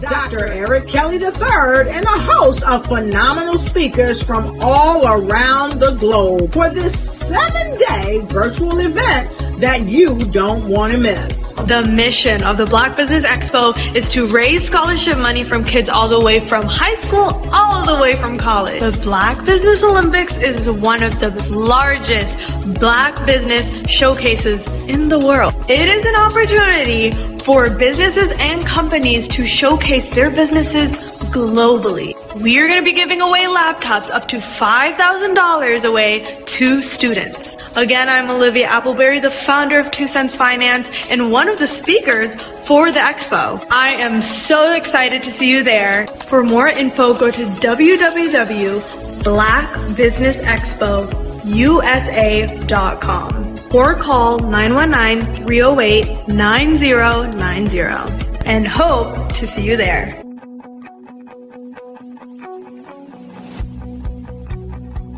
Dr. Eric Kelly III and a host of phenomenal speakers from all around the globe for this 7-day virtual event that you don't want to miss. The mission of the Black Business Expo is to raise scholarship money from kids all the way from high school all the way from college. The Black Business Olympics is one of the largest Black business showcases in the world. It is an opportunity for businesses and companies to showcase their businesses globally. We are going to be giving away laptops up to $5,000 away to students. Again, I'm Olivia Appleberry, the founder of 2 Cents Finance and one of the speakers for the expo. I am so excited to see you there. For more info, go to www.blackbusinessexpousa.com or call 919-308-9090 and hope to see you there.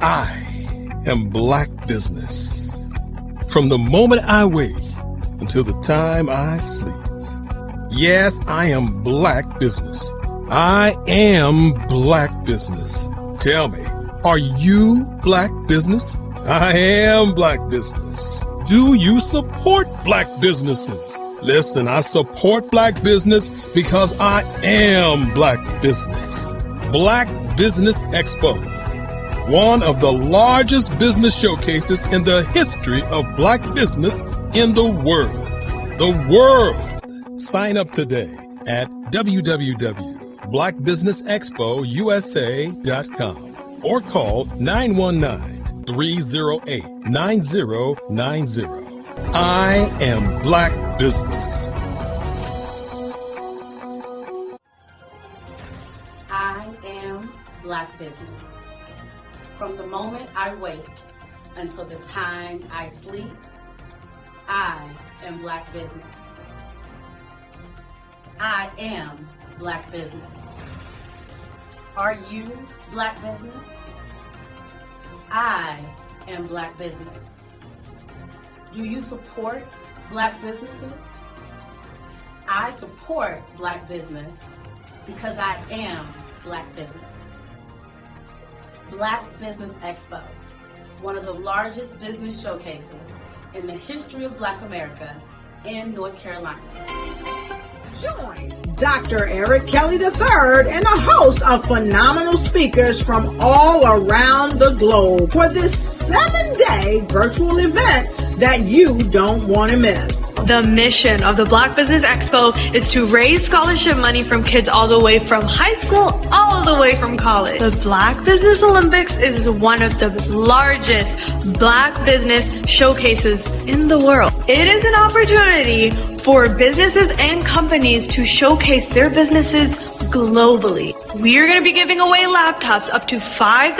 I am Black Business. From the moment I wake until the time I sleep. Yes, I am Black Business. I am Black Business. Tell me, are you Black Business? I am Black Business. Do you support Black businesses? Listen, I support Black business because I am Black Business. Black Business Expo, one of the largest business showcases in the history of Black business in the world. The world! Sign up today at www.blackbusinessexpousa.com or call 919-308-9090. I am Black Business. I am Black Business. From the moment I wake until the time I sleep, I am Black Business. I am Black Business. Are you Black Business? I am Black Business. Do you support Black businesses? I support Black business because I am Black Business. Black Business Expo, one of the largest business showcases in the history of Black America in North Carolina. Join Dr. Eric Kelly III and a host of phenomenal speakers from all around the globe for this 7-day virtual event that you don't want to miss. The mission of the Black Business Expo is to raise scholarship money from kids all the way from high school all the way from college. The Black Business Olympics is one of the largest Black business showcases in the world. It is an opportunity for businesses and companies to showcase their businesses globally. We are going to be giving away laptops up to $5,000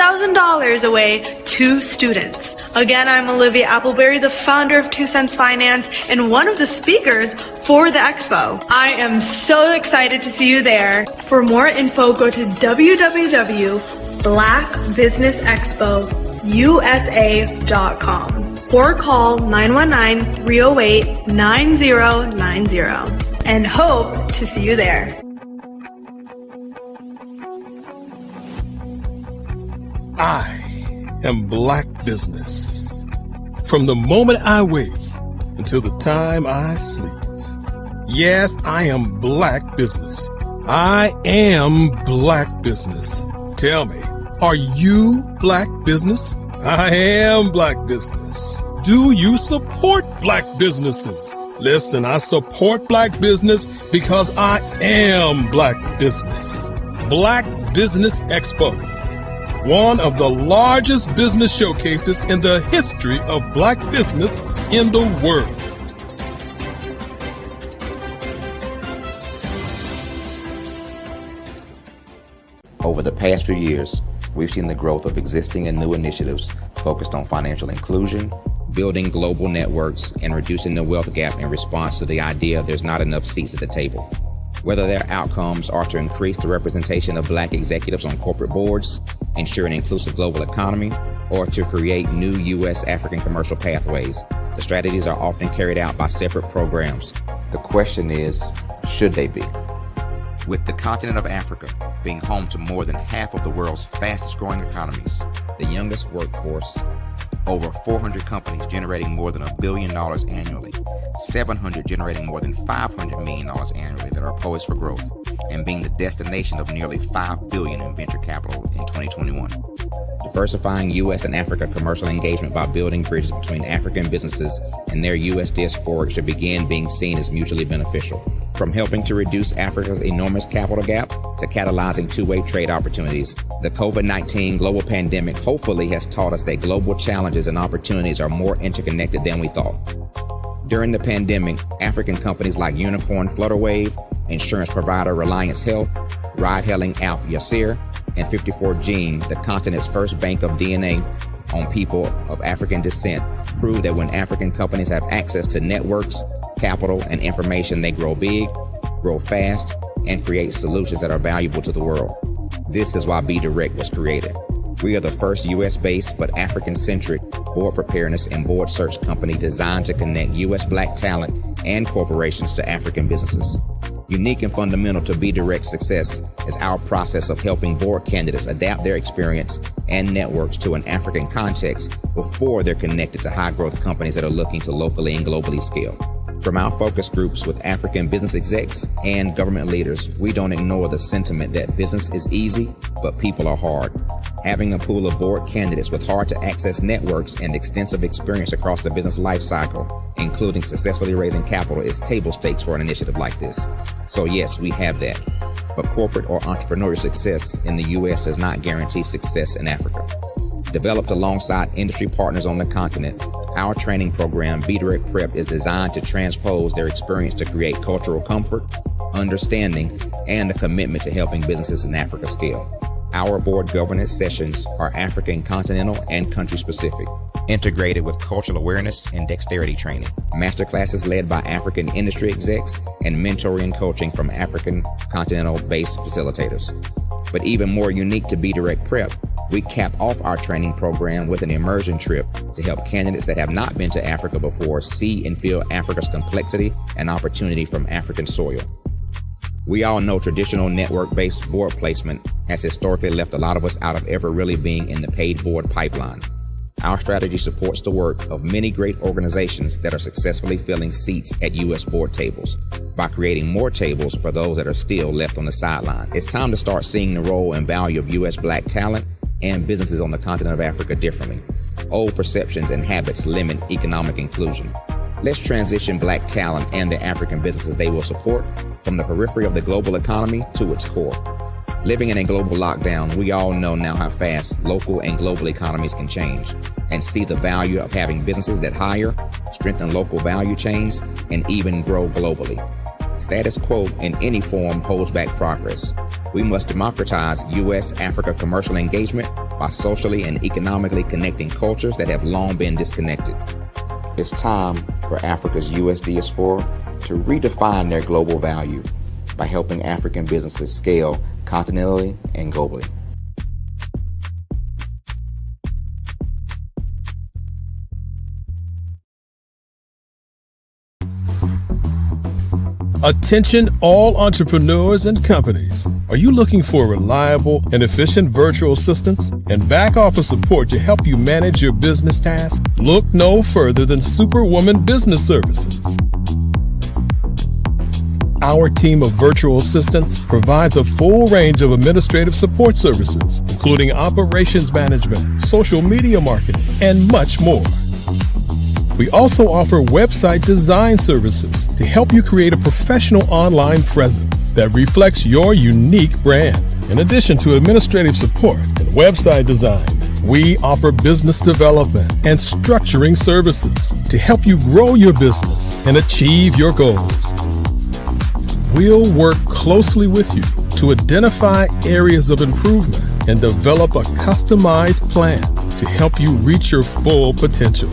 away to students. Again, I'm Olivia Appleberry, the founder of 2 Cents Finance and one of the speakers for the expo. I am so excited to see you there. For more info, go to www.blackbusinessexpousa.com or call 919-308-9090 and hope to see you there. I am Black Business. From the moment I wake until the time I sleep. Yes, I am Black Business. I am Black Business. Tell me, are you Black Business? I am Black Business. Do you support Black businesses? Listen, I support Black business because I am Black Business. Black Business Expo, one of the largest business showcases in the history of Black business in the world. Over the past few years, we've seen the growth of existing and new initiatives focused on financial inclusion, building global networks, and reducing the wealth gap in response to the idea there's not enough seats at the table. Whether their outcomes are to increase the representation of Black executives on corporate boards, ensure an inclusive global economy, or to create new U.S. African commercial pathways, the strategies are often carried out by separate programs. The question is, should they be? With the continent of Africa being home to more than half of the world's fastest growing economies, the youngest workforce, over 400 companies generating more than $1 billion annually, 700 generating more than $500 million annually that are poised for growth, and being the destination of nearly $5 billion in venture capital in 2021. Diversifying U.S. and Africa commercial engagement by building bridges between African businesses and their U.S. diaspora should begin being seen as mutually beneficial. From helping to reduce Africa's enormous capital gap to catalyzing two-way trade opportunities, the COVID-19 global pandemic hopefully has taught us that global challenges and opportunities are more interconnected than we thought. During the pandemic, African companies like Unicorn Flutterwave, insurance provider Reliance Health, ride-hailing app Yasir, and 54Gene, the continent's first bank of DNA on people of African descent, proved that when African companies have access to networks, capital, and information, they grow big, grow fast, and create solutions that are valuable to the world. This is why BDirect was created. We are the first U.S.-based but African-centric board preparedness and board search company designed to connect U.S. Black talent and corporations to African businesses. Unique and fundamental to BDirect's success is our process of helping board candidates adapt their experience and networks to an African context before they're connected to high-growth companies that are looking to locally and globally scale. From our focus groups with African business execs and government leaders, we don't ignore the sentiment that business is easy, but people are hard. Having a pool of board candidates with hard-to-access networks and extensive experience across the business lifecycle, including successfully raising capital, is table stakes for an initiative like this. So yes, we have that. But corporate or entrepreneurial success in the U.S. does not guarantee success in Africa. Developed alongside industry partners on the continent, our training program, BDirect Prep, is designed to transpose their experience to create cultural comfort, understanding, and a commitment to helping businesses in Africa scale. Our board governance sessions are African, continental, and country-specific, integrated with cultural awareness and dexterity training, masterclasses led by African industry execs, and mentoring and coaching from African continental-based facilitators. But even more unique to BDirect Prep, we cap off our training program with an immersion trip to help candidates that have not been to Africa before see and feel Africa's complexity and opportunity from African soil. We all know traditional network-based board placement has historically left a lot of us out of ever really being in the paid board pipeline. Our strategy supports the work of many great organizations that are successfully filling seats at U.S. board tables by creating more tables for those that are still left on the sideline. It's time to start seeing the role and value of U.S. Black talent and businesses on the continent of Africa differently. Old perceptions and habits limit economic inclusion. Let's transition Black talent and the African businesses they will support from the periphery of the global economy to its core. Living in a global lockdown, we all know now how fast local and global economies can change, and see the value of having businesses that hire, strengthen local value chains, and even grow globally. Status quo in any form holds back progress. We must democratize U.S.-Africa commercial engagement by socially and economically connecting cultures that have long been disconnected. It's time for Africa's U.S. diaspora to redefine their global value by helping African businesses scale continentally and globally. Attention all entrepreneurs and companies. Are you looking for reliable and efficient virtual assistants and back office support to help you manage your business tasks? Look no further than Superwoman Business Services. Our team of virtual assistants provides a full range of administrative support services, including operations management, social media marketing, and much more. We also offer website design services to help you create a professional online presence that reflects your unique brand. In addition to administrative support and website design, we offer business development and structuring services to help you grow your business and achieve your goals. We'll work closely with you to identify areas of improvement and develop a customized plan to help you reach your full potential.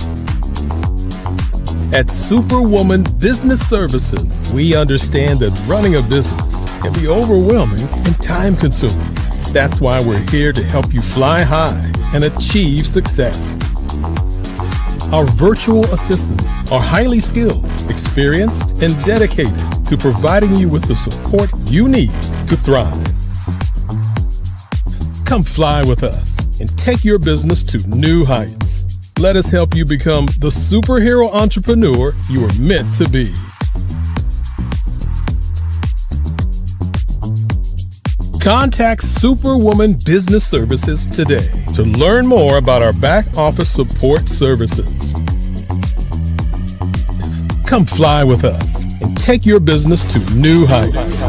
At Superwoman Business Services, we understand that running a business can be overwhelming and time-consuming. That's why we're here to help you fly high and achieve success. Our virtual assistants are highly skilled, experienced, and dedicated to providing you with the support you need to thrive. Come fly with us and take your business to new heights. Let us help you become the superhero entrepreneur you are meant to be. Contact Superwoman Business Services today to learn more about our back office support services. Come fly with us and take your business to new heights.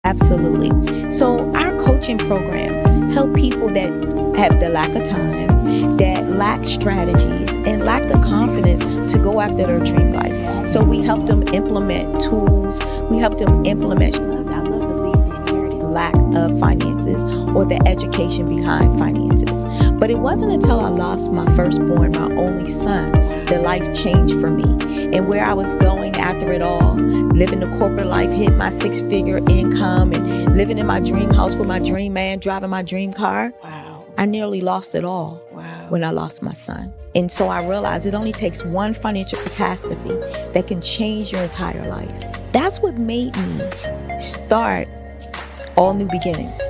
Absolutely. So our coaching program help people that have the lack of time, that lack strategies, and lack the confidence to go after their dream life. So we help them implement tools. We help them implement, I love to leave the inherited lack of finances or the education behind finances. But it wasn't until I lost my firstborn, my only son, that life changed for me. And where I was going after it all, living the corporate life, hit my 6-figure income, and living in my dream house with my dream man, driving my dream car. Wow. I nearly lost it all. Wow. When I lost my son. And so I realized it only takes one financial catastrophe that can change your entire life. That's what made me start All New Beginnings.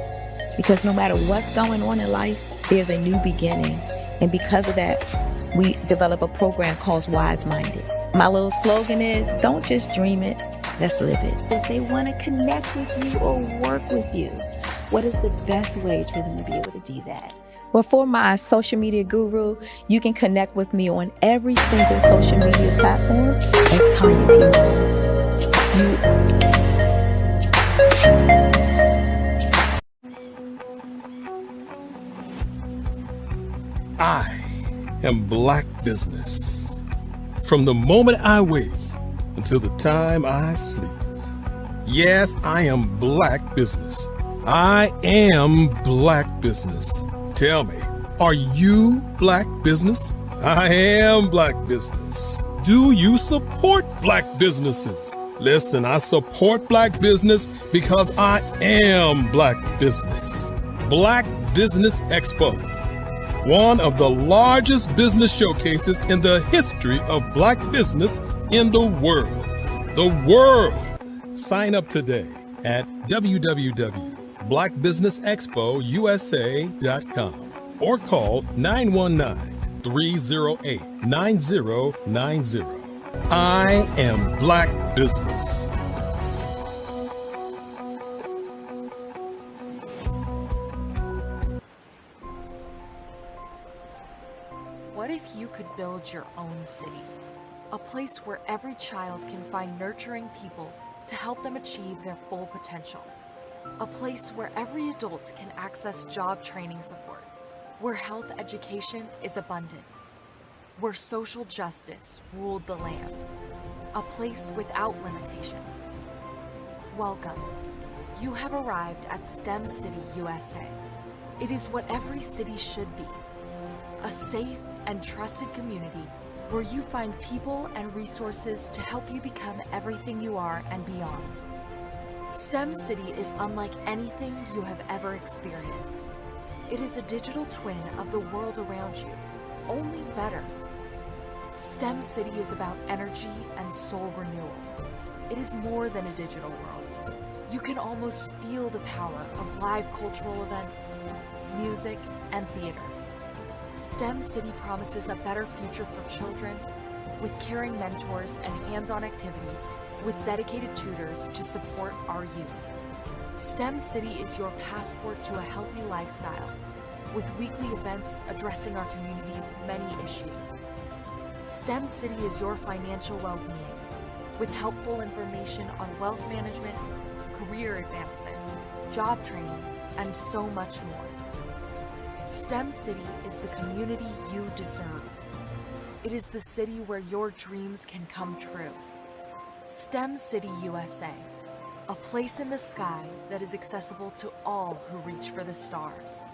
Because no matter what's going on in life, there's a new beginning. And because of that, we develop a program called Wise Minded. My little slogan is, don't just dream it, let's live it. If they want to connect with you or work with you, what is the best ways for them to be able to do that? Well, for my social media guru, you can connect with me on every single social media platform as Tanya T. Rose. I am Black Business. From the moment I wake until the time I sleep. Yes, I am Black Business. I am Black Business. Tell me, are you Black Business? I am Black Business. Do you support Black businesses? Listen, I support Black business because I am Black Business. Black Business Expo, one of the largest business showcases in the history of Black business in the world. The world. Sign up today at www.blackbusinessexpousa.com or call 919-308-9090. I am Black Business. What if you could build your own city? A place where every child can find nurturing people to help them achieve their full potential. A place where every adult can access job training support, where health education is abundant, where social justice ruled the land. A place without limitations. Welcome. You have arrived at STEM City USA. It is what every city should be. A safe and trusted community where you find people and resources to help you become everything you are and beyond. STEM City is unlike anything you have ever experienced. It is a digital twin of the world around you, only better. STEM City is about energy and soul renewal. It is more than a digital world. You can almost feel the power of live cultural events, music, and theater. STEM City promises a better future for children with caring mentors and hands-on activities with dedicated tutors to support our youth. STEM City is your passport to a healthy lifestyle with weekly events addressing our community's many issues. STEM City is your financial well-being with helpful information on wealth management, career advancement, job training, and so much more. STEM City is the community you deserve. It is the city where your dreams can come true. STEM City USA, a place in the sky that is accessible to all who reach for the stars.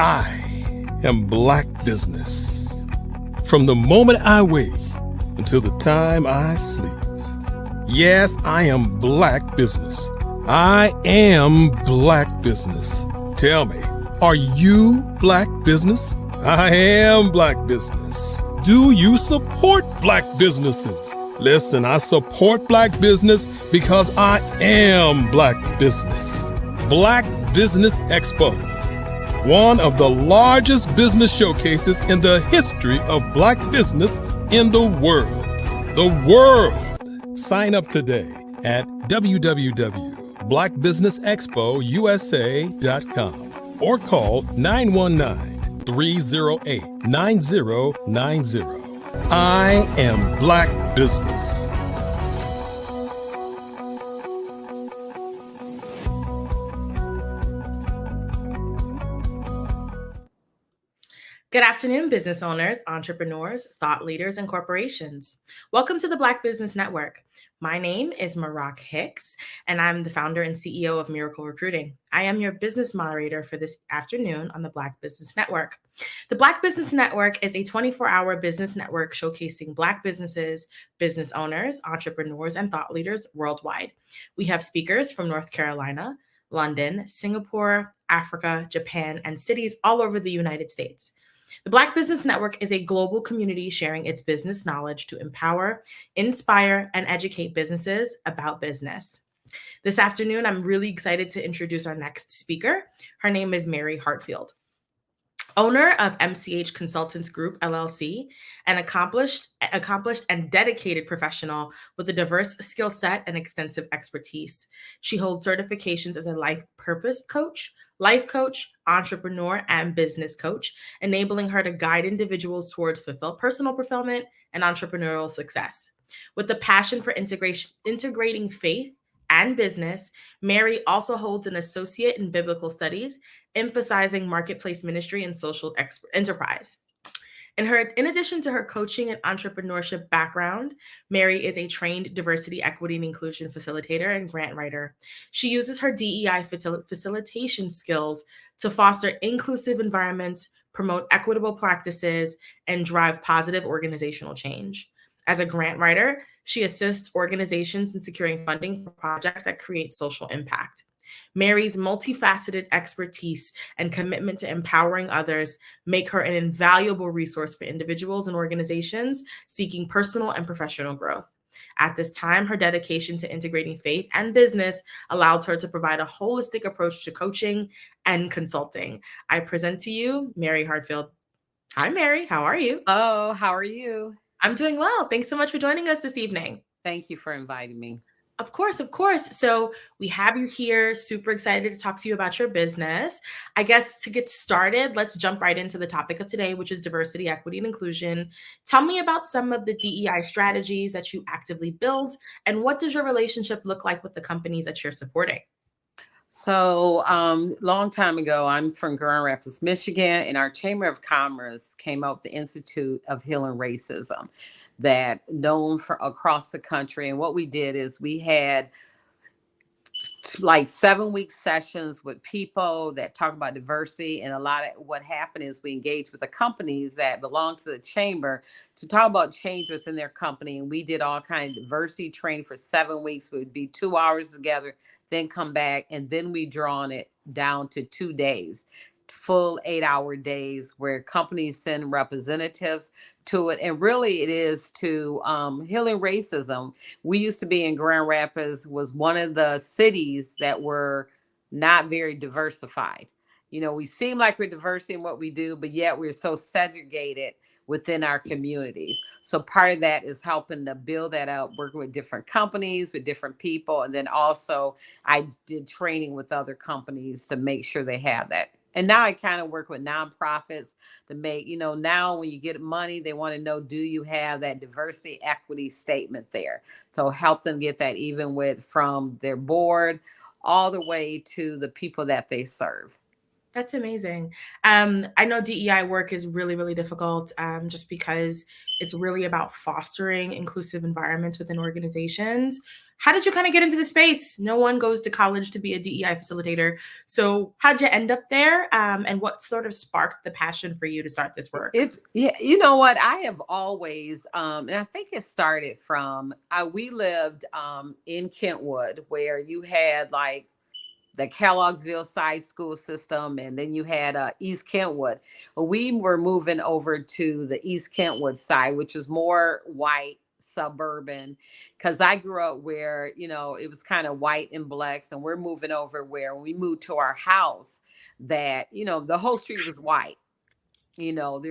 I am Black business. From the moment I wake until the time I sleep. Yes, I am Black business. I am Black business. Tell me, are you Black business? I am Black business. Do you support Black businesses? Listen, I support Black business because I am Black business. Black Business Expo, one of the largest business showcases in the history of Black business in the world. The world. Sign up today at www.blackbusinessexpousa.com or call 919-308-9090. I am Black business. Good afternoon, business owners, entrepreneurs, thought leaders, and corporations. Welcome to the Black Business Network. My name is Marak Hicks, and I'm the founder and CEO of Miracle Recruiting. I am your business moderator for this afternoon on the Black Business Network. The Black Business Network is a 24-hour business network showcasing Black businesses, business owners, entrepreneurs, and thought leaders worldwide. We have speakers from North Carolina, London, Singapore, Africa, Japan, and cities all over the United States. The Black Business Network is a global community sharing its business knowledge to empower, inspire, and educate businesses about business. This afternoon, I'm really excited to introduce our next speaker. Her name is Mary Hartfield. Owner of MCH Consultants Group, LLC, an accomplished and dedicated professional with a diverse skill set and extensive expertise. She holds certifications as a life purpose coach, life coach, entrepreneur, and business coach, enabling her to guide individuals towards personal fulfillment and entrepreneurial success. With the passion for integrating faith and business, Mary also holds an associate in biblical studies, emphasizing marketplace ministry and social enterprise. In addition to her coaching and entrepreneurship background, Mary is a trained diversity, equity, and inclusion facilitator and grant writer. She uses her DEI facilitation skills to foster inclusive environments, promote equitable practices, and drive positive organizational change. As a grant writer, she assists organizations in securing funding for projects that create social impact. Mary's multifaceted expertise and commitment to empowering others make her an invaluable resource for individuals and organizations seeking personal and professional growth. At this time, her dedication to integrating faith and business allows her to provide a holistic approach to coaching and consulting. I present to you Mary Hartfield. Hi, Mary. How are you? Oh, how are you? I'm doing well. Thanks so much for joining us this evening. Thank you for inviting me. Of course, of course. So we have you here, super excited to talk to you about your business. I guess to get started, let's jump right into the topic of today, which is diversity, equity, and inclusion. Tell me about some of the DEI strategies that you actively build, and what does your relationship look like with the companies that you're supporting? So long time ago, I'm from Grand Rapids, Michigan, and our Chamber of Commerce came up with the Institute of Healing Racism that known for across the country. And what we did is we had like 7-week sessions with people that talk about diversity. And a lot of what happened is we engaged with the companies that belong to the chamber to talk about change within their company. And we did all kinds of diversity training for 7 weeks. We would be 2 hours together, then come back, and then we drawn it down to 2 days, full 8-hour days where companies send representatives to it. And really it is to healing racism. We used to be in Grand Rapids, was one of the cities that were not very diversified. You know, we seem like we're diverse in what we do, but yet we're so segregated within our communities. So part of that is helping to build that out, working with different companies, with different people. And then also I did training with other companies to make sure they have that. And now I kind of work with nonprofits to make, you know, now when you get money, they want to know, do you have that diversity equity statement there? So help them get that even with from their board all the way to the people that they serve. That's amazing. I know DEI work is really, really difficult just because it's really about fostering inclusive environments within organizations. How did you kind of get into the space? No one goes to college to be a DEI facilitator. So how'd you end up there? And what sort of sparked the passion for you to start this work? Yeah, you know what? I have always, and I think it started from, we lived in Kentwood where you had like the Kellogg'sville side school system, and then you had East Kentwood. We were moving over to the East Kentwood side, which was more white, suburban, because I grew up where, you know, it was kind of white and blacks, and we're moving over where when we moved to our house that, you know, the whole street was white. You know,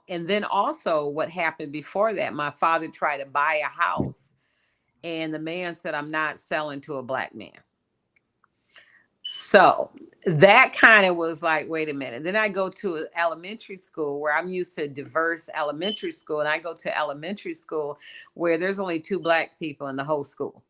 and then also what happened before that, my father tried to buy a house, and the man said, I'm not selling to a black man. So that kind of was like, wait a minute. Then I go to elementary school where I'm used to a diverse elementary school. And I go to elementary school where there's only 2 black people in the whole school.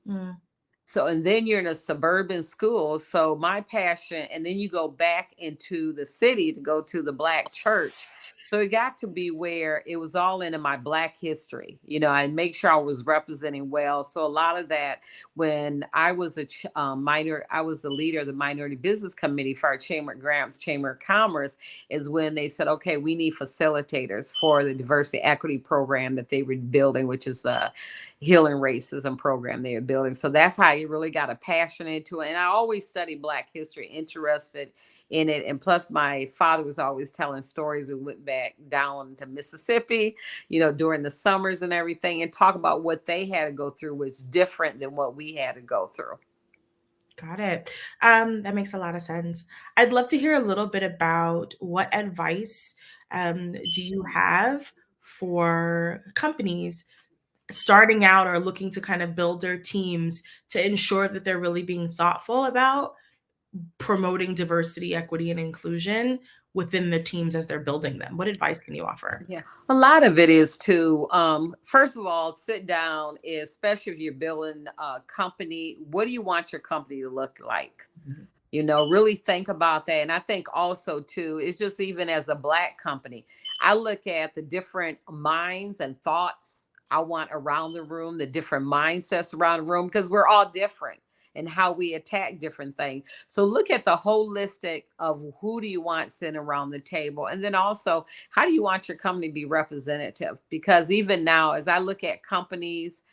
Mm. So, and then you're in a suburban school. So my passion, and then you go back into the city to go to the black church. So it got to be where it was all into my black history, you know, and make sure I was representing well. So a lot of that, when I was I was the leader of the Minority Business Committee for our Chamber of Grants, Chamber of Commerce, is when they said, okay, we need facilitators for the diversity equity program that they were building, which is healing racism program they were building. So that's how you really got a passion into it. And I always studied Black history, interested in it. And plus my father was always telling stories. We went back down to Mississippi, you know, during the summers and everything, and talk about what they had to go through, which is different than what we had to go through. Got it. That makes a lot of sense. I'd love to hear a little bit about what advice do you have for companies starting out or looking to kind of build their teams to ensure that they're really being thoughtful about promoting diversity, equity, and inclusion within the teams as they're building them? What advice can you offer? Yeah, a lot of it is to, first of all, sit down, especially if you're building a company. What do you want your company to look like? Mm-hmm. You know, really think about that. And I think also too, it's just even as a Black company, I look at the different minds and thoughts I want around the room, the different mindsets around the room, because we're all different and how we attack different things. So look at the holistic of who do you want sitting around the table? And then also, how do you want your company to be representative? Because even now, as I look at companies,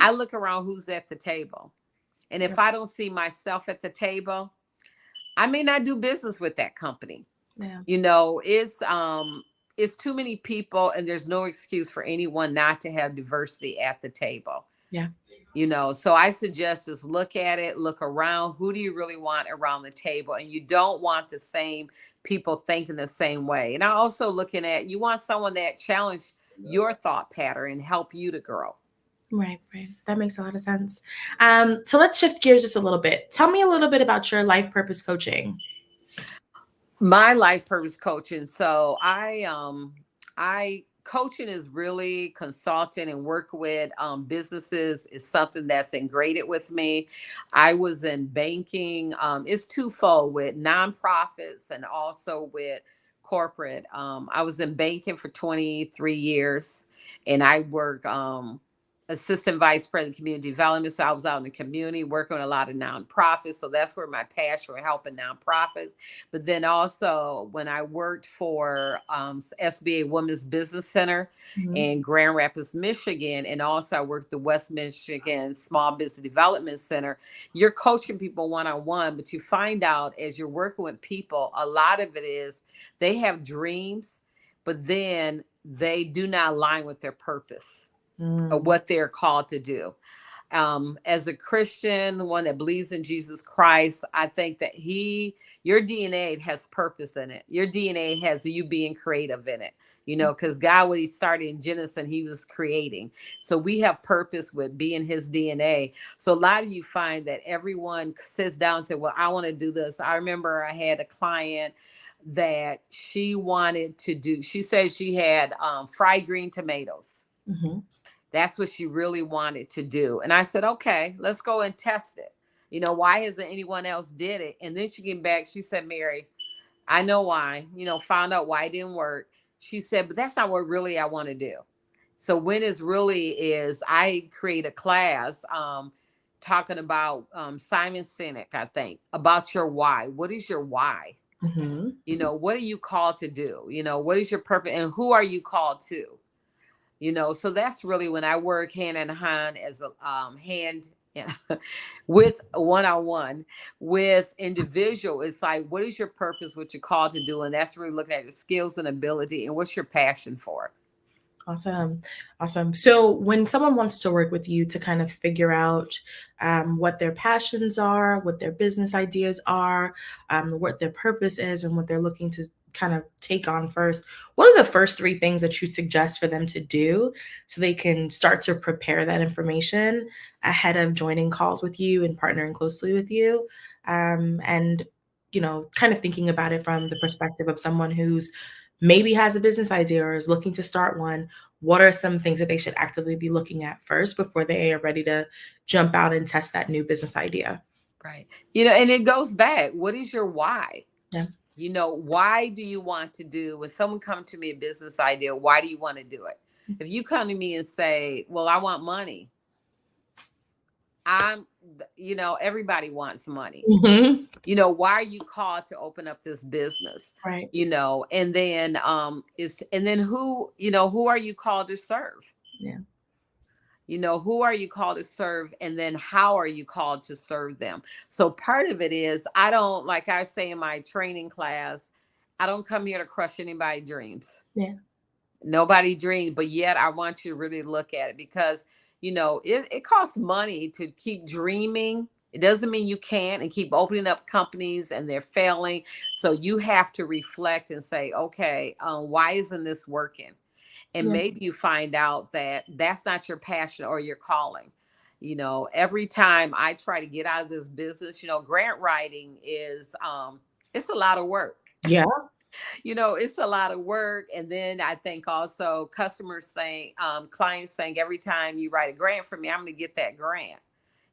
I look around who's at the table. And if I don't see myself at the table, I may not do business with that company. Yeah. You know, it's too many people, and there's no excuse for anyone not to have diversity at the table. Yeah. You know, so I suggest just look at it, look around. Who do you really want around the table? And you don't want the same people thinking the same way. And I also looking at, you want someone that challenge your thought pattern and help you to grow. Right. That makes a lot of sense. So let's shift gears just a little bit. Tell me a little bit about your life purpose coaching. My life purpose coaching. So I coaching is really consulting and work with businesses is something that's ingrained with me. I was in banking. It's twofold with nonprofits and also with corporate. I was in banking for 23 years, and I work assistant vice president community development. So I was out in the community working with a lot of nonprofits. So that's where my passion for helping nonprofits. But then also when I worked for SBA Women's Business Center in Grand Rapids, Michigan, and also I worked the West Michigan Small Business Development Center, you're coaching people one-on-one, but you find out as you're working with people, a lot of it is they have dreams, but then they do not align with their purpose. Of what they're called to do. As a Christian, one that believes in Jesus Christ, I think that your DNA has purpose in it. Your DNA has you being creative in it, you know, because God, when he started in Genesis, he was creating. So we have purpose with being his DNA. So a lot of you find that everyone sits down and says, well, I want to do this. I remember I had a client that she said she had fried green tomatoes. Mm-hmm. That's what she really wanted to do. And I said, okay, let's go and test it. You know, why hasn't anyone else did it? And then she came back, she said, Mary, I know why, found out why it didn't work. She said, but that's not what really I want to do. So when it's really is, I create a class talking about Simon Sinek, I think, about your why. What is your why? What are you called to do? What is your purpose and who are you called to? So that's really when I work hand in hand as a hand with one-on-one with individual. It's like, what is your purpose, what you're called to do? And that's really looking at your skills and ability and what's your passion for. Awesome. Awesome. So when someone wants to work with you to kind of figure out what their passions are, what their business ideas are, what their purpose is, and what they're looking to kind of take on first, what are the first 3 things that you suggest for them to do so they can start to prepare that information ahead of joining calls with you and partnering closely with you? And, kind of thinking about it from the perspective of someone who's maybe has a business idea or is looking to start one. What are some things that they should actively be looking at first before they are ready to jump out and test that new business idea? Right. And it goes back. What is your why? Yeah. Why do you want to do, when someone comes to me a business idea, why do you want to do it? If you come to me and say, well, I want money, everybody wants money. Why are you called to open up this business? Right. And then who are you called to serve? Yeah. Who are you called to serve? And then how are you called to serve them? So part of it is, I don't, like I say in my training class, I don't come here to crush anybody's dreams. Yeah. Nobody dreams, but yet I want you to really look at it because, it costs money to keep dreaming. It doesn't mean you can't, and keep opening up companies and they're failing. So you have to reflect and say, okay, why isn't this working? And maybe you find out that that's not your passion or your calling. Every time I try to get out of this business, grant writing is, it's a lot of work. Yeah. It's a lot of work. And then I think also customers saying, clients saying, every time you write a grant for me, I'm going to get that grant.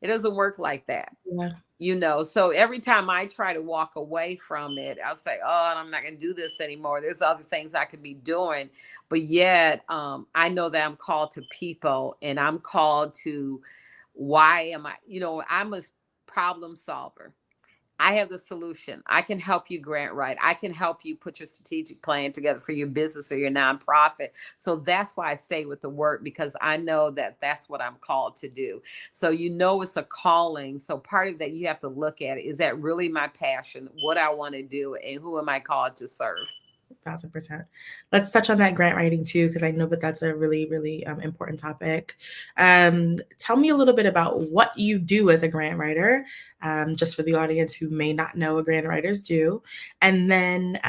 It doesn't work like that. Yeah. So every time I try to walk away from it, I'll say, oh, I'm not going to do this anymore. There's other things I could be doing. But yet I know that I'm called to people, and I'm called to, why am I, I'm a problem solver. I have the solution. I can help you grant write. I can help you put your strategic plan together for your business or your nonprofit. So that's why I stay with the work, because I know that that's what I'm called to do. So it's a calling. So part of that, you have to look at it. Is that really my passion, what I want to do, and who am I called to serve? 1,000%. Let's touch on that grant writing too, because I know that that's a really, really important topic. Tell me a little bit about what you do as a grant writer, just for the audience who may not know what grant writers do, and then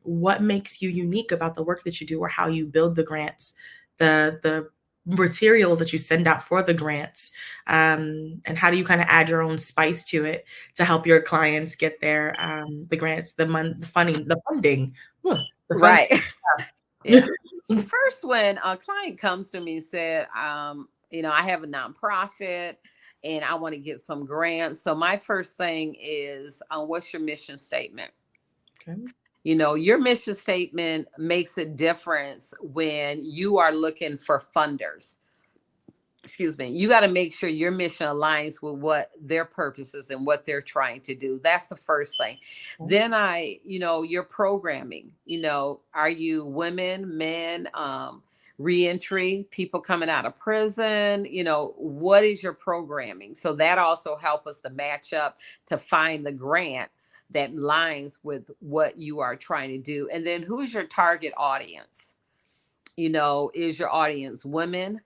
what makes you unique about the work that you do, or how you build the grants, the materials that you send out for the grants, and how do you kind of add your own spice to it to help your clients get their the grants, the funding. Right. Yeah. First, when a client comes to me and said, I have a nonprofit and I want to get some grants. So my first thing is, what's your mission statement? Okay. Your mission statement makes a difference when you are looking for funders. Excuse me. You got to make sure your mission aligns with what their purpose is and what they're trying to do. That's the first thing. Then your programming, are you women, men, reentry, people coming out of prison? What is your programming? So that also helps us to match up to find the grant that lines with what you are trying to do. And then who's your target audience? Is your audience women?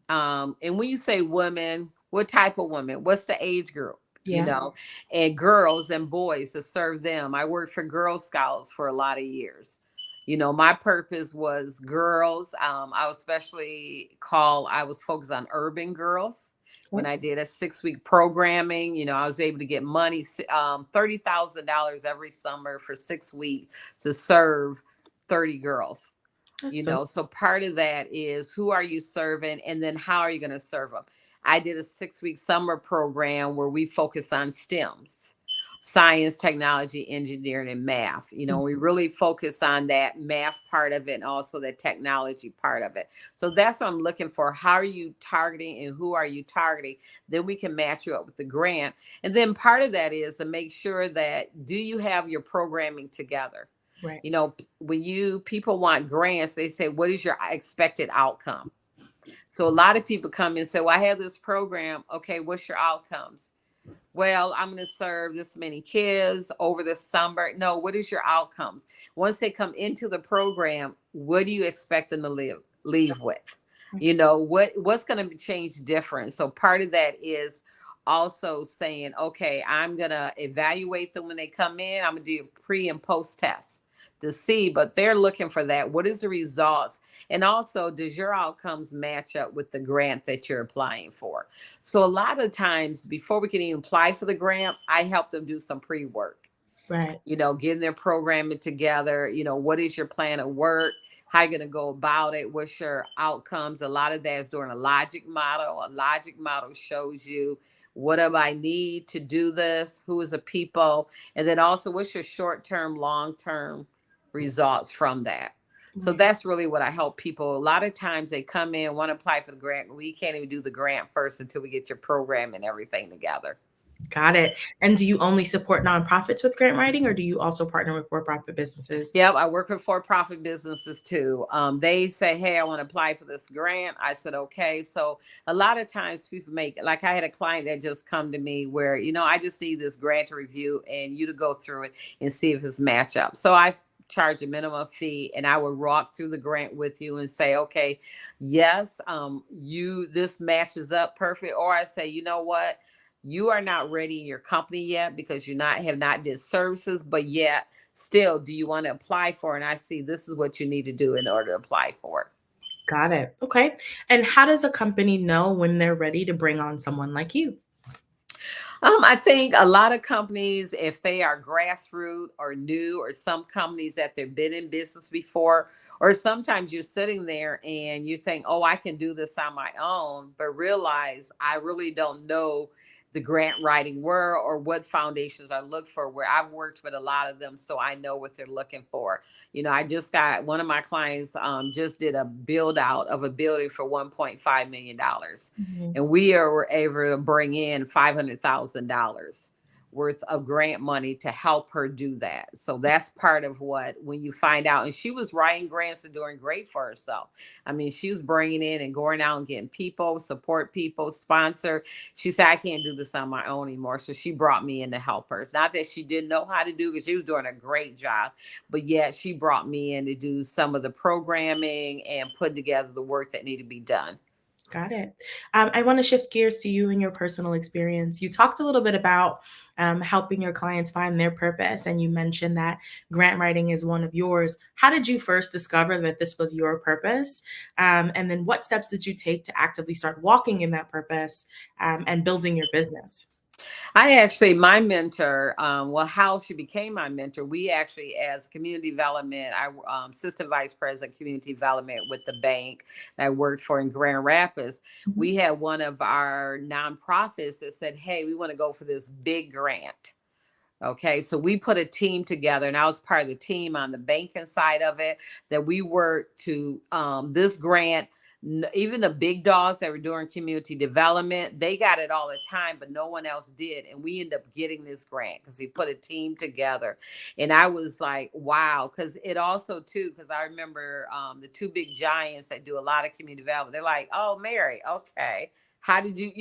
And when you say women, what type of women? What's the age group? Yeah. And girls and boys, to serve them. I worked for Girl Scouts for a lot of years. My purpose was girls. I was I was focused on urban girls. When I did a 6-week programming, I was able to get money, $30,000 every summer for 6 weeks to serve 30 girls. So part of that is, who are you serving, and then how are you going to serve them? I did a 6-week summer program where we focus on STEMs. science, technology, engineering, and math. We really focus on that math part of it and also the technology part of it. So that's what I'm looking for. How are you targeting and who are you targeting? Then we can match you up with the grant. And then part of that is to make sure that, do you have your programming together? Right. When people want grants, they say, what is your expected outcome? So a lot of people come and say, well, I have this program. Okay, what's your outcomes? Well, I'm going to serve this many kids over the summer. No, what is your outcomes? Once they come into the program, what do you expect them to leave with? What's going to change different? So part of that is also saying, okay, I'm going to evaluate them when they come in. I'm going to do a pre and post test to see, but they're looking for that. What is the results? And also, does your outcomes match up with the grant that you're applying for? So a lot of times before we can even apply for the grant, I help them do some pre-work. Right. Getting their programming together. What is your plan of work? How you going to go about it? What's your outcomes? A lot of that is doing a logic model. A logic model shows you, what do I need to do this? Who is the people? And then also, what's your short-term, long-term results from that? So that's really what I help people. A lot of times they come in, want to apply for the grant. We can't even do the grant first until we get your program and everything together. Got it. And do you only support nonprofits with grant writing, or do you also partner with for-profit businesses? Yep, I work with for-profit businesses too. They say, hey, I want to apply for this grant. I said, okay. So a lot of times people like I had a client that just come to me where, I just need this grant to review and you to go through it and see if it's match up. So I charge a minimum fee and I would walk through the grant with you and say, okay, yes, this matches up perfect. Or I say, you know what? You are not ready in your company yet because you have not did services, but yet still, do you want to apply for it? And I see this is what you need to do in order to apply for it. Got it. Okay. And how does a company know when they're ready to bring on someone like you? I think a lot of companies, if they are grassroots or new, or some companies that they've been in business before, or sometimes you're sitting there and you think, oh, I can do this on my own, but realize I really don't know the grant writing world or what foundations I look for, where I've worked with a lot of them. So I know what they're looking for. I just got one of my clients just did a build out of a building for $1.5 million. And we were able to bring in $500,000 worth of grant money to help her do that. So that's part of when you find out, and she was writing grants and doing great for herself. I mean, she was bringing in and going out and getting people, support people, sponsor. She said, I can't do this on my own anymore. So she brought me in to help her. It's not that she didn't know how to do it, because she was doing a great job, but yet she brought me in to do some of the programming and put together the work that needed to be done. Got it. I want to shift gears to you and your personal experience. You talked a little bit about helping your clients find their purpose, and you mentioned that grant writing is one of yours. How did you first discover that this was your purpose? And then what steps did you take to actively start walking in that purpose and building your business? My mentor, how she became my mentor, we actually, as community development, assistant vice president, community development with the bank that I worked for in Grand Rapids. We had one of our nonprofits that said, hey, we want to go for this big grant. Okay, so we put a team together, and I was part of the team on the banking side of it, that we worked to this grant. Even the big dogs that were doing community development, they got it all the time, but no one else did. And we ended up getting this grant because we put a team together. And I was like, wow. Because it also, too, because I remember the two big giants that do a lot of community development, they're like, oh, Mary, okay. How did you,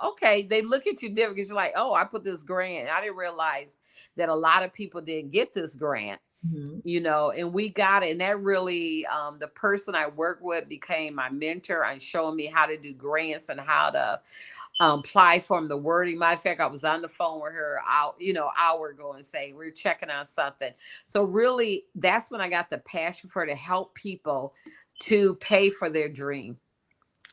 okay. They look at you different because you're like, oh, I put this grant. And I didn't realize that a lot of people didn't get this grant. And we got it. And that really, the person I worked with became my mentor and showing me how to do grants and how to apply for them, the wording. Matter of fact, I was on the phone with her hour ago and saying, we're checking on something. So really, that's when I got the passion for to help people to pay for their dream.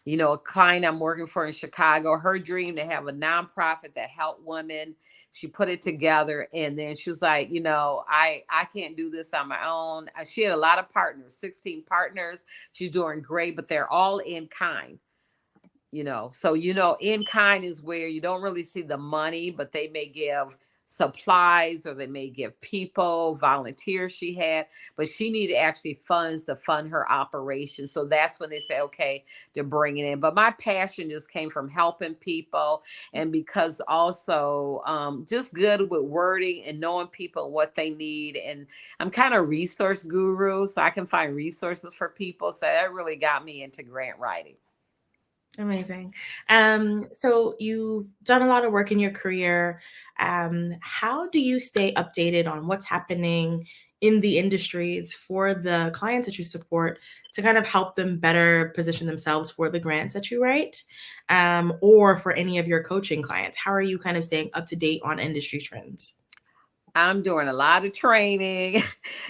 A client I'm working for in Chicago, her dream to have a nonprofit that helped women. She put it together, and then she was like, I can't do this on my own. She had a lot of partners, 16 partners. She's doing great, but they're all in kind. So in kind is where you don't really see the money, but they may give supplies, or they may give people volunteers she had, but she needed actually funds to fund her operation. So that's when they say, okay, to bring it in. But my passion just came from helping people, and because also just good with wording and knowing people what they need. And I'm kind of resource guru, so I can find resources for people. So that really got me into grant writing. Amazing. So you've done a lot of work in your career. How do you stay updated on what's happening in the industries for the clients that you support to kind of help them better position themselves for the grants that you write, or for any of your coaching clients? How are you kind of staying up to date on industry trends? I'm doing a lot of training,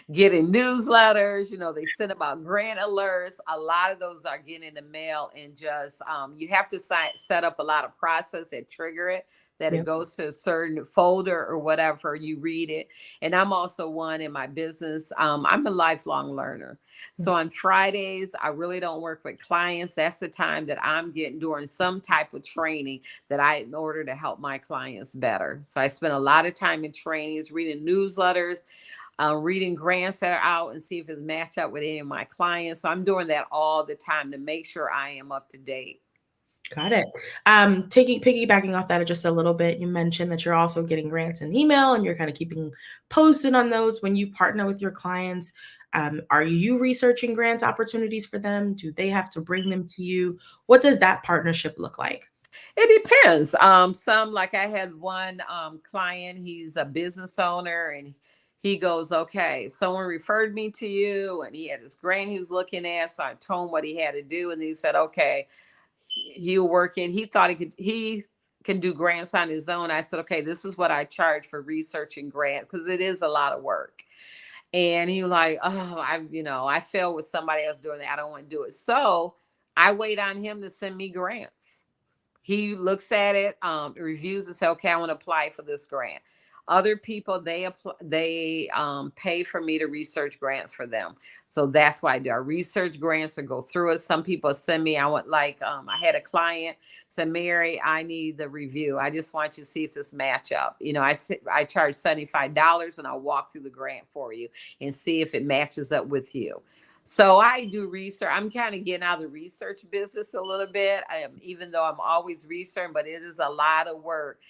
getting newsletters. They send about grant alerts. A lot of those are getting in the mail, and just you have to set up a lot of process that trigger it, that it Yep. goes to a certain folder or whatever, you read it. And I'm also one in my business. I'm a lifelong learner. So on Fridays, I really don't work with clients. That's the time that I'm getting during some type of training in order to help my clients better. So I spend a lot of time in trainings, reading newsletters, reading grants that are out, and see if it's matched up with any of my clients. So I'm doing that all the time to make sure I am up to date. Got it. Piggybacking off that just a little bit, you mentioned that you're also getting grants in email and you're kind of keeping posted on those. When you partner with your clients, are you researching grants opportunities for them? Do they have to bring them to you? What does that partnership look like? It depends. Some, like I had one client, he's a business owner, and he goes, okay, someone referred me to you, and he had this grant he was looking at. So I told him what he had to do. And he said, okay, he'll work in, he thought he can do grants on his own. I said, okay, this is what I charge for researching grants, because it is a lot of work. And he was like, oh, I failed with somebody else doing that. I don't want to do it. So I wait on him to send me grants. He looks at it, reviews, and say, okay, I want to apply for this grant. Other people, they pay for me to research grants for them. So that's why I do. I research grants or go through it. Some people send me, I had a client say, Mary, I need the review. I just want you to see if this match up. I charge $75 and I'll walk through the grant for you and see if it matches up with you. So I do research. I'm kind of getting out of the research business a little bit, even though I'm always researching, but it is a lot of work,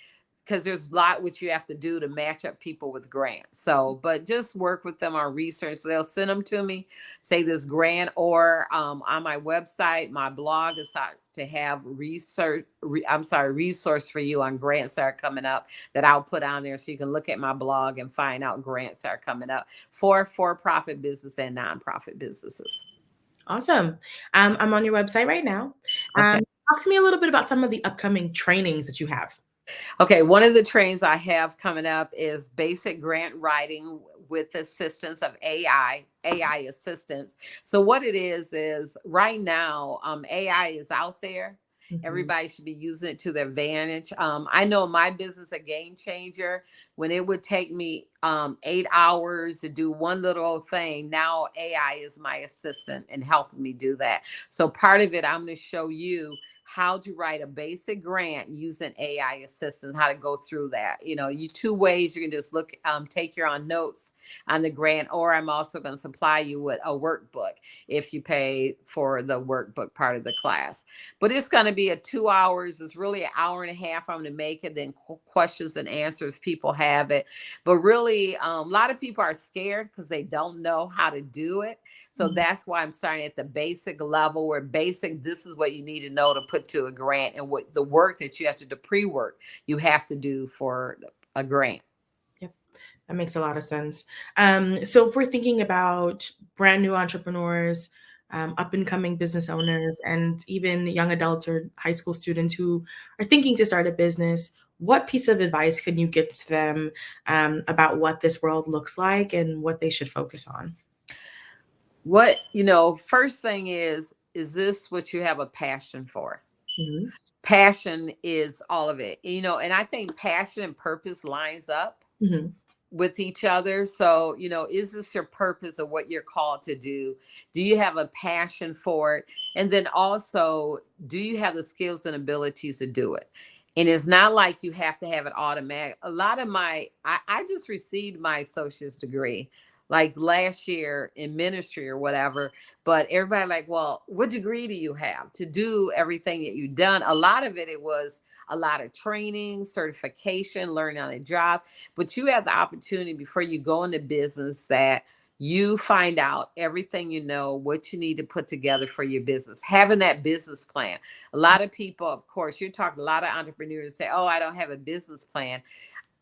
because there's a lot which you have to do to match up people with grants. So, but just work with them on research. So they'll send them to me, say this grant, or on my website, my blog is to have resource for you on grants that are coming up that I'll put on there, so you can look at my blog and find out grants that are coming up for for-profit business and nonprofit businesses. Awesome. I'm on your website right now. Okay. Talk to me a little bit about some of the upcoming trainings that you have. Okay, one of the trainings I have coming up is basic grant writing with assistance of AI assistance. So what it is right now, AI is out there. Everybody should be using it to their advantage. I know my business, a game changer, when it would take me 8 hours to do one little thing, now AI is my assistant and helping me do that. So part of it, I'm going to show you how to write a basic grant using AI assistance, how to go through that. You two ways. You can just look, take your own notes on the grant, or I'm also going to supply you with a workbook if you pay for the workbook part of the class. But it's going to be 2 hours. It's really an hour and a half. I'm going to make it. Then questions and answers, people have it. But really, a lot of people are scared because they don't know how to do it. So that's why I'm starting at the basic level, where basic, this is what you need to know to put to a grant, and what the work that you have to do, pre-work you have to do for a grant. Yep, that makes a lot of sense. So if we're thinking about brand new entrepreneurs, up and coming business owners, and even young adults or high school students who are thinking to start a business, what piece of advice can you give to them about what this world looks like and what they should focus on? First thing is this what you have a passion for? Mm-hmm. Passion is all of it, and I think passion and purpose lines up with each other. So, is this your purpose of what you're called to do? Do you have a passion for it? And then also, do you have the skills and abilities to do it? And it's not like you have to have it automatic. A lot of I just received my associate's degree like last year in ministry or whatever. But everybody like, well, what degree do you have to do everything that you've done? A lot of it was a lot of training, certification, learning on the job. But you have the opportunity before you go into business that you find out everything you know, what you need to put together for your business, having that business plan. A lot of people, of course, you're talking, a lot of entrepreneurs say, oh, I don't have a business plan.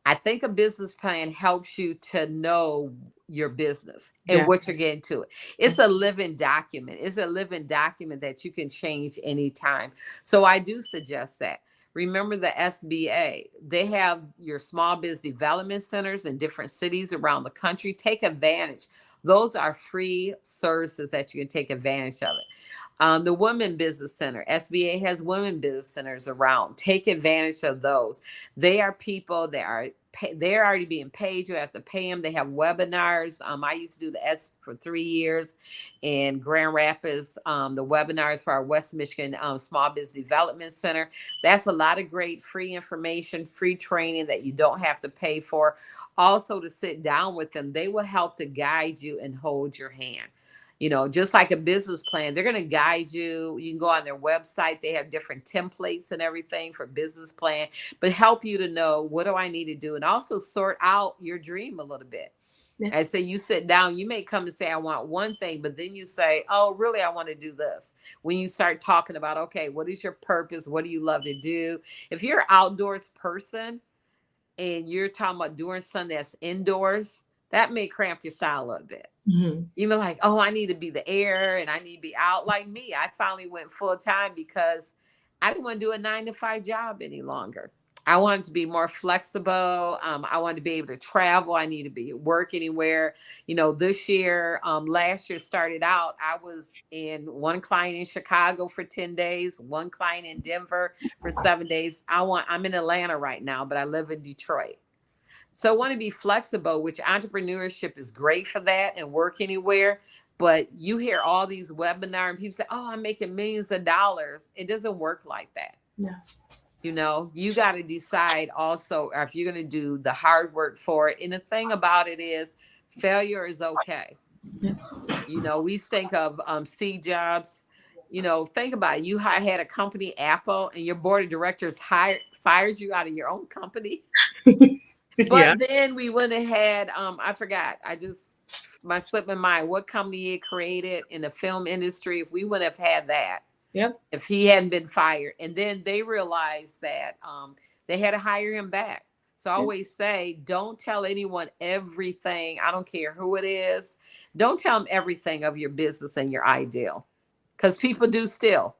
I think a business plan helps you to know your business and what you're getting to it. It's a living document. It's a living document that you can change anytime. So I do suggest that. Remember the SBA, they have your small business development centers in different cities around the country. Take advantage. Those are free services that you can take advantage of it. The Women Business Center, SBA has women business centers around. Take advantage of those. They are people that are they're already being paid. You have to pay them. They have webinars. I used to do the S for 3 years in Grand Rapids. The webinars for our West Michigan Small Business Development Center. That's a lot of great free information, free training that you don't have to pay for. Also, to sit down with them, they will help to guide you and hold your hand. You know, just like a business plan, they're going to guide you. You can go on their website. They have different templates and everything for business plan, but help you to know, what do I need to do? And also sort out your dream a little bit. Yeah. I say, you sit down, you may come and say, I want one thing, but then you say, oh, really, I want to do this. When you start talking about, okay, what is your purpose? What do you love to do? If you're an outdoors person and you're talking about doing something that's indoors, that may cramp your style a little bit. Mm-hmm. You be like, oh, I need to be the air and I need to be out. Like me, I finally went full time because I didn't want to do a 9-to-5 job any longer. I wanted to be more flexible. I wanted to be able to travel. I need to be at work anywhere. You know, this year, last year started out, I was in one client in Chicago for 10 days, one client in Denver for 7 days. I'm in Atlanta right now, but I live in Detroit. So I want to be flexible, which entrepreneurship is great for that, and work anywhere. But you hear all these webinars and people say, oh, I'm making millions of dollars. It doesn't work like that. Yeah. You know, you got to decide also if you're going to do the hard work for it. And the thing about it is, failure is okay. Yeah. You know, we think of Steve Jobs. You know, think about it. You had a company, Apple, and your board of directors fires you out of your own company. But then we went ahead. I forgot. My slip my mind. What company he created in the film industry? If we wouldn't have had that, if he hadn't been fired, and then they realized that they had to hire him back. So I always say, don't tell anyone everything. I don't care who it is. Don't tell them everything of your business and your ideal, because people do still.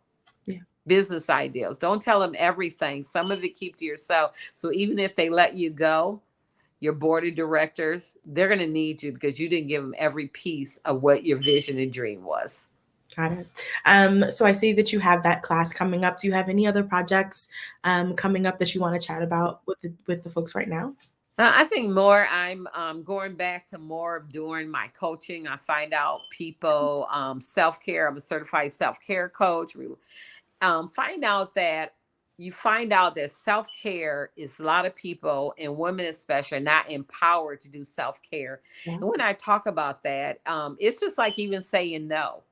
Business ideals. Don't tell them everything. Some of it keep to yourself. So even if they let you go, your board of directors, they're going to need you because you didn't give them every piece of what your vision and dream was. Got it. So I see that you have that class coming up. Do you have any other projects coming up that you want to chat about with the folks right now? I think more, I'm going back to more of doing my coaching. I find out people, self-care. I'm a certified self-care coach. Find out that self-care is, a lot of people, and women especially, are not empowered to do self-care. And when I talk about that, it's just like even saying no.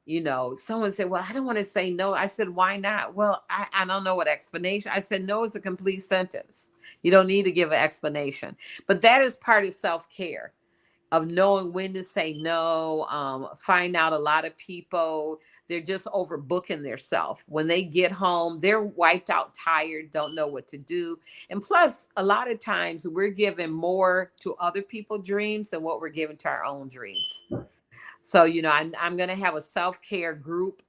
You know, someone said, well, I don't want to say no. I said, why not? Well, I don't know what explanation. I said, no is a complete sentence. You don't need to give an explanation. But that is part of self-care, of knowing when to say no. Find out a lot of people, they're just overbooking themselves. When they get home, they're wiped out, tired, don't know what to do. And plus, a lot of times we're giving more to other people's dreams than what we're giving to our own dreams. So, you know, I'm going to have a self-care group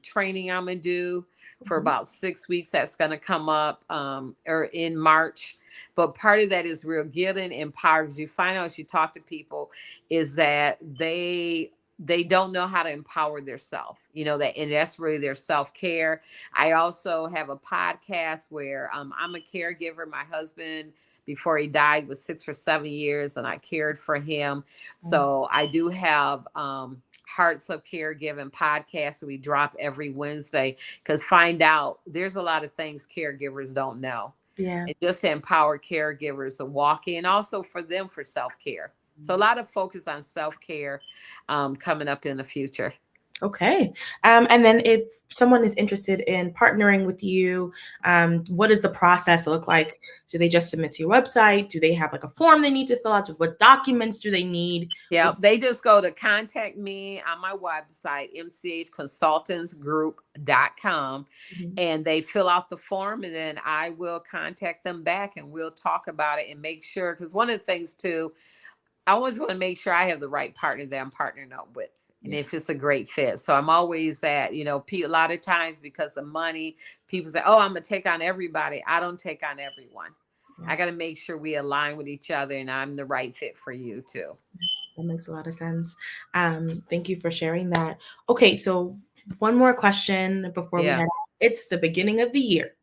training I'm going to do for about 6 weeks. That's going to come up or in March. But part of that is real getting empowered, because you find out as you talk to people is that they don't know how to empower themselves, you know, and that's really their self-care. I also have a podcast where I'm a caregiver. My husband, before he died, was sick for 7 years, and I cared for him. So I do have Hearts of Caregiving podcast we drop every Wednesday, because find out there's a lot of things caregivers don't know. Yeah. And just to empower caregivers to walk in, also for them for self-care. So a lot of focus on self-care coming up in the future. Okay. And then if someone is interested in partnering with you, what does the process look like? Do they just submit to your website? Do they have like a form they need to fill out? What documents do they need? Yeah, they just go to contact me on my website, mchconsultantsgroup.com, and they fill out the form, and then I will contact them back and we'll talk about it and make sure, because one of the things too, I always want to make sure I have the right partner that I'm partnering up with. And if it's a great fit. So I'm always at, a lot of times because of money, people say, oh, I'm going to take on everybody. I don't take on everyone. I got to make sure we align with each other and I'm the right fit for you too. That makes a lot of sense. Thank you for sharing that. Okay. So one more question before we head out. It's the beginning of the year,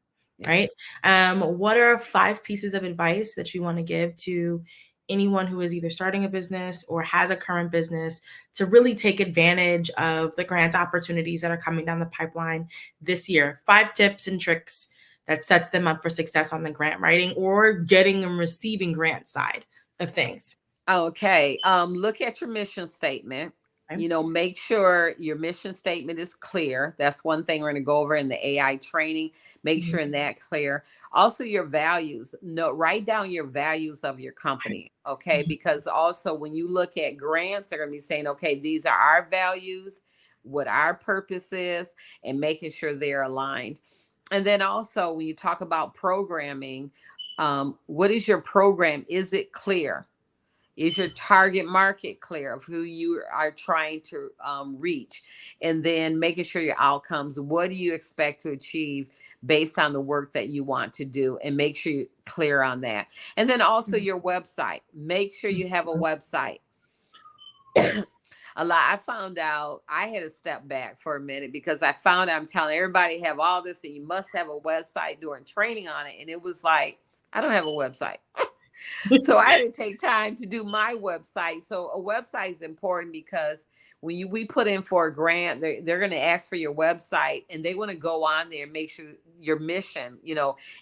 right? What are 5 pieces of advice that you want to give to anyone who is either starting a business or has a current business to really take advantage of the grants opportunities that are coming down the pipeline this year? 5 tips and tricks that sets them up for success on the grant writing or getting and receiving grant side of things. Okay. Look at your mission statement. Make sure your mission statement is clear. That's one thing we're going to go over in the AI training. Make sure in that clear. Also your values. Write down your values of your company. Okay. Because also when you look at grants, they're going to be saying, okay, these are our values, what our purpose is, and making sure they're aligned. And then also when you talk about programming, what is your program? Is it clear? Is your target market clear of who you are trying to reach? And then making sure your outcomes, what do you expect to achieve based on the work that you want to do? And make sure you're clear on that. And then also your website. Make sure you have a website. I found out I had to step back for a minute because I found I'm telling everybody have all this and you must have a website, doing training on it. And it was like, I don't have a website. So I had to take time to do my website. So a website is important because when we put in for a grant, they're going to ask for your website and they want to go on there and make sure your mission,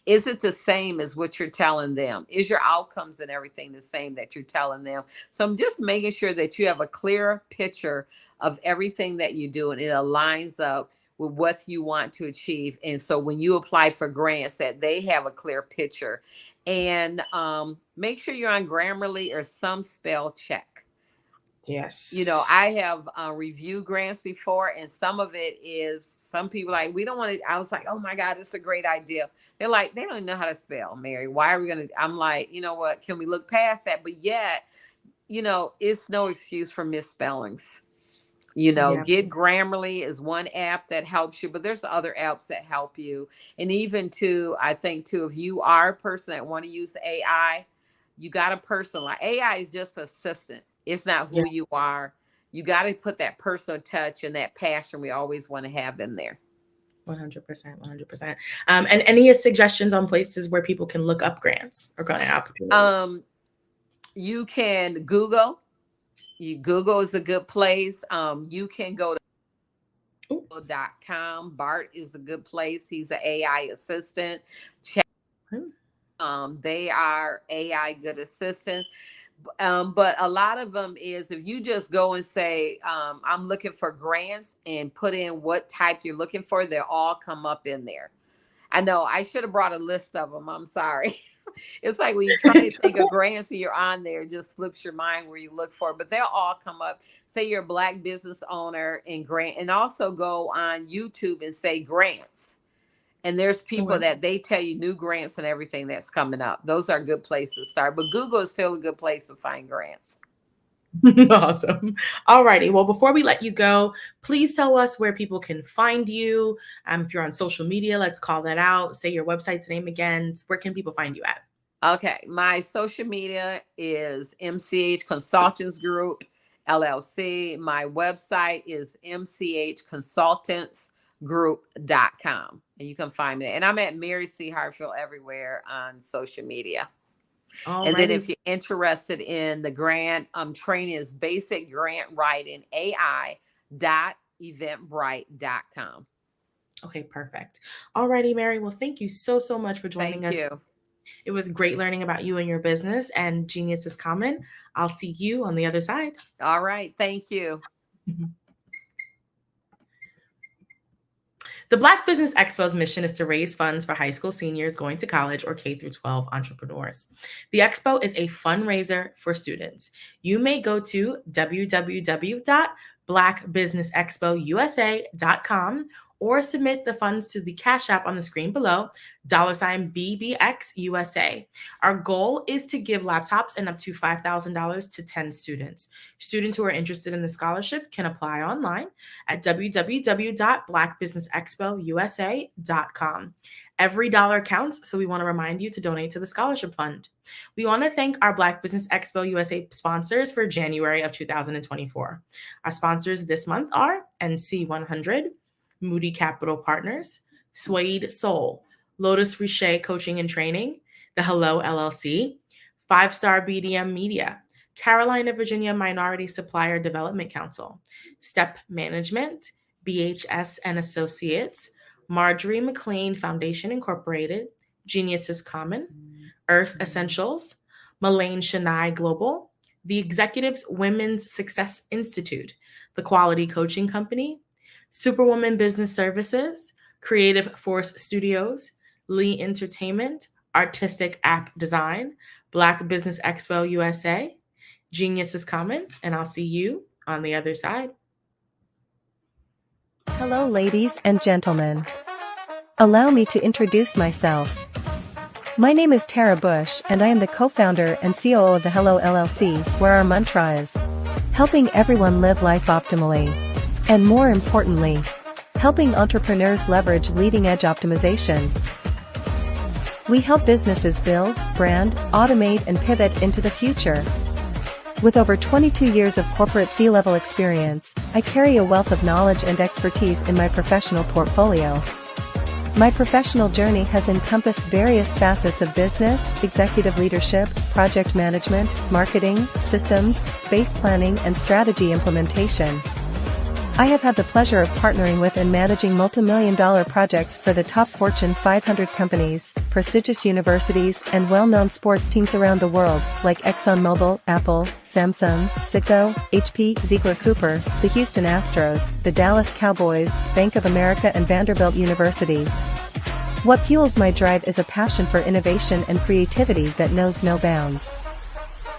is it the same as what you're telling them? Is your outcomes and everything the same that you're telling them? So I'm just making sure that you have a clear picture of everything that you do and it aligns up with what you want to achieve. And so when you apply for grants, that they have a clear picture. And make sure you're on Grammarly or some spell check. Yes. I have reviewed grants before, and some of it is some people like, we don't want to. I was like, oh my God, it's a great idea. They're like, they don't even know how to spell, Mary. Why are we going to? I'm like, you know what? Can we look past that? But yet, it's no excuse for misspellings. Get Grammarly is one app that helps you, but there's other apps that help you. And even I think if you are a person that want to use AI, you got to personalize. AI is just assistant. It's not who you are. You got to put that personal touch and that passion we always want to have in there. 100%. And any suggestions on places where people can look up grants or grant opportunities? You can Google. Google is a good place. You can go to .com. Bart is a good place. He's an AI assistant. They are AI good assistant. But a lot of them is if you just go and say, I'm looking for grants and put in what type you're looking for, they'll all come up in there. I know I should have brought a list of them. I'm sorry. It's like when you're trying to think of grants and you're on there, it just slips your mind where you look for, but they'll all come up. Say you're a Black business owner and grant, and also go on YouTube and say grants. And there's people that they tell you new grants and everything that's coming up. Those are good places to start, but Google is still a good place to find grants. Awesome. All righty. Well, before we let you go, please tell us where people can find you. If you're on social media, let's call that out. Say your website's name again. Where can people find you at? Okay. My social media is MCH Consultants Group, LLC. My website is mchconsultantsgroup.com. And you can find me. And I'm at Mary C. Hartfield everywhere on social media. And then if you're interested in the grant, training is basic grant writing AI www.eventbrite.com. Okay, perfect. Alrighty, Mary. Well, thank you so much for joining us. Thank you. It was great learning about you and your business, and Genius is Common. I'll see you on the other side. All right. Thank you. The Black Business Expo's mission is to raise funds for high school seniors going to college or K-12 entrepreneurs. The Expo is a fundraiser for students. You may go to www.blackbusinessexpousa.com or submit the funds to the Cash App on the screen below, $BBXUSA. Our goal is to give laptops and up to $5,000 to 10 students. Students who are interested in the scholarship can apply online at www.blackbusinessexpousa.com. Every dollar counts, so we want to remind you to donate to the scholarship fund. We want to thank our Black Business Expo USA sponsors for January of 2024. Our sponsors this month are NC100, Moody Capital Partners, Suede Soul, Lotus Riche Coaching and Training, The Hello LLC, 5-Star BDM Media, Carolina, Virginia Minority Supplier Development Council, Step Management, BHS and Associates, Marjorie McLean Foundation Incorporated, Genius is Common, Earth Essentials, Malaine Shania Global, The Executives Women's Success Institute, The Quality Coaching Company, Superwoman Business Services, Creative Force Studios, Lee Entertainment, Artistic App Design, Black Business Expo USA, Genius is Common, and I'll see you on the other side. Hello, ladies and gentlemen. Allow me to introduce myself. My name is Tara Bush, and I am the co-founder and COO of the Hello LLC, where our mantra is helping everyone live life optimally. And more importantly, helping entrepreneurs leverage leading-edge optimizations. We help businesses build, brand, automate, and pivot into the future. With over 22 years of corporate C-level experience, I carry a wealth of knowledge and expertise in my professional portfolio. My professional journey has encompassed various facets of business, executive leadership, project management, marketing, systems, space planning, and strategy implementation. I have had the pleasure of partnering with and managing multi-million-dollar projects for the top Fortune 500 companies, prestigious universities, and well-known sports teams around the world, like ExxonMobil, Apple, Samsung, Citgo, HP, Ziegler Cooper, the Houston Astros, the Dallas Cowboys, Bank of America, and Vanderbilt University. What fuels my drive is a passion for innovation and creativity that knows no bounds.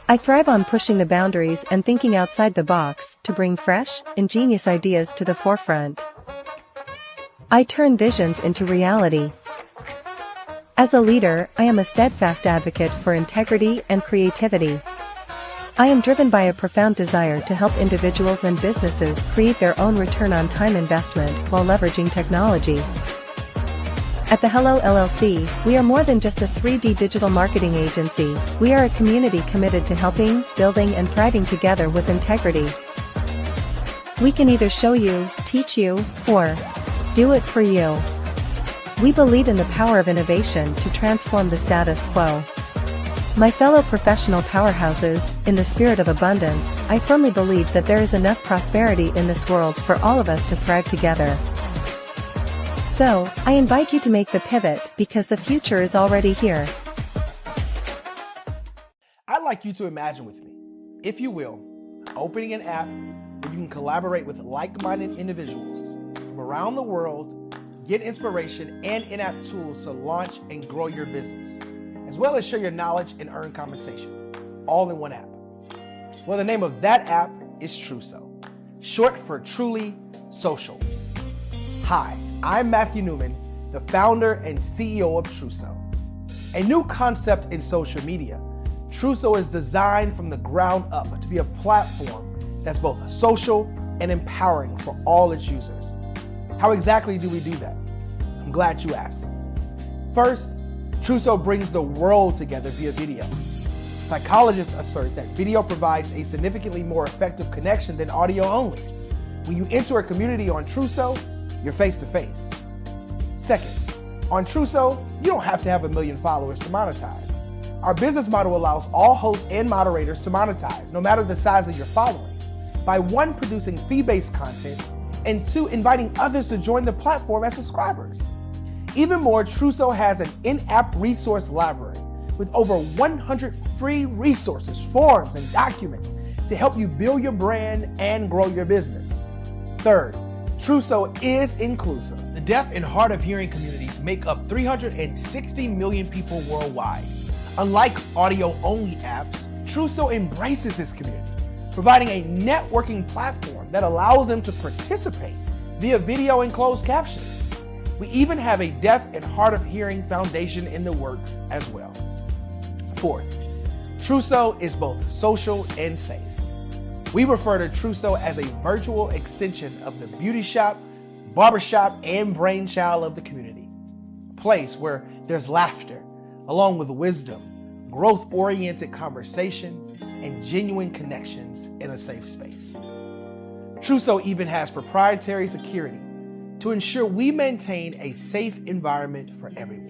I thrive on pushing the boundaries and thinking outside the box to bring fresh, ingenious ideas to the forefront. I turn visions into reality. As a leader, I am a steadfast advocate for integrity and creativity. I am driven by a profound desire to help individuals and businesses create their own return on time investment while leveraging technology. At the Hello LLC, we are more than just a 3D digital marketing agency. We are a community committed to helping, building, and thriving together with integrity. We can either show you, teach you, or do it for you. We believe in the power of innovation to transform the status quo. My fellow professional powerhouses, in the spirit of abundance, I firmly believe that there is enough prosperity in this world for all of us to thrive together. So, I invite you to make the pivot because the future is already here. I'd like you to imagine with me, if you will, opening an app where you can collaborate with like-minded individuals from around the world, get inspiration and in-app tools to launch and grow your business, as well as share your knowledge and earn compensation, all in one app. Well, the name of that app is Truso, short for Truly Social. Hi, I'm Matthew Newman, the founder and CEO of Truso. A new concept in social media, Truso is designed from the ground up to be a platform that's both social and empowering for all its users. How exactly do we do that? I'm glad you asked. First, Truso brings the world together via video. Psychologists assert that video provides a significantly more effective connection than audio only. When you enter a community on Truso, you're face-to-face. Second, on Truso, you don't have to have 1 million followers to monetize. Our business model allows all hosts and moderators to monetize, no matter the size of your following. by one, producing fee-based content, and two, inviting others to join the platform as subscribers. Even more, Trousseau has an in-app resource library with over 100 free resources, forms, and documents to help you build your brand and grow your business. Third, Trousseau is inclusive. The deaf and hard of hearing communities make up 360 million people worldwide. Unlike audio-only apps, Trousseau embraces this community, providing a networking platform that allows them to participate via video and closed captioning. We even have a deaf and hard of hearing foundation in the works as well. Fourth, Trousseau is both social and safe. We refer to Trousseau as a virtual extension of the beauty shop, barbershop, and brainchild of the community. A place where there's laughter, along with wisdom, growth-oriented conversation, and genuine connections in a safe space. Trousseau even has proprietary security to ensure we maintain a safe environment for everyone.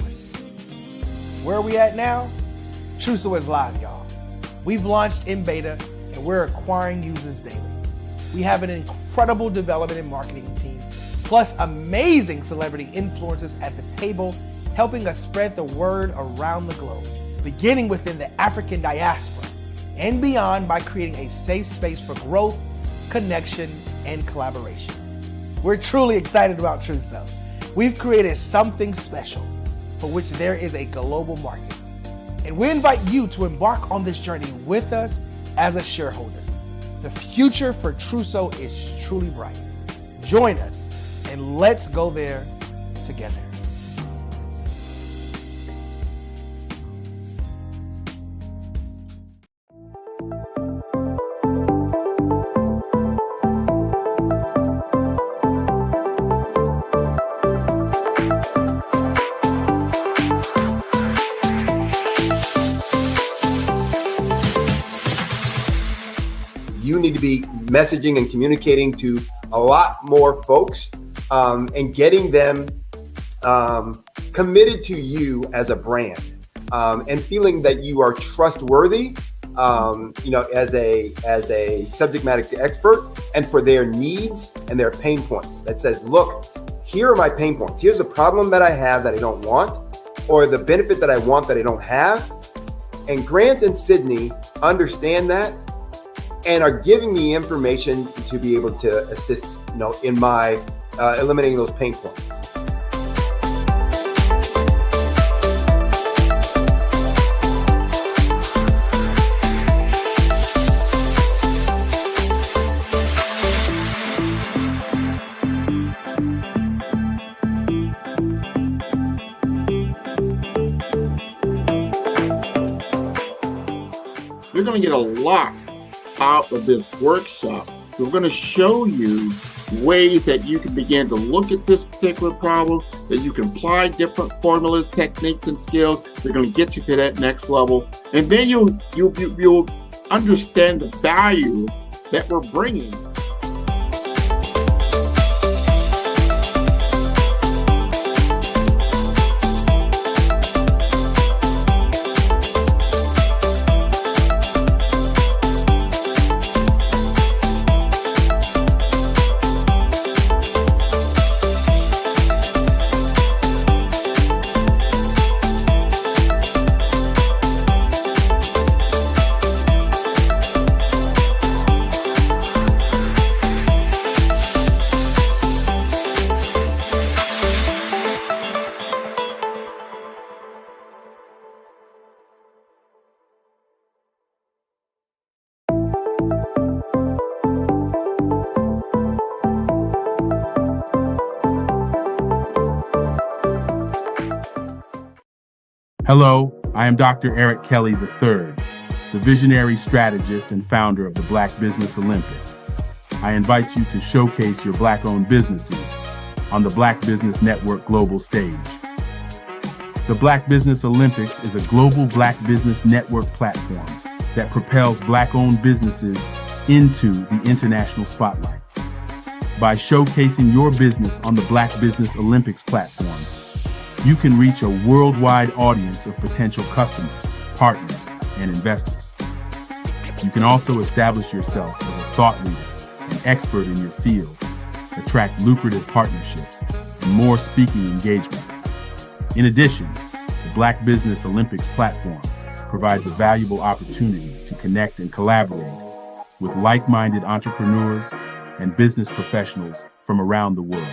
Where are we at now? Trousseau is live, y'all. We've launched in beta and we're acquiring users daily. We have an incredible development and marketing team, plus amazing celebrity influencers at the table, helping us spread the word around the globe, beginning within the African diaspora and beyond by creating a safe space for growth, connection, and collaboration. We're truly excited about Trousseau. We've created something special for which there is a global market. And we invite you to embark on this journey with us as a shareholder. The future for Trousseau is truly bright. Join us and let's go there together. You need to be messaging and communicating to a lot more folks and getting them committed to you as a brand and feeling that you are trustworthy, as a subject matter expert, and for their needs and their pain points. That says, look, here are my pain points. Here's the problem that I have that I don't want, or the benefit that I want that I don't have. And Grant and Sydney understand that and are giving me information to be able to assist, in my eliminating those pain points. You're going to get a lot out of this workshop. We're going to show you ways that you can begin to look at this particular problem, that you can apply different formulas, techniques, and skills. They're going to get you to that next level. And then you'll understand the value that we're bringing. Hello, I am Dr. Eric Kelly III, the visionary strategist and founder of the Black Business Olympics. I invite you to showcase your Black-owned businesses on the Black Business Network global stage. The Black Business Olympics is a global Black Business Network platform that propels Black-owned businesses into the international spotlight. By showcasing your business on the Black Business Olympics platform, you can reach a worldwide audience of potential customers, partners, and investors. You can also establish yourself as a thought leader expert in your field, attract lucrative partnerships, and more speaking engagements. In addition, the Black Business Olympics platform provides a valuable opportunity to connect and collaborate with like-minded entrepreneurs and business professionals from around the world.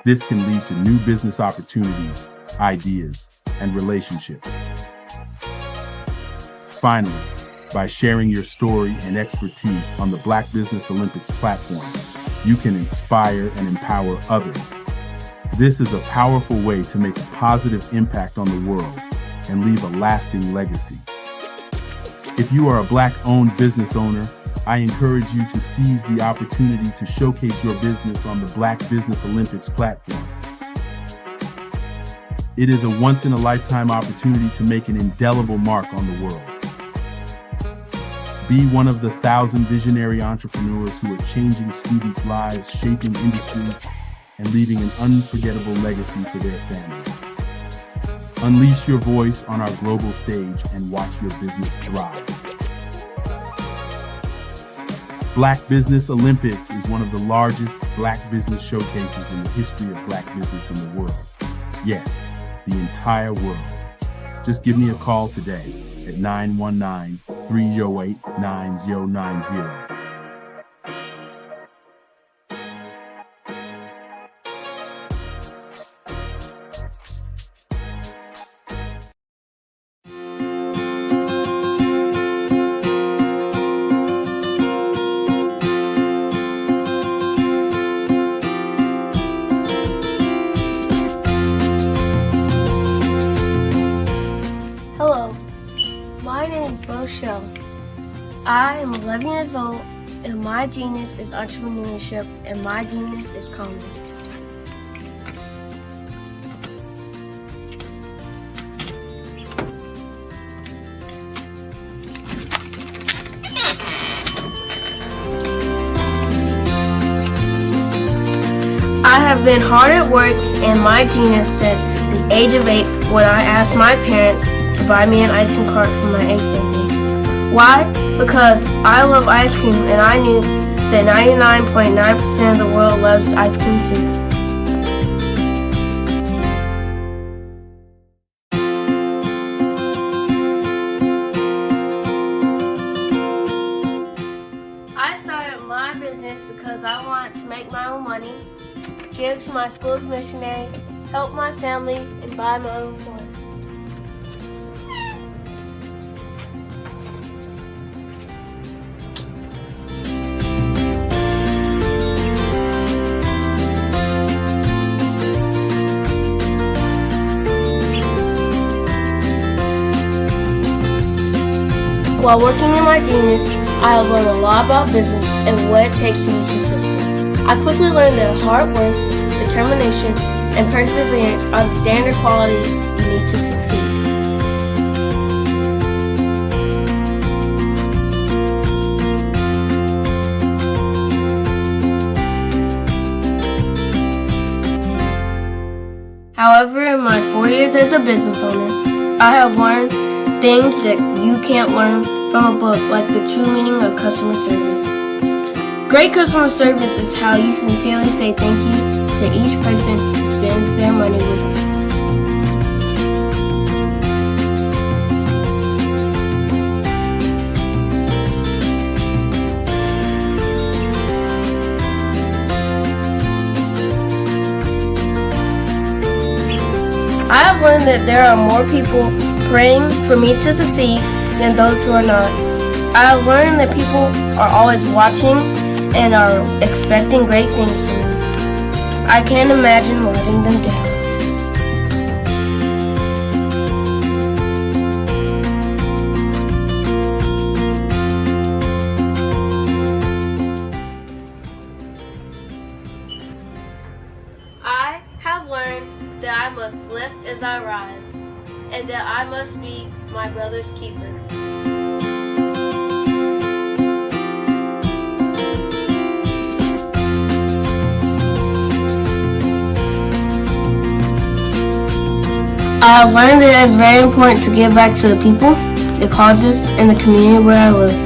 This can lead to new business opportunities, ideas, and relationships. Finally, by sharing your story and expertise on the Black Business Olympics platform, you can inspire and empower others. This is a powerful way to make a positive impact on the world and leave a lasting legacy. If you are a Black-owned business owner, I encourage you to seize the opportunity to showcase your business on the Black Business Olympics platform. It is a once-in-a-lifetime opportunity to make an indelible mark on the world. Be one of the 1,000 visionary entrepreneurs who are changing students' lives, shaping industries, and leaving an unforgettable legacy for their families. Unleash your voice on our global stage and watch your business thrive. Black Business Olympics is one of the largest Black business showcases in the history of Black business in the world. Yes, the entire world. Just give me a call today at 919-308-9090. I am 11 years old, and my genius is entrepreneurship, and my genius is comedy. I have been hard at work, and my genius since the age of 8 when I asked my parents to buy me an ice cream cart for my 8th birthday. Why? Because I love ice cream, and I knew that 99.9% of the world loves ice cream too. I started my business because I wanted to make my own money, give to my school's missionary, help my family, and buy my own toys. While working in my genius, I have learned a lot about business and what it takes to be successful. I quickly learned that hard work, determination, and perseverance are the standard qualities you need to succeed. However, in my 4 years as a business owner, I have learned things that you can't learn from a book, like the true meaning of customer service. Great customer service is how you sincerely say thank you to each person who spends their money with you. I have learned that there are more people praying for me to succeed than those who are not. I have learned that people are always watching and are expecting great things from me. I can't imagine letting them down. I have learned that I must lift as I rise, and that I must be my brother's keeper. I have learned that it is very important to give back to the people, the causes, and the community where I live.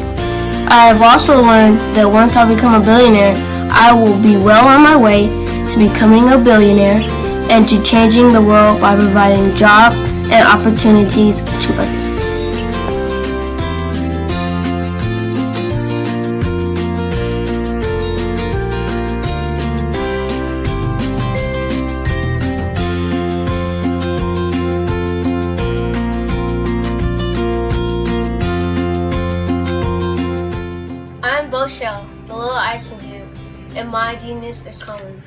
I have also learned that once I become a billionaire, I will be well on my way to becoming a billionaire and to changing the world by providing jobs and opportunities to others. I'm Boshell, the little icing cube, and my genius is coming.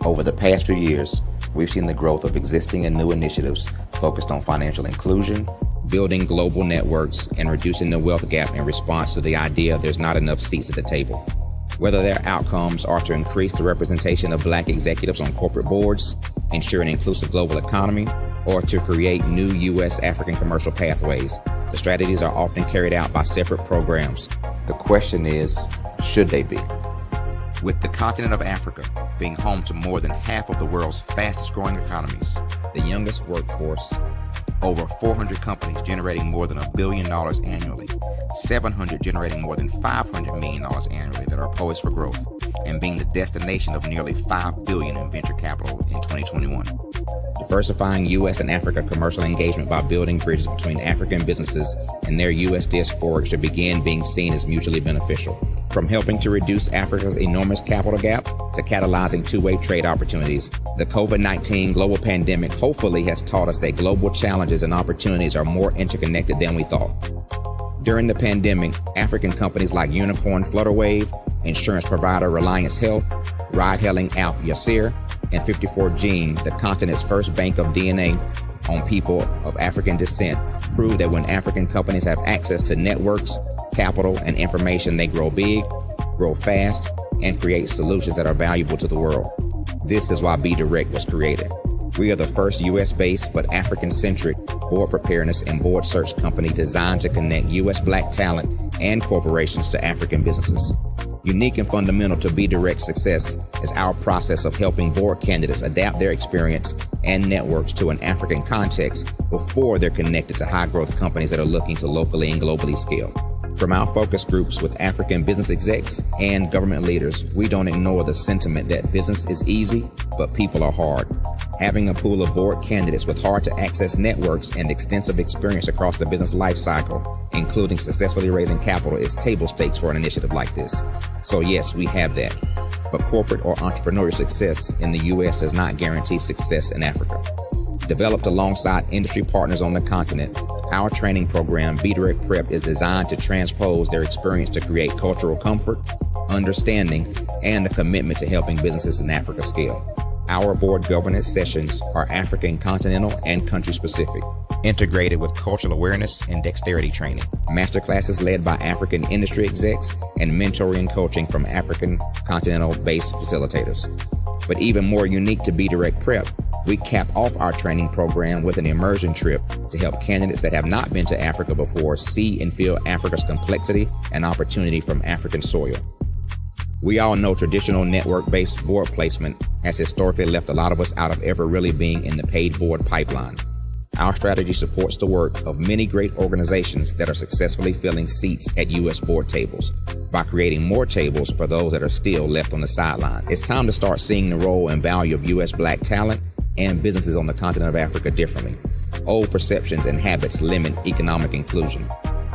Over the past few years, we've seen the growth of existing and new initiatives focused on financial inclusion, building global networks, and reducing the wealth gap in response to the idea there's not enough seats at the table. Whether their outcomes are to increase the representation of Black executives on corporate boards, ensure an inclusive global economy, or to create new U.S. African commercial pathways, the strategies are often carried out by separate programs. The question is, should they be? With the continent of Africa being home to more than half of the world's fastest growing economies, the youngest workforce, over 400 companies generating more than $1 billion annually, 700 generating more than $500 million annually that are poised for growth, and being the destination of nearly $5 billion in venture capital in 2021. Diversifying U.S. and Africa commercial engagement by building bridges between African businesses and their U.S. diaspora should begin being seen as mutually beneficial. From helping to reduce Africa's enormous capital gap to catalyzing two-way trade opportunities, the COVID-19 global pandemic hopefully has taught us that global challenges and opportunities are more interconnected than we thought. During the pandemic, African companies like Unicorn Flutterwave, insurance provider Reliance Health, ride-hailing app Yasir, and 54Gene, the continent's first bank of DNA on people of African descent, proved that when African companies have access to networks, capital, and information, they grow big, grow fast, and create solutions that are valuable to the world. This is why BDirect was created. We are the first U.S.-based but African-centric board preparedness and board search company designed to connect U.S. Black talent and corporations to African businesses. Unique and fundamental to BDirect's success is our process of helping board candidates adapt their experience and networks to an African context before they're connected to high-growth companies that are looking to locally and globally scale. From our focus groups with African business execs and government leaders, we don't ignore the sentiment that business is easy, but people are hard. Having a pool of board candidates with hard-to-access networks and extensive experience across the business life cycle, including successfully raising capital, is table stakes for an initiative like this. So yes, we have that. But corporate or entrepreneurial success in the U.S. does not guarantee success in Africa. Developed alongside industry partners on the continent, our training program, BDirect Prep, is designed to transpose their experience to create cultural comfort, understanding, and a commitment to helping businesses in Africa scale. Our board governance sessions are African, continental, and country-specific, integrated with cultural awareness and dexterity training, masterclasses led by African industry execs, and mentoring coaching from African continental-based facilitators. But even more unique to BDirect Prep, we cap off our training program with an immersion trip to help candidates that have not been to Africa before see and feel Africa's complexity and opportunity from African soil. We all know traditional network-based board placement has historically left a lot of us out of ever really being in the paid board pipeline. Our strategy supports the work of many great organizations that are successfully filling seats at U.S. board tables by creating more tables for those that are still left on the sideline. It's time to start seeing the role and value of U.S. Black talent and businesses on the continent of Africa differently. Old perceptions and habits limit economic inclusion.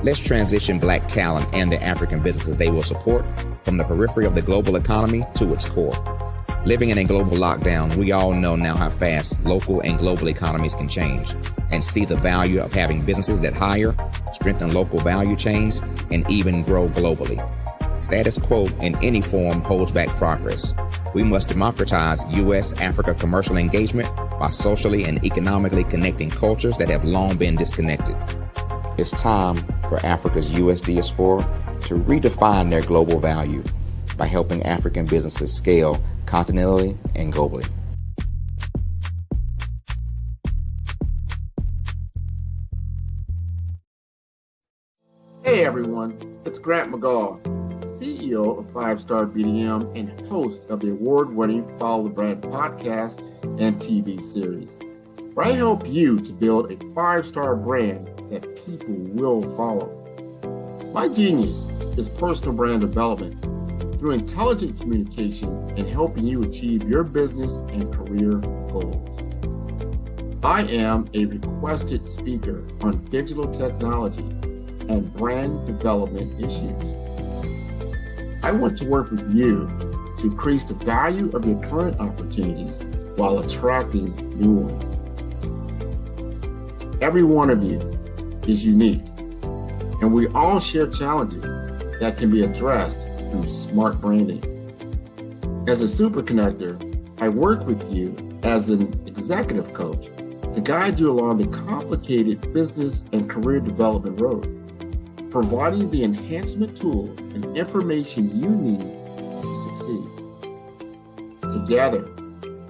Let's transition Black talent and the African businesses they will support from the periphery of the global economy to its core. Living in a global lockdown, we all know now how fast local and global economies can change, and see the value of having businesses that hire, strengthen local value chains, and even grow globally. Status quo in any form holds back progress. We must democratize U.S.-Africa commercial engagement by socially and economically connecting cultures that have long been disconnected. It's time for Africa's U.S. diaspora to redefine their global value by helping African businesses scale continentally and globally. Hey everyone, it's Grant McGaw, CEO of 5-Star BDM and host of the award-winning Follow the Brand podcast and TV series, where I help you to build a 5-star brand that people will follow. My genius is personal brand development through intelligent communication and helping you achieve your business and career goals. I am a requested speaker on digital technology and brand development issues. I want to work with you to increase the value of your current opportunities while attracting new ones. Every one of you is unique, and we all share challenges that can be addressed through smart branding. As a super connector, I work with you as an executive coach to guide you along the complicated business and career development road, providing the enhancement tools and information you need to succeed. Together,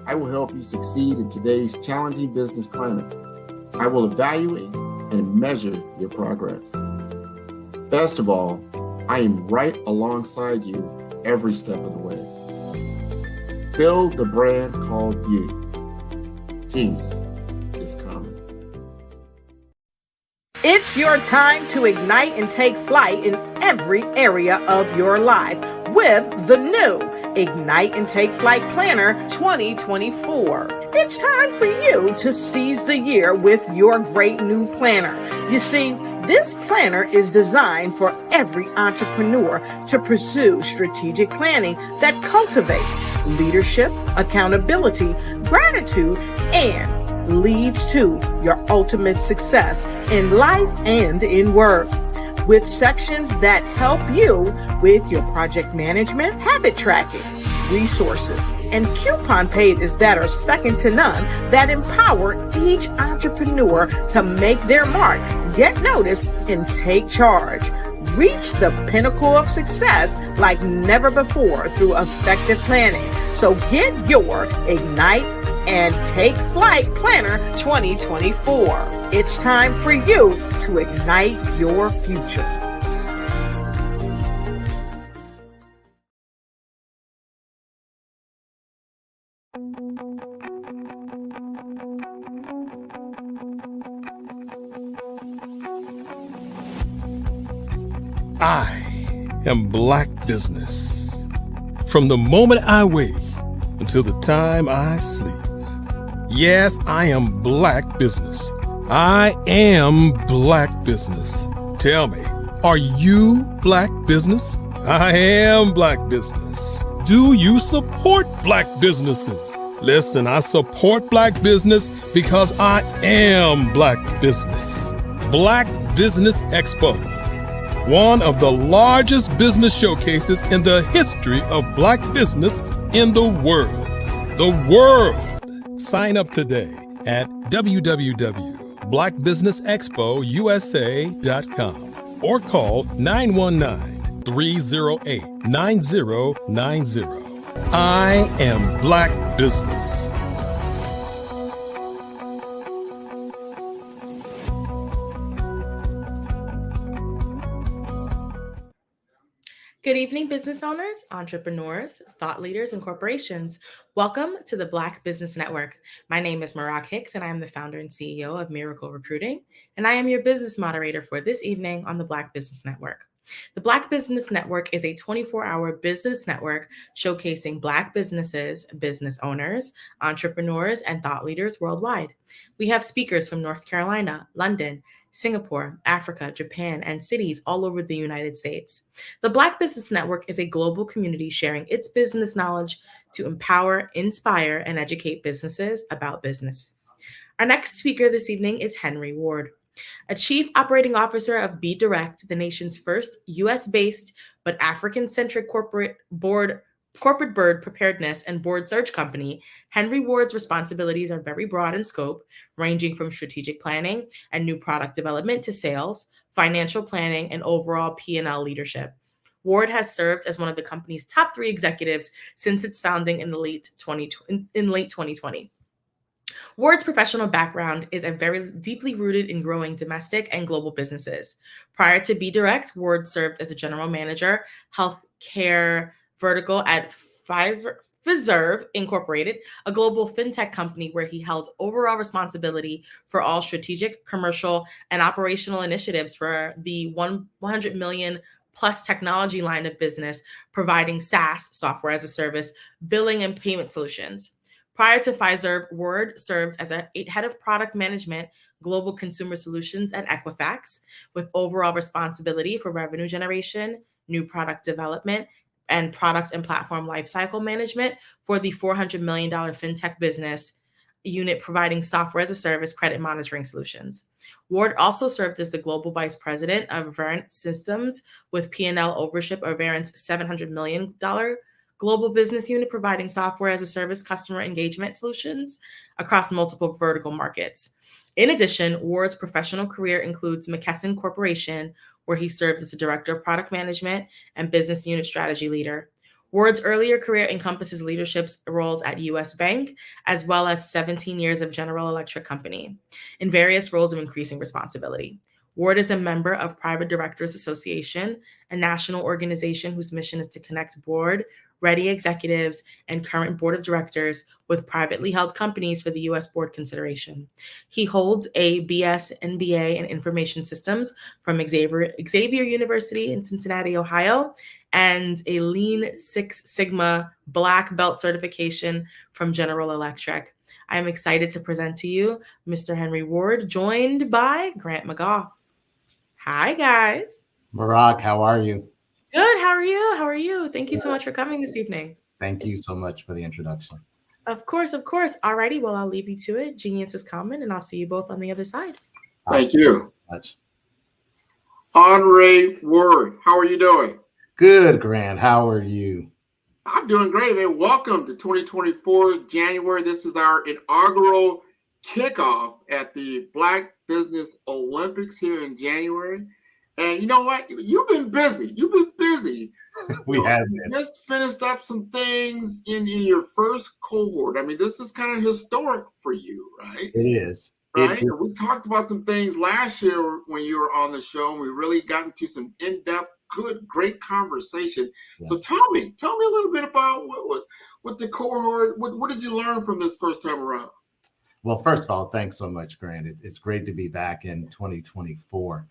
I will help you succeed in today's challenging business climate. I will evaluate and measure your progress. Best of all, I am right alongside you every step of the way. Build the brand called you. Genius is coming. It's your time to ignite and take flight in every area of your life with the new Ignite and Take Flight Planner 2024. It's time for you to seize the year with your great new planner. You see, this planner is designed for every entrepreneur to pursue strategic planning that cultivates leadership, accountability, gratitude, and leads to your ultimate success in life and in work, with sections that help you with your project management, habit tracking, resources, and coupon pages that are second to none that empower each entrepreneur to make their mark, get noticed, and take charge. Reach the pinnacle of success like never before through effective planning. So get your Ignite and Take Flight Planner 2024. It's time for you to ignite your future. I am Black Business. From the moment I wake until the time I sleep. Yes, I am Black Business. I am Black Business. Tell me, are you Black Business? I am Black Business. Do you support Black businesses? Listen, I support Black business because I am Black Business. Black Business Expo, one of the largest business showcases in the history of Black business in the world. The world! Sign up today at www.blackbusinessexpousa.com or call 919-308-9090. I am Black Business. Good evening, business owners, entrepreneurs, thought leaders, and corporations. Welcome to the Black Business Network. My name is Marak Hicks, and I am the founder and CEO of Miracle Recruiting, and I am your business moderator for this evening on the Black Business Network. The Black Business Network is a 24-hour business network showcasing Black businesses, business owners, entrepreneurs, and thought leaders worldwide. We have speakers from North Carolina, London, Singapore, Africa, Japan, and cities all over the United States. The Black Business Network is a global community sharing its business knowledge to empower, inspire, and educate businesses about business. Our next speaker this evening is Henry Ward, a Chief Operating Officer of BeDirect, the nation's first U.S.-based but African-centric corporate board corporate bird preparedness and board search company, Henry Ward's responsibilities are very broad in scope, ranging from strategic planning and new product development to sales, financial planning, and overall P&L leadership. Ward has served as one of the company's top 3 executives since its founding in late 2020. Ward's professional background is very deeply rooted in growing domestic and global businesses. Prior to BeDirect, Ward served as a general manager, healthcare vertical at Fiserv Incorporated, a global fintech company where he held overall responsibility for all strategic, commercial, and operational initiatives for the 100 million plus technology line of business, providing SaaS, software as a service, billing and payment solutions. Prior to Fiserv, Ward served as a head of product management, global consumer solutions at Equifax, with overall responsibility for revenue generation, new product development, and product and platform lifecycle management for the $400 million fintech business unit providing software as a service credit monitoring solutions. Ward also served as the global vice president of Verint Systems with P&L ownership of Verint's $700 million global business unit providing software as a service customer engagement solutions across multiple vertical markets. In addition, Ward's professional career includes McKesson Corporation, where he served as a director of product management and business unit strategy leader. Ward's earlier career encompasses leadership roles at U.S. Bank, as well as 17 years of General Electric Company, in various roles of increasing responsibility. Ward is a member of Private Directors Association, a national organization whose mission is to connect board-ready executives and current board of directors with privately held companies for the U.S. board consideration. He holds a BS MBA in Information Systems from Xavier University in Cincinnati, Ohio, and a Lean Six Sigma Black Belt certification from General Electric. I am excited to present to you Mr. Henry Ward, joined by Grant McGaugh. Hi, guys. Marak, how are you? Good. How are you? How are you? Thank you so much for coming this evening. Thank you so much for the introduction. Of course, of course. Alrighty, well, I'll leave you to it. Genius is coming, and I'll see you both on the other side. Thank you. Henry Ward, how are you doing? Good, Grant. How are you? I'm doing great, man. Welcome to 2024 January. This is our inaugural kickoff at the Black Business Olympics here in January. And you know what? You've been busy. We have been. Just finished up some things in your first cohort. I mean, this is kind of historic for you, right? It is. Right? We talked about some things last year when you were on the show, and we really got into some in-depth, great conversation. Yeah. So tell me a little bit about what the cohort, what did you learn from this first time around? Well, first of all, thanks so much, Grant. It's great to be back in 2024.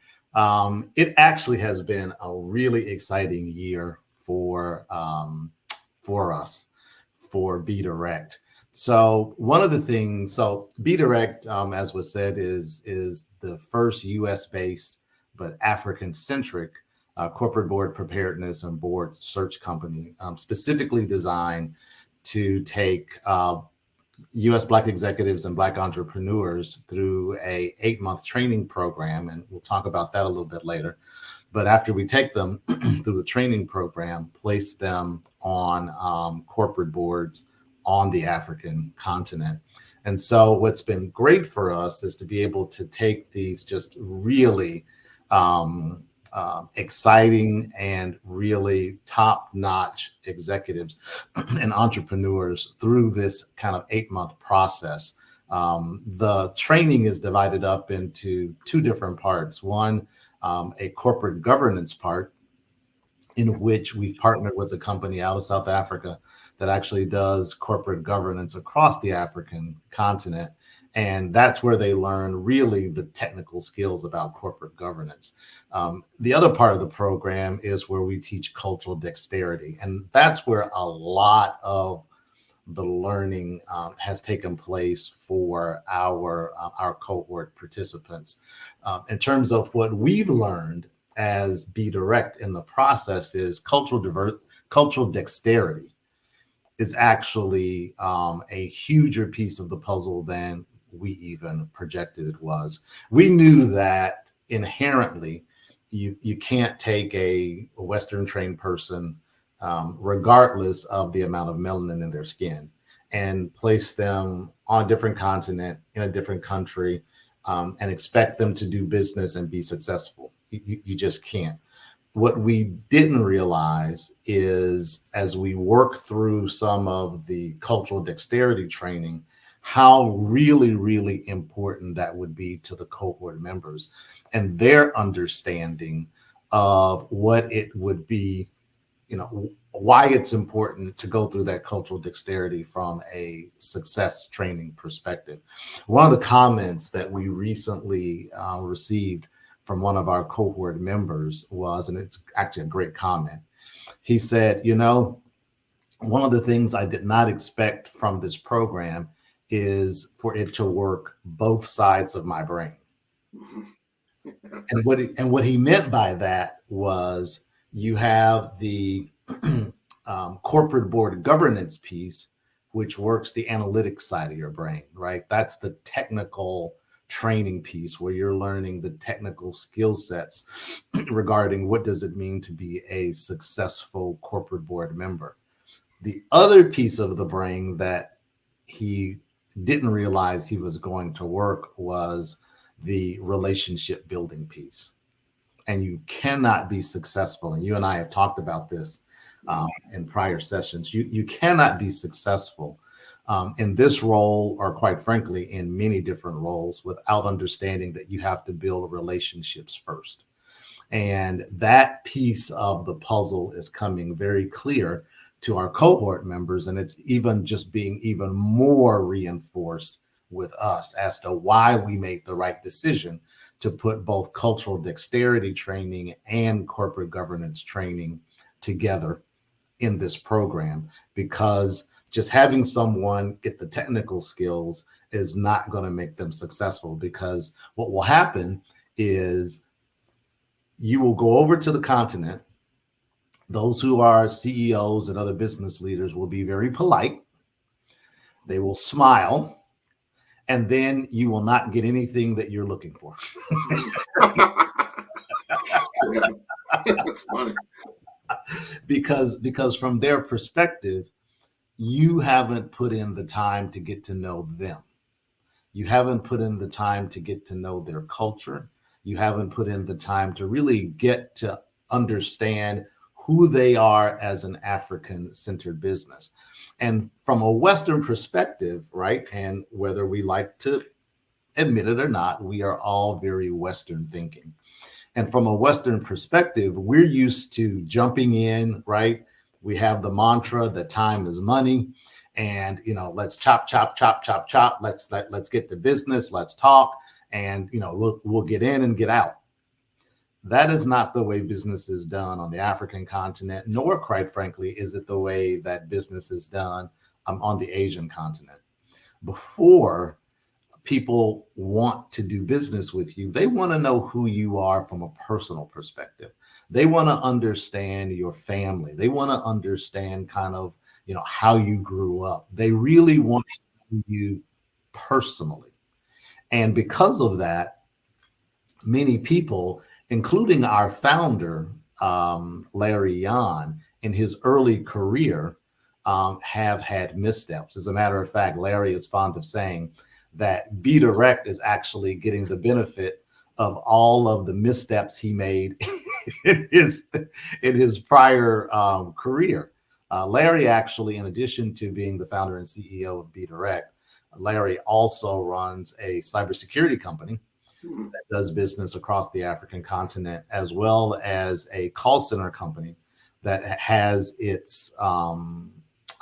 It actually has been a really exciting year for us, for BeDirect. So one of the things, BeDirect, as was said, is the first U.S.-based but African-centric corporate board preparedness and board search company, specifically designed to take U.S. Black executives and Black entrepreneurs through a 8-month training program, and we'll talk about that a little bit later. But after we take them through the training program, place them on corporate boards on the African continent. And so what's been great for us is to be able to take these just really exciting and really top-notch executives and entrepreneurs through this kind of 8-month process. The training is divided up into 2 different parts. One, a corporate governance part, in which we partnered with a company out of South Africa that actually does corporate governance across the African continent. And that's where they learn really the technical skills about corporate governance. The other part of the program is where we teach cultural dexterity. And that's where a lot of the learning has taken place for our cohort participants. In terms of what we've learned as BeDirect in the process is cultural dexterity is actually a huger piece of the puzzle than we even projected it was. We knew that inherently you can't take a Western trained person regardless of the amount of melanin in their skin, and place them on a different continent, in a different country, and expect them to do business and be successful. You just can't. What we didn't realize is, as we work through some of the cultural dexterity training, how really, really important that would be to the cohort members and their understanding of what it would be, why it's important to go through that cultural dexterity from a success training perspective. One of the comments that we recently received from one of our cohort members was, and it's actually a great comment, he said, one of the things I did not expect from this program is for it to work both sides of my brain. And what he meant by that was, you have the corporate board governance piece, which works the analytic side of your brain, right? That's the technical training piece where you're learning the technical skill sets regarding what does it mean to be a successful corporate board member. The other piece of the brain that he didn't realize he was going to work was the relationship building piece. And you cannot be successful, and you and I have talked about this in prior sessions, you cannot be successful in this role, or quite frankly, in many different roles, without understanding that you have to build relationships first. And that piece of the puzzle is coming very clear to our cohort members, and it's even just being even more reinforced with us as to why we made the right decision to put both cultural dexterity training and corporate governance training together in this program, because just having someone get the technical skills is not going to make them successful. Because what will happen is you will go over to the continent. Those who are CEOs and other business leaders will be very polite. They will smile, and then you will not get anything that you're looking for. That's funny. Because from their perspective, you haven't put in the time to get to know them. You haven't put in the time to get to know their culture. You haven't put in the time to really get to understand who they are as an African-centered business. And from a Western perspective, right, and whether we like to admit it or not, we are all very Western thinking. And from a Western perspective, we're used to jumping in, right? We have the mantra that time is money, and let's chop, chop, chop, chop, chop. Let's get to business. Let's talk, and we'll get in and get out. That is not the way business is done on the African continent, nor, quite frankly, is it the way that business is done on the Asian continent. Before people want to do business with you, they want to know who you are from a personal perspective. They want to understand your family. They want to understand kind of, how you grew up. They really want to know you personally. And because of that, many people, including our founder, Larry Yan, in his early career, have had missteps. As a matter of fact, Larry is fond of saying that Be Direct is actually getting the benefit of all of the missteps he made in his prior career. Larry actually, in addition to being the founder and CEO of Be Direct, Larry also runs a cybersecurity company that does business across the African continent, as well as a call center company that has its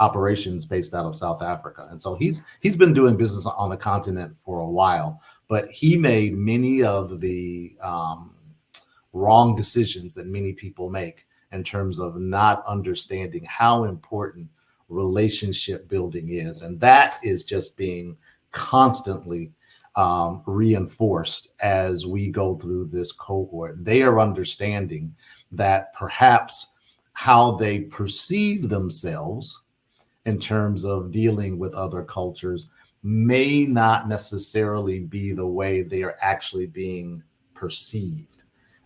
operations based out of South Africa. And so he's been doing business on the continent for a while, but he made many of the wrong decisions that many people make in terms of not understanding how important relationship building is. And that is just being constantly reinforced as we go through this cohort. They are understanding that perhaps how they perceive themselves in terms of dealing with other cultures may not necessarily be the way they are actually being perceived.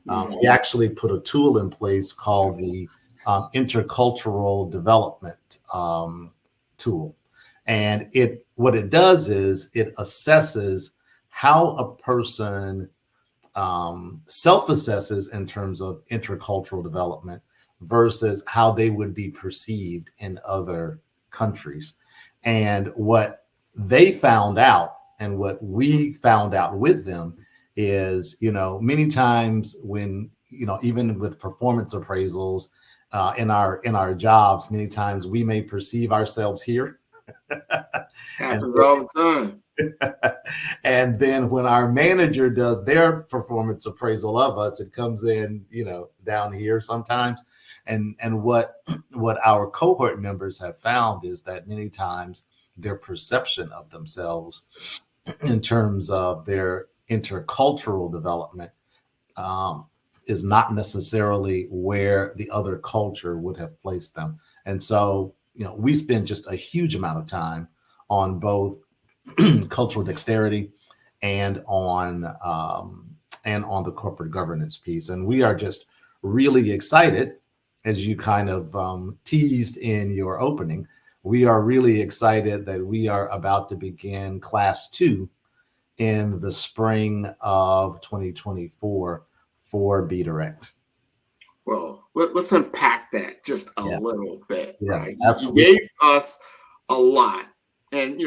We actually put a tool in place called the intercultural development tool. And what it does is it assesses how a person self-assesses in terms of intercultural development versus how they would be perceived in other countries. And what they found out and what we found out with them is, many times when, even with performance appraisals in our jobs, many times we may perceive ourselves here. Happens all the time. And then when our manager does their performance appraisal of us, it comes in, down here sometimes. And what our cohort members have found is that many times their perception of themselves in terms of their intercultural development is not necessarily where the other culture would have placed them. And so, we spend just a huge amount of time on both cultural dexterity and on the corporate governance piece. And we are just really excited, as you kind of teased in your opening, we are really excited that we are about to begin class 2 in the spring of 2024 for BDirect. Well, let's unpack that just a little bit, right? Absolutely. You gave us a lot. And,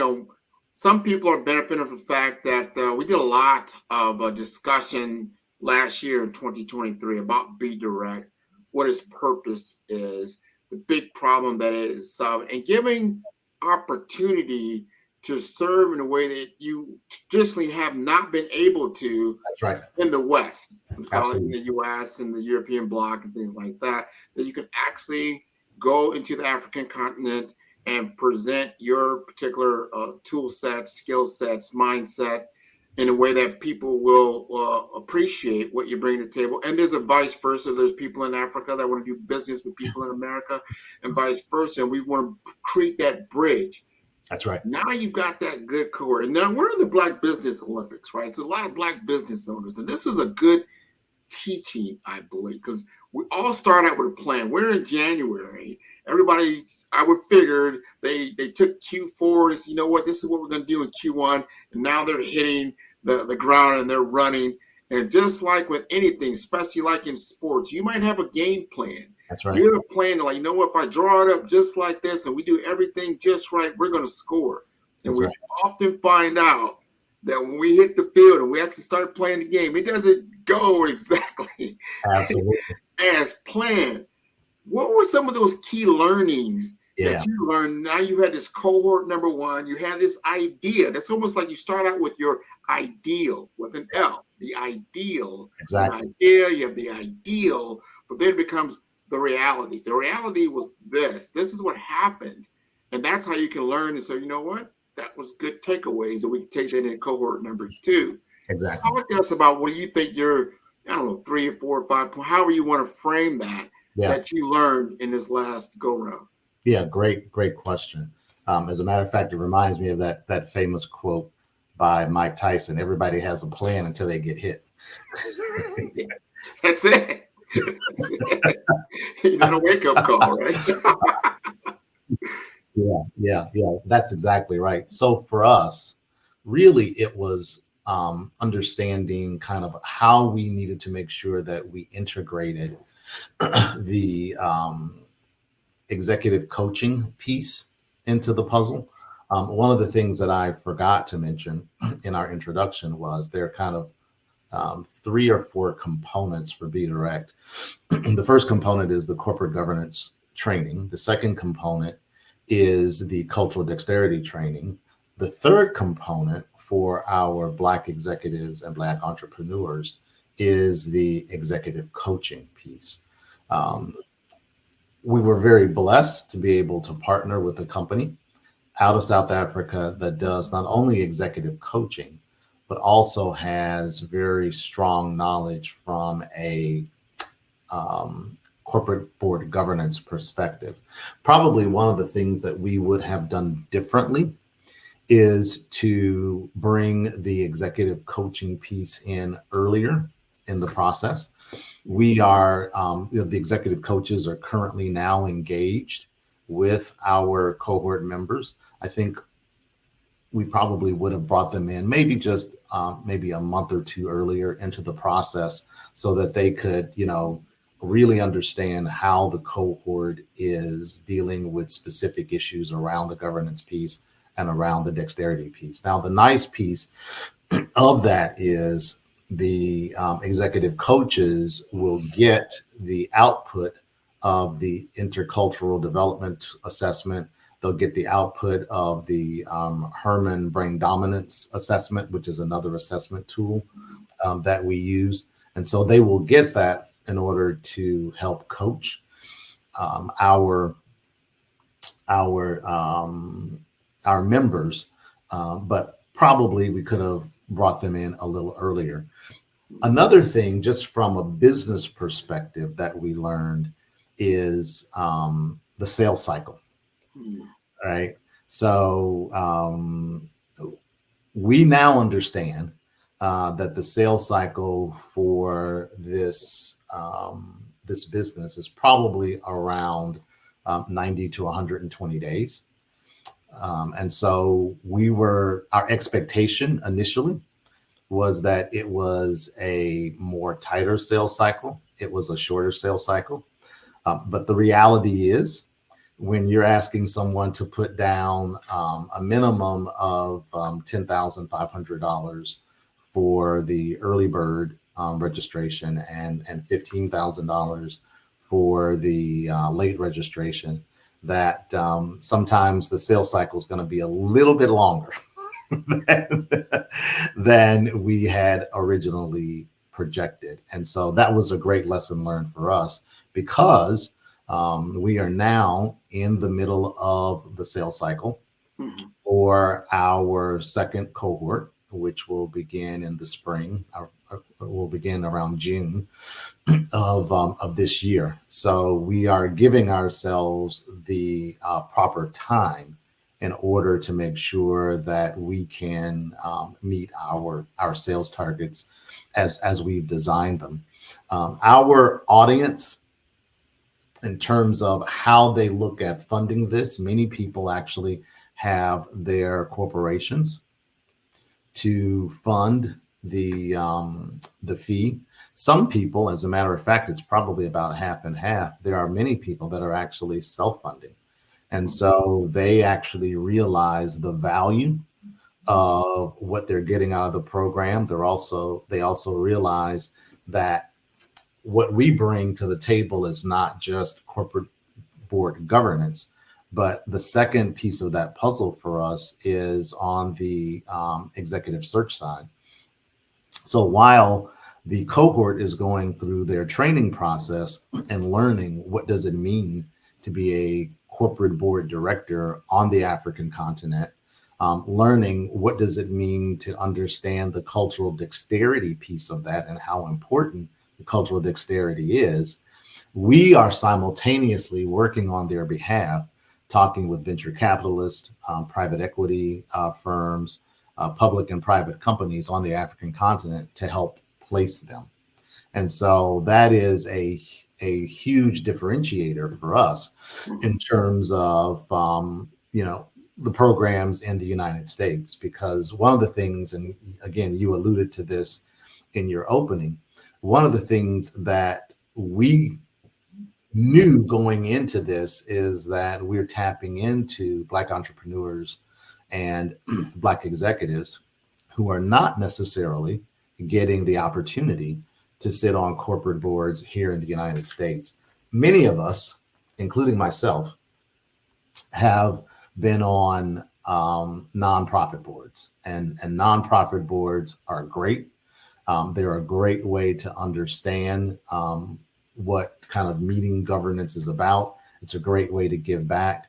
some people are benefiting from the fact that we did a lot of discussion last year in 2023 about BDirect, what its purpose is, the big problem that it is solving, and giving opportunity to serve in a way that you traditionally have not been able to. That's right. In the West, in Absolutely. the US and the European bloc and things like that, that you can actually go into the African continent and present your particular tool sets, skill sets, mindset in a way that people will appreciate what you bring to the table. And there's a vice versa. There's people in Africa that want to do business with people in America and vice versa. And we want to create that bridge. That's right. Now you've got that good core. And now we're in the Black Business Olympics, right? So a lot of Black business owners. And this is a good teaching, I believe, because we all start out with a plan. We're in January. Everybody, I would figured they took Q4 and said, you know what, this is what we're going to do in Q1. And now they're hitting the ground and they're running. And just like with anything, especially like in sports, you might have a game plan. That's right. You're playing like, if I draw it up just like this and we do everything just right, we're going to score. And That's we right. often find out that when we hit the field and we actually start playing the game, it doesn't go exactly Absolutely. as planned. What were some of those key learnings that you learned? Now you had this cohort number 1, you had this idea. That's almost like you start out with your ideal with an L, the ideal. Exactly. An idea, you have the ideal, but then it becomes the reality. The reality was this. This is what happened. And that's how you can learn and say, you know what? That was good takeaways, and we can take that in cohort number 2. Exactly. Talk to us about what you think your, 3 or 4 or 5, however you want to frame that, that you learned in this last go round. Yeah, great question. As a matter of fact, it reminds me of that famous quote by Mike Tyson: "Everybody has a plan until they get hit." That's it. You got a wake-up call, right? Yeah. That's exactly right. So for us, really, it was understanding kind of how we needed to make sure that we integrated the executive coaching piece into the puzzle. One of the things that I forgot to mention in our introduction was there are kind of 3 or 4 components for BDirect. The first component is the corporate governance training. The second component is the cultural dexterity training. The third component for our Black executives and Black entrepreneurs is the executive coaching piece. We were very blessed to be able to partner with a company out of South Africa that does not only executive coaching, but also has very strong knowledge from a corporate board governance perspective. Probably one of the things that we would have done differently is to bring the executive coaching piece in earlier in the process. We are, the executive coaches are currently now engaged with our cohort members. I think we probably would have brought them in maybe just maybe a month or two earlier into the process so that they could, really understand how the cohort is dealing with specific issues around the governance piece and around the dexterity piece. Now, the nice piece of that is the executive coaches will get the output of the intercultural development assessment. They'll get the output of the Herman Brain Dominance Assessment, which is another assessment tool that we use. And so they will get that in order to help coach our members, but probably we could have brought them in a little earlier. Another thing, just from a business perspective, that we learned is the sales cycle. Right. So we now understand that the sales cycle for this business is probably around 90 to 120 days. And so our expectation initially was that it was a more tighter sales cycle. It was a shorter sales cycle. But the reality is, when you're asking someone to put down a minimum of $10,500 for the early bird registration and $15,000 for the late registration, that sometimes the sales cycle is going to be a little bit longer than we had originally projected. And so that was a great lesson learned for us, because we are now in the middle of the sales cycle for our second cohort, which will begin in the spring, or will begin around June of this year. So we are giving ourselves the proper time in order to make sure that we can meet our sales targets as we've designed them. Our audience, in terms of how they look at funding this, many people actually have their corporations to fund the fee. Some people, as a matter of fact, it's probably about half and half. There are many people that are actually self-funding. And so they actually realize the value of what they're getting out of the program. They also realize that what we bring to the table is not just corporate board governance, but the second piece of that puzzle for us is on the executive search side. So while the cohort is going through their training process and learning what does it mean to be a corporate board director on the African continent, learning what does it mean to understand the cultural dexterity piece of that and how important the cultural dexterity is, we are simultaneously working on their behalf, talking with venture capitalists, private equity firms, public and private companies on the African continent to help place them. And so that is a huge differentiator for us in terms of, the programs in the United States, because one of the things, and again, you alluded to this in your opening, one of the things that we knew going into this is that we're tapping into Black entrepreneurs and Black executives who are not necessarily getting the opportunity to sit on corporate boards here in the United States. Many of us, including myself, have been on nonprofit boards, and nonprofit boards are great. They're a great way to understand what kind of meeting governance is about. It's a great way to give back.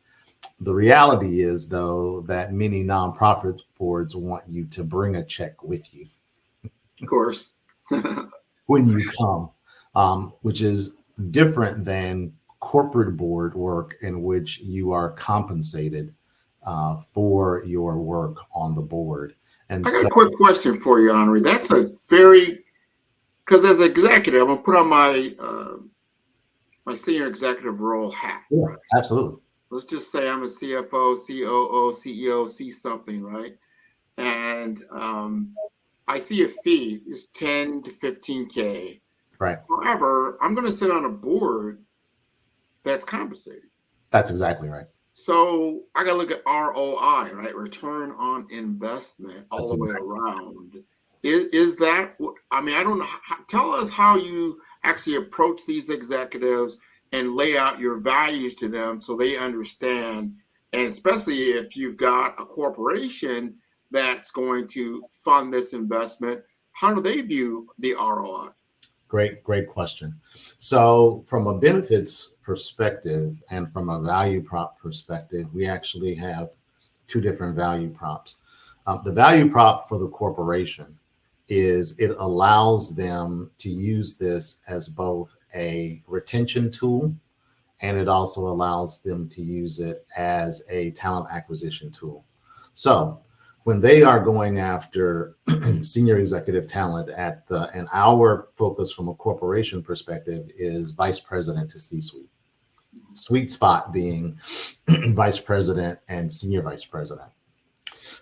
The reality is, though, that many nonprofit boards want you to bring a check with you. Of course. When you come, which is different than corporate board work in which you are compensated for your work on the board. And I got a quick question for you, Henri. That's a very Because as an executive, I'm gonna put on my my senior executive role hat. Yeah, right? absolutely. Let's just say I'm a CFO, COO, CEO, C something, right? And I see a fee is 10 to 15K. Right. However, I'm going to sit on a board that's compensated. That's exactly right. So I got to look at ROI, right? Return on investment, all That's the way exactly around. Is that, I mean, I don't know. Tell us how you actually approach these executives and lay out your values to them so they understand. And especially if you've got a corporation that's going to fund this investment, how do they view the ROI? Great question. So from a benefits perspective and from a value prop perspective, we actually have two different value props. The value prop for the corporation is it allows them to use this as both a retention tool, and it also allows them to use it as a talent acquisition tool. So when they are going after senior executive talent and our focus from a corporation perspective is vice president to C-suite. Sweet spot being vice president and senior vice president.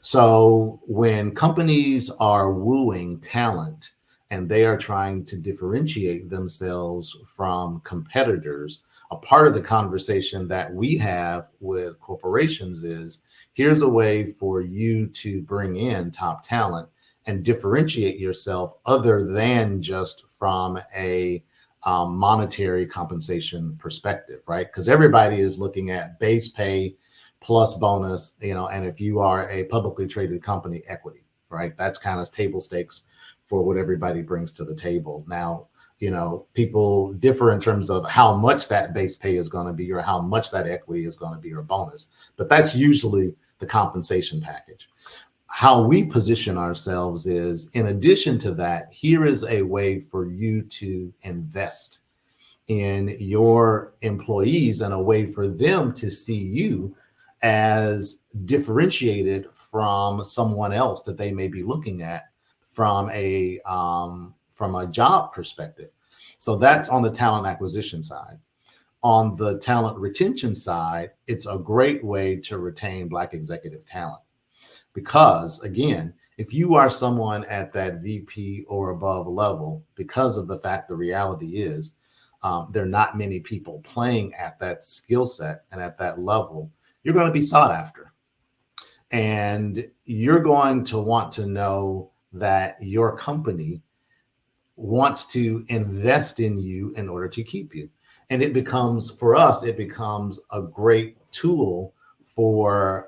So when companies are wooing talent and they are trying to differentiate themselves from competitors, a part of the conversation that we have with corporations is, here's a way for you to bring in top talent and differentiate yourself other than just from a monetary compensation perspective, right? Because everybody is looking at base pay plus bonus, and if you are a publicly traded company, equity, right? That's kind of table stakes for what everybody brings to the table. Now, people differ in terms of how much that base pay is going to be or how much that equity is going to be or bonus, but that's usually the compensation package. How we position ourselves is, in addition to that, here is a way for you to invest in your employees and a way for them to see you as differentiated from someone else that they may be looking at from a job perspective. So that's on the talent acquisition side. On the talent retention side, it's a great way to retain Black executive talent. Because again, if you are someone at that VP or above level, because of the fact the reality is there are not many people playing at that skill set and at that level, you're going to be sought after. And you're going to want to know that your company wants to invest in you in order to keep you. And it becomes, for us, it becomes a great tool for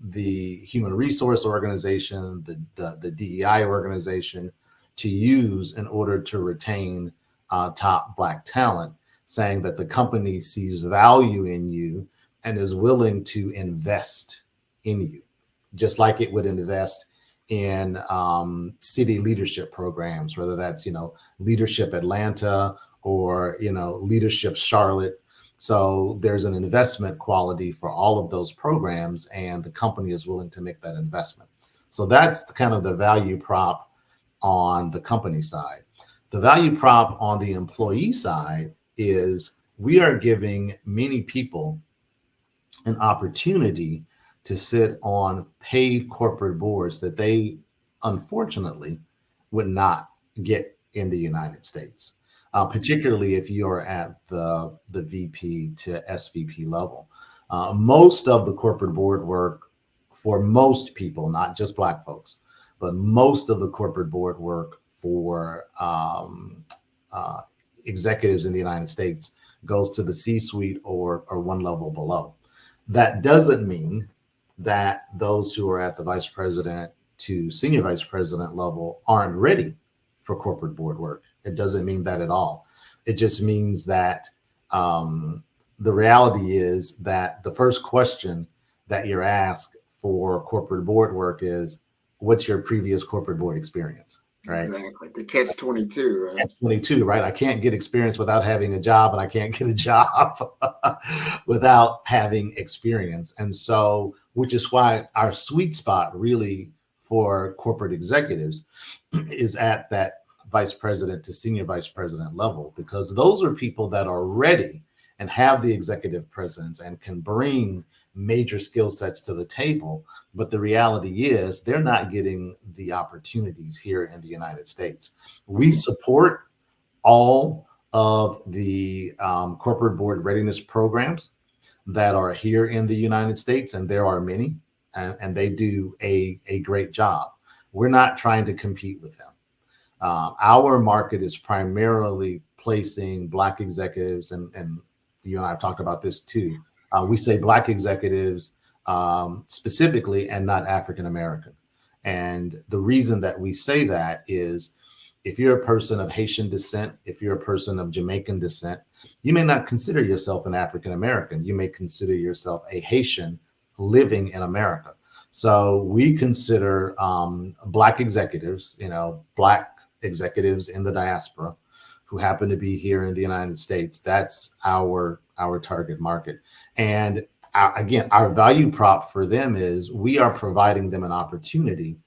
the human resource organization, the DEI organization to use in order to retain top Black talent, saying that the company sees value in you and is willing to invest in you, just like it would invest in city leadership programs, whether that's, Leadership Atlanta or, Leadership Charlotte. So there's an investment quality for all of those programs, and the company is willing to make that investment. So that's kind of the value prop on the company side. The value prop on the employee side is we are giving many people an opportunity to sit on paid corporate boards that they unfortunately would not get in the United States. Particularly if you're at the VP to SVP level. Most of the corporate board work for most people, not just Black folks, but most of the corporate board work for executives in the United States goes to the C-suite or one level below. That doesn't mean that those who are at the vice president to senior vice president level aren't ready for corporate board work. It doesn't mean that at all. It just means that the reality is that the first question that you're asked for corporate board work is, what's your previous corporate board experience? Right? Exactly. The catch-22, right? Catch-22, right? I can't get experience without having a job, and I can't get a job without having experience. And so, which is why our sweet spot really for corporate executives is at that vice president to senior vice president level, because those are people that are ready and have the executive presence and can bring major skill sets to the table. But the reality is they're not getting the opportunities here in the United States. We support all of the corporate board readiness programs that are here in the United States, and there are many, and they do a great job. We're not trying to compete with them. Our market is primarily placing Black executives, and you and I have talked about this too. We say Black executives specifically, and not African American. And the reason that we say that is, if you're a person of Haitian descent, if you're a person of Jamaican descent, you may not consider yourself an African American. You may consider yourself a Haitian living in America. So we consider Black executives, Black executives in the diaspora who happen to be here in the United States. That's our target market. And again, our value prop for them is we are providing them an opportunity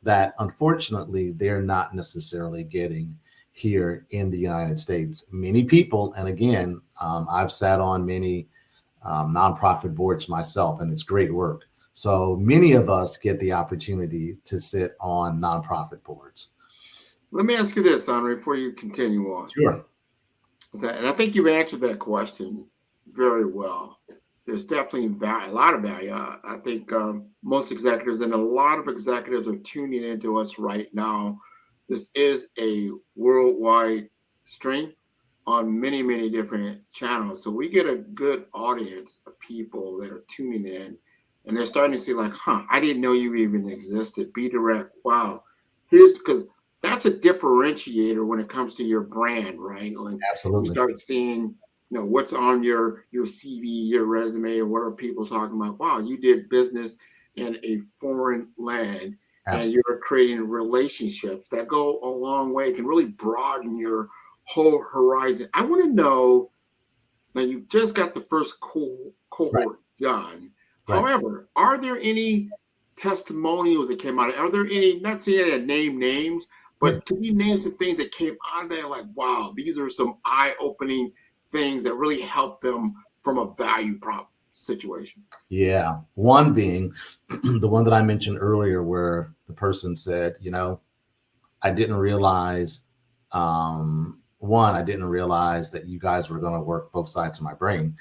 that unfortunately they're not necessarily getting here in the United States. Many people, and again, I've sat on many nonprofit boards myself, and it's great work. So many of us get the opportunity to sit on nonprofit boards. Let me ask you this, Andre, before you continue on. Sure. And I think you've answered that question very well. There's definitely a lot of value. I think most executives and a lot of executives are tuning into us right now. This is a worldwide stream on many, many different channels. So we get a good audience of people that are tuning in, and they're starting to see like, I didn't know you even existed. Be direct. Wow. Because that's a differentiator when it comes to your brand, right? Like, absolutely. You start seeing, what's on your CV, your resume, and what are people talking about? Wow, you did business in a foreign land. Absolutely. And you're creating relationships that go a long way, can really broaden your whole horizon. I want to know, now you've just got the first cohort done. Right. However, are there any testimonials that came out? Are there any, not saying I name names, but can you name some things that came out of there like, wow, these are some eye-opening things that really help them from a value prop situation? Yeah. One being the one that I mentioned earlier, where the person said, I didn't realize, I didn't realize that you guys were going to work both sides of my brain.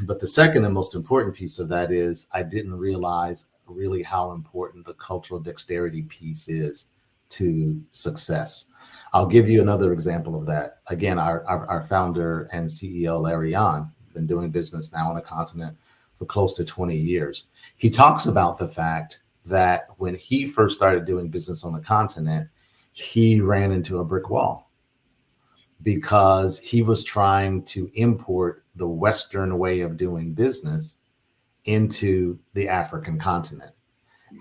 But the second and most important piece of that is I didn't realize really how important the cultural dexterity piece is to success. I'll give you another example of that. Again, our founder and CEO, Larry Yan, been doing business now on the continent for close to 20 years. He talks about the fact that when he first started doing business on the continent, he ran into a brick wall because he was trying to import the Western way of doing business into the African continent.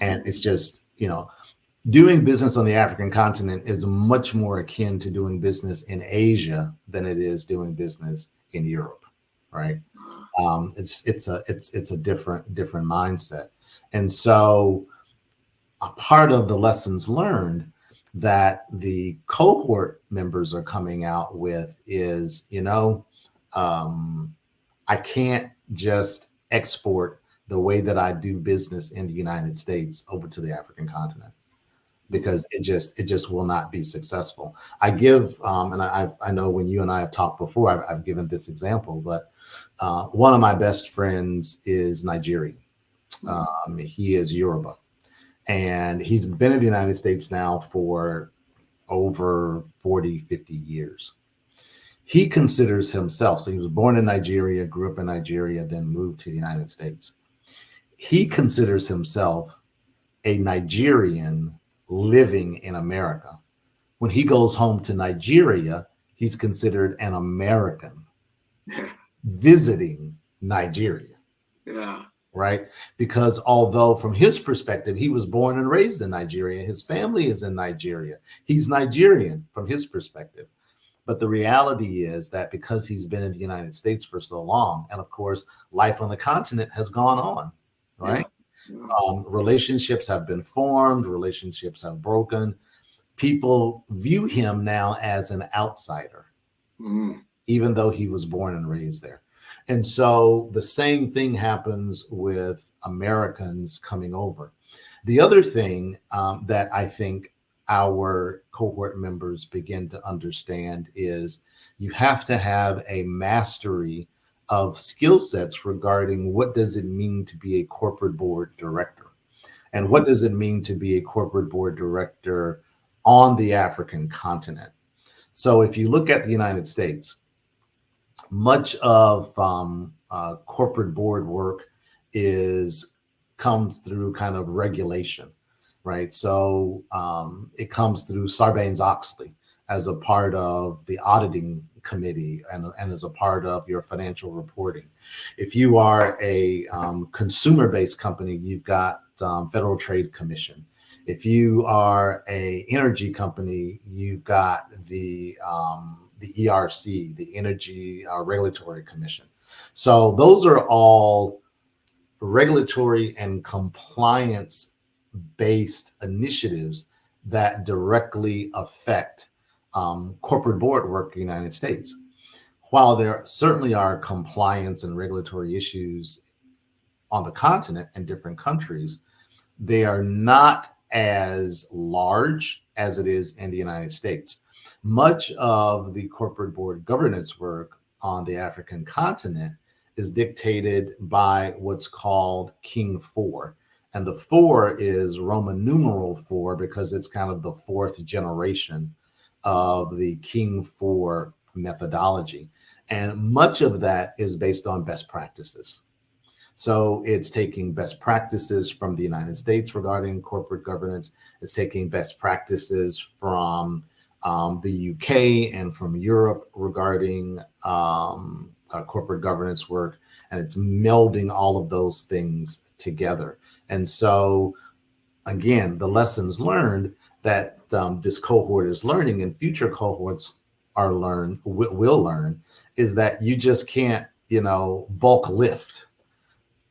And it's just, doing business on the African continent is much more akin to doing business in Asia than it is doing business in Europe, right? It's a different mindset. And so a part of the lessons learned that the cohort members are coming out with is, I can't just export the way that I do business in the United States over to the African continent, because it just will not be successful. I give, and I know when you and I have talked before, I've given this example, but one of my best friends is Nigerian. He is Yoruba, and he's been in the United States now for over 40, 50 years. He considers himself, so he was born in Nigeria, grew up in Nigeria, then moved to the United States. He considers himself a Nigerian living in America. When he goes home to Nigeria, he's considered an American visiting Nigeria. Yeah. Right? Because although from his perspective, he was born and raised in Nigeria, his family is in Nigeria. He's Nigerian from his perspective. But the reality is that because he's been in the United States for so long, and of course, life on the continent has gone on, right? Yeah. Relationships have been formed, relationships have broken. people view him now as an outsider, even though he was born and raised there. And so the same thing happens with Americans coming over. The other thing that I think our cohort members begin to understand is you have to have a mastery of skill sets regarding what does it mean to be a corporate board director, and what does it mean to be a corporate board director on the African continent. So if you look at the United States, much of corporate board work comes through kind of regulation, right? So it comes through Sarbanes-Oxley as a part of the auditing committee and as a part of your financial reporting. If you are a consumer-based company, you've got Federal Trade Commission. If you are a energy company, you've got the ERC, the Energy Regulatory Commission. So those are all regulatory and compliance-based initiatives that directly affect corporate board work in the United States. While there certainly are compliance and regulatory issues on the continent in different countries, they are not as large as it is in the United States. Much of the corporate board governance work on the African continent is dictated by what's called King 4. And the 4 is Roman numeral 4 because it's kind of the fourth generation of the King 4 methodology. And much of that is based on best practices. So it's taking best practices from the United States regarding corporate governance. It's taking best practices from the UK and from Europe regarding corporate governance work. And it's melding all of those things together. And so, again, the lessons learned that this cohort is learning and future cohorts will learn is that you just can't, bulk lift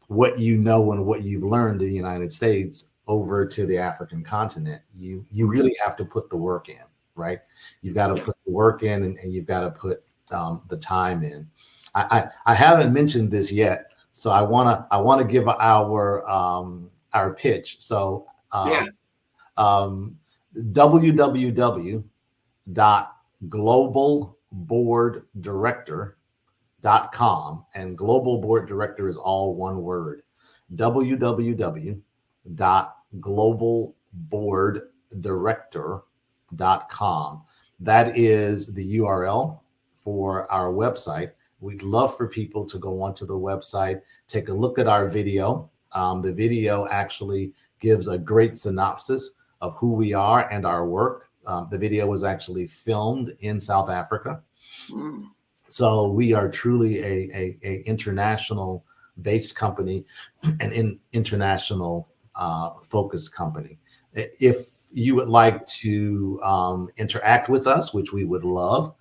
what you know and what you've learned in the United States over to the African continent. You really have to put the work in, right? You've got to put the work in and you've got to put the time in. I haven't mentioned this yet, so I wanna give our pitch. So www.globalboarddirector.com, and global board director is all one word. www.globalboarddirector.com. That is the URL for our website. We'd love for people to go onto the website, take a look at our video. The video actually gives a great synopsis of who we are and our work. The video was actually filmed in South Africa. So we are truly a international based company and an international focused company. If you would like to interact with us, which we would love,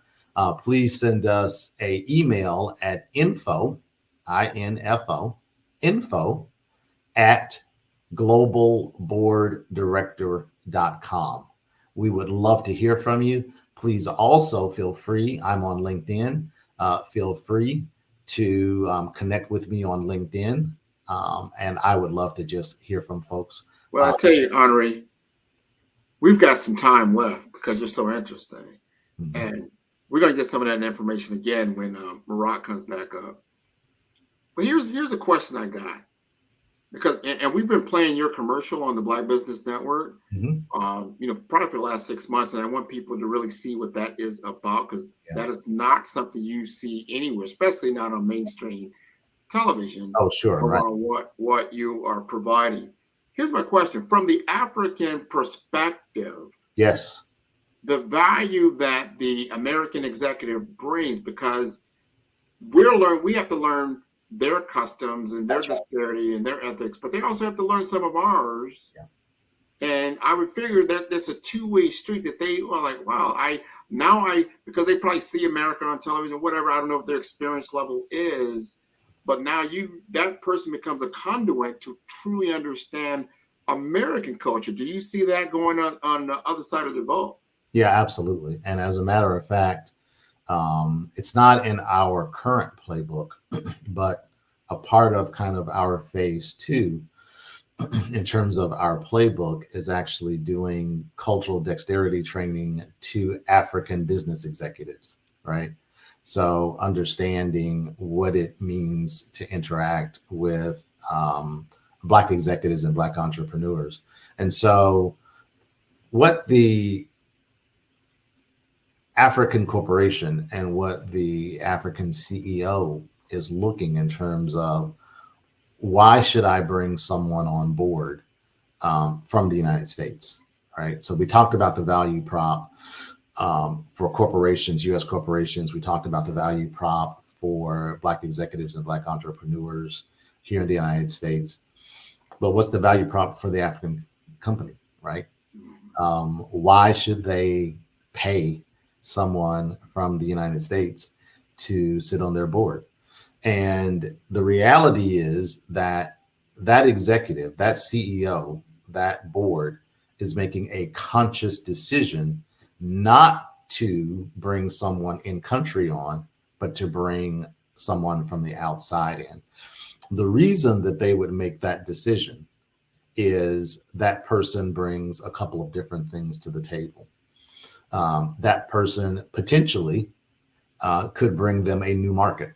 please send us an email at info at globalboarddirector.com. We would love to hear from you. Please also feel free, I'm on LinkedIn, feel free to connect with me on LinkedIn. And I would love to just hear from folks. Well, I tell you, Henri, we've got some time left because you're so interesting. And we're going to get some of that information again when Marat comes back up. But here's a question I got. Because and we've been playing your commercial on the Black Business Network, probably for the last 6 months, and I want people to really see what that is about, because that is not something you see anywhere, especially not on mainstream television. Oh, sure, right. What you are providing. Here's my question: from the African perspective, yes, the value that the American executive brings, because we have to learn their customs and their dexterity and their ethics, but they also have to learn some of ours. And I would figure that that's a two-way street, that they are like, wow, because they probably see America on television, whatever, I don't know what their experience level is, but now that person becomes a conduit to truly understand American culture. Do you see that going on the other side of the boat? Yeah, absolutely. And as a matter of fact, it's not in our current playbook, but a part of kind of our phase 2 in terms of our playbook is actually doing cultural dexterity training to African business executives, right? So understanding what it means to interact with Black executives and Black entrepreneurs. And so what the African corporation and what the African CEO is looking in terms of, why should I bring someone on board from the United States, right? So we talked about the value prop for corporations, U.S. corporations. We talked about the value prop for Black executives and Black entrepreneurs here in the United States. But what's the value prop for the African company, right? Why should they pay someone from the United States to sit on their board? And the reality is that that executive, that CEO, that board is making a conscious decision not to bring someone in country on, but to bring someone from the outside in. The reason that they would make that decision is that person brings a couple of different things to the table. That person potentially could bring them a new market,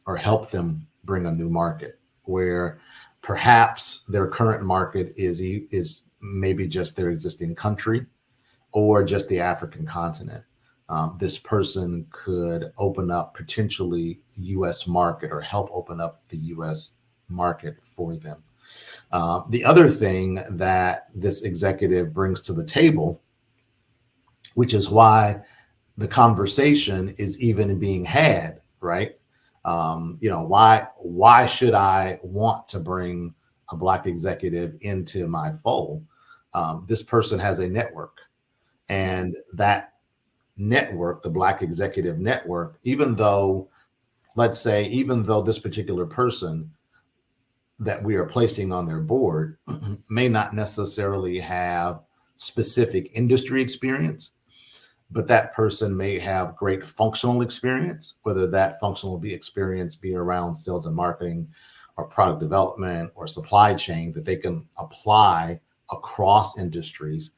or help them bring a new market, where perhaps their current market is maybe just their existing country or just the African continent. This person could open up potentially U.S. market, or help open up the U.S. market for them. The other thing that this executive brings to the table, which is why the conversation is even being had, right? Why should I want to bring a Black executive into my fold? This person has a network, and that network, the Black executive network, even though this particular person that we are placing on their board may not necessarily have specific industry experience, but that person may have great functional experience, whether that functional experience be around sales and marketing, or product development, or supply chain, that they can apply across industries.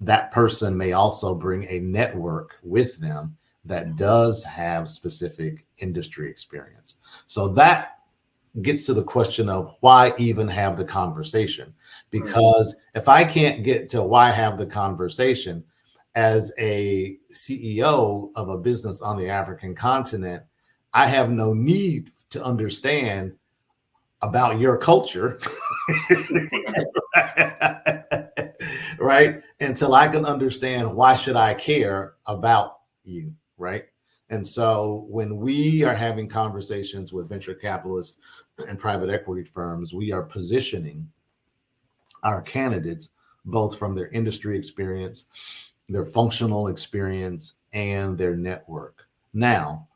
That person may also bring a network with them that does have specific industry experience. So that gets to the question of, why even have the conversation? Because if I can't get to why have the conversation, as a CEO of a business on the African continent, I have no need to understand about your culture, right? Until I can understand, why should I care about you, right? And so when we are having conversations with venture capitalists and private equity firms, we are positioning our candidates both from their industry experience, their functional experience, and their network. Now,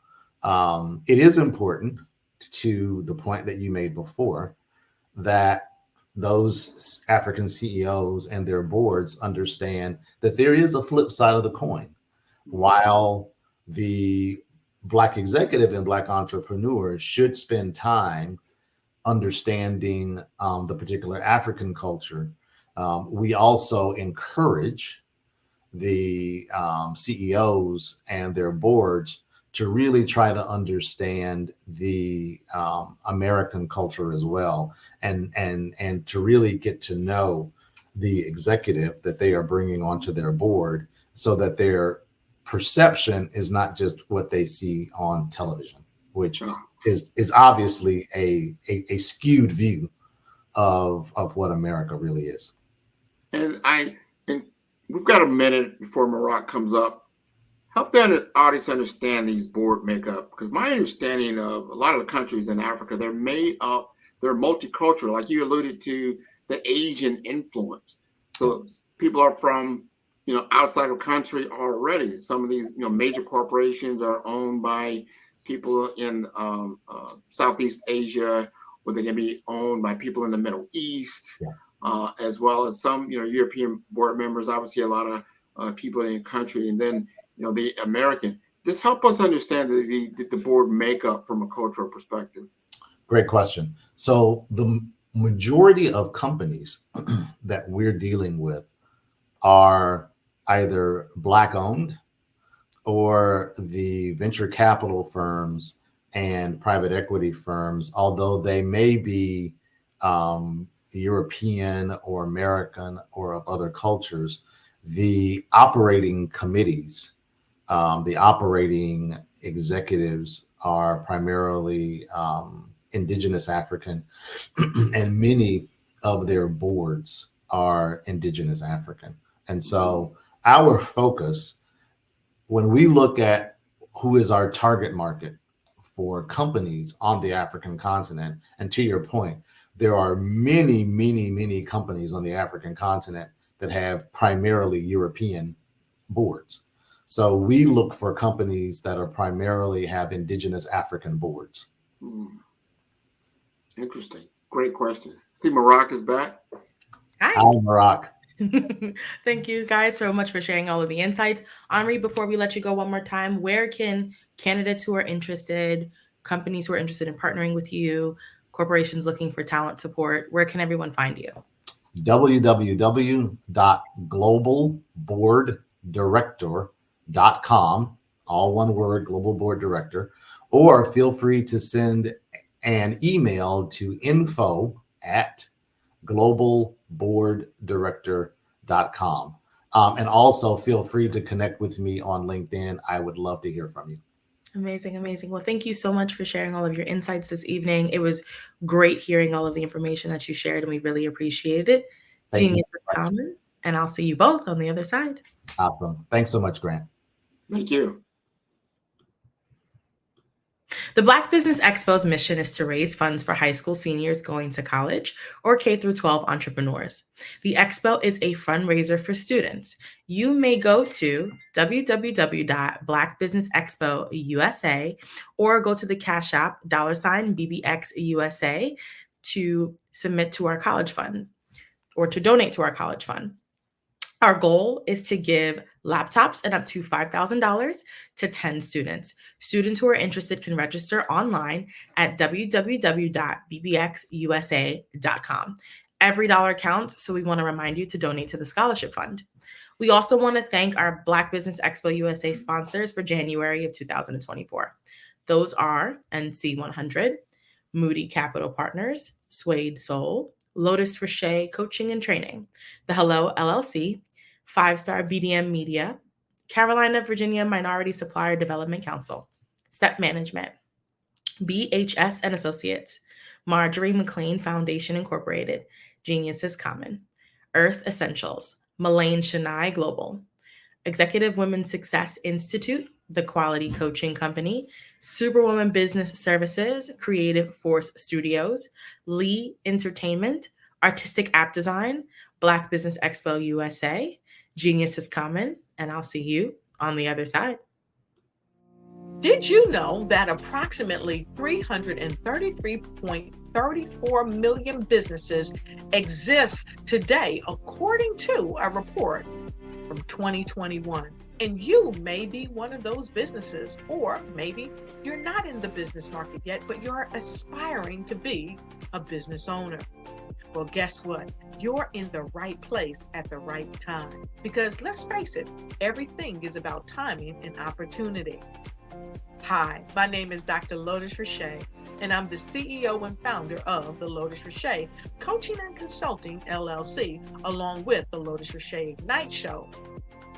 it is important, to the point that you made before, that those African CEOs and their boards understand that there is a flip side of the coin. While the Black executive and Black entrepreneurs should spend time understanding the particular African culture, we also encourage the CEOs and their boards to really try to understand the American culture as well, and to really get to know the executive that they are bringing onto their board, so that their perception is not just what they see on television, which is obviously a skewed view of what America really is. And we've got a minute before Marak comes up. Help that audience understand these board makeup, because my understanding of a lot of the countries in Africa, they're multicultural, like you alluded to, the Asian influence. So people are from, outside of the country already. Some of these, major corporations are owned by people in Southeast Asia, or they can be owned by people in the Middle East. as well as some, European board members, obviously a lot of people in the country, and then, the American. Just help us understand the board makeup from a cultural perspective. Great question. So the majority of companies that we're dealing with are either Black owned, or the venture capital firms and private equity firms, although they may be European or American or of other cultures, the operating committees, the operating executives are primarily Indigenous African, and many of their boards are Indigenous African. And so our focus, when we look at who is our target market for companies on the African continent, and to your point, there are many, many, many companies on the African continent that have primarily European boards. So we look for companies that are primarily have Indigenous African boards. Interesting. Great question. See, Marak is back. Hi, Marak. Thank you guys so much for sharing all of the insights. Henri, before we let you go one more time, where can candidates who are interested, companies who are interested in partnering with you, corporations looking for talent support, where can everyone find you? www.globalboarddirector.com, all one word, Global Board Director, or feel free to send an email to info@globalboarddirector.com. And also feel free to connect with me on LinkedIn. I would love to hear from you. Amazing, amazing. Well, thank you so much for sharing all of your insights this evening. It was great hearing all of the information that you shared, and we really appreciated it. Genius is common, and I'll see you both on the other side. Awesome. Thanks so much, Grant. Thank you. The Black Business Expo's mission is to raise funds for high school seniors going to college or K-12 entrepreneurs. The expo is a fundraiser for students. You may go to www.blackbusinessexpo USA or go to the Cash App $BBXUSA to submit to our college fund or to donate to our college fund. Our goal is to give laptops and up to $5,000 to 10 students. Students who are interested can register online at www.bbxusa.com. Every dollar counts, so we want to remind you to donate to the scholarship fund. We also want to thank our Black Business Expo USA sponsors for January of 2024. Those are NC100, Moody Capital Partners, Suede Soul, Lotus Rocher Coaching and Training, The Hello LLC, 5-Star BDM Media, Carolina, Virginia Minority Supplier Development Council, Step Management, BHS and Associates, Marjorie McLean Foundation Incorporated, Genius is Common, Earth Essentials, Mullane Shania Global, Executive Women's Success Institute, The Quality Coaching Company, Superwoman Business Services, Creative Force Studios, Lee Entertainment, Artistic App Design, Black Business Expo USA, Genius is Common, and I'll see you on the other side. Did you know that approximately 333.34 million businesses exist today, according to a report from 2021? And you may be one of those businesses, or maybe you're not in the business market yet, but you're aspiring to be a business owner. Well, guess what? You're in the right place at the right time. Because let's face it, everything is about timing and opportunity. Hi, my name is Dr. Lotus Rocher, and I'm the CEO and founder of the Lotus Rocher Coaching and Consulting LLC, along with the Lotus Rocher Ignite Show.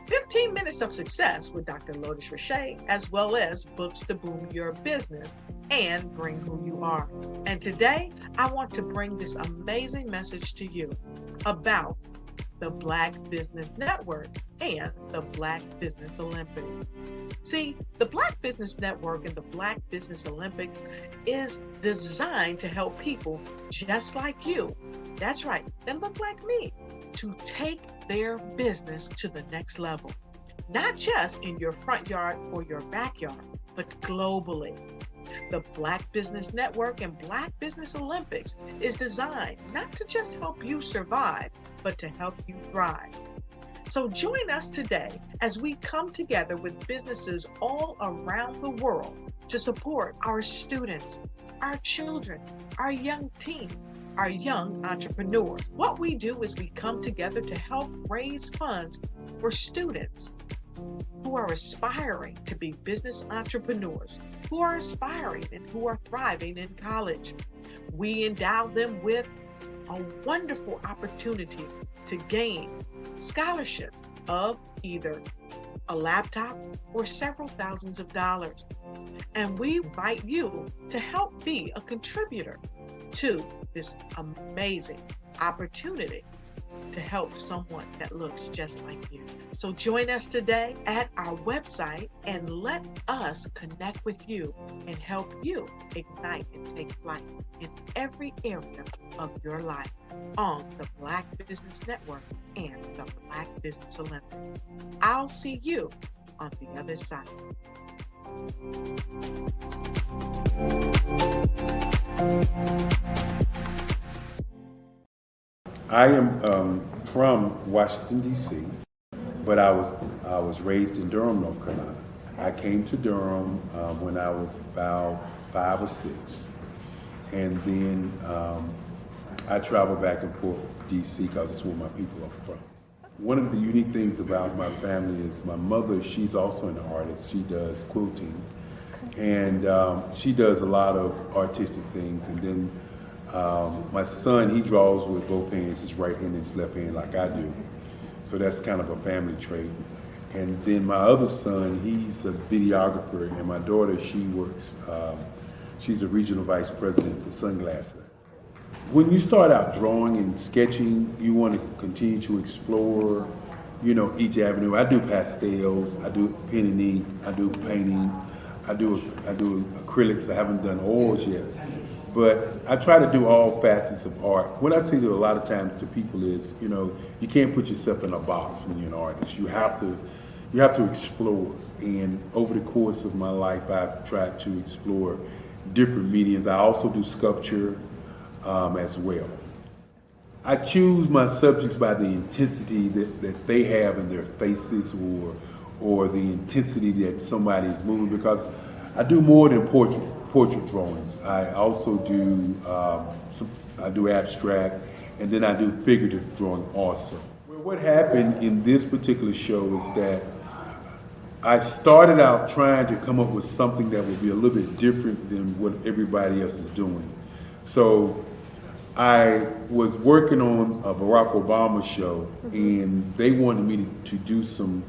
15 minutes of success with Dr. Lotus Rocher, as well as books to boom your business and bring who you are. And today, I want to bring this amazing message to you about the Black Business Network and the Black Business Olympics. See, the Black Business Network and the Black Business Olympics is designed to help people just like you, that's right, that look like me, to take their business to the next level. Not just in your front yard or your backyard, but globally. The Black Business Network and Black Business Olympics is designed not to just help you survive, but to help you thrive. So join us today as we come together with businesses all around the world to support our students, our children, our young teens, our young entrepreneurs. What we do is we come together to help raise funds for students who are aspiring to be business entrepreneurs, who are aspiring and who are thriving in college. We endow them with a wonderful opportunity to gain scholarship of either a laptop or several thousands of dollars. And we invite you to help be a contributor to this amazing opportunity to help someone that looks just like you. So join us today at our website and let us connect with you and help you ignite and take flight in every area of your life on the Black Business Network and the Black Business Olympics. I'll see you on the other side. I am from Washington, D.C., but I was raised in Durham, North Carolina. I came to Durham when I was about 5 or 6, and then I traveled back and forth to D.C. because it's where my people are from. One of the unique things about my family is my mother, she's also an artist. She does quilting, and she does a lot of artistic things. And then my son, he draws with both hands, his right hand and his left hand, like I do. So that's kind of a family trait. And then my other son, he's a videographer, and my daughter, she works, she's a regional vice president for Sunglasses. When you start out drawing and sketching, you want to continue to explore, each avenue. I do pastels, I do pen and ink, I do painting, I do acrylics. I haven't done oils yet. But I try to do all facets of art. What I say to a lot of times to people is, you can't put yourself in a box when you're an artist. You have to explore. And over the course of my life, I've tried to explore different mediums. I also do sculpture as well. I choose my subjects by the intensity that they have in their faces, or the intensity that somebody is moving, because I do more than portrait drawings. I also do I do abstract, and then I do figurative drawing also. Well, what happened in this particular show is that I started out trying to come up with something that would be a little bit different than what everybody else is doing. So I was working on a Barack Obama show, and they wanted me to do some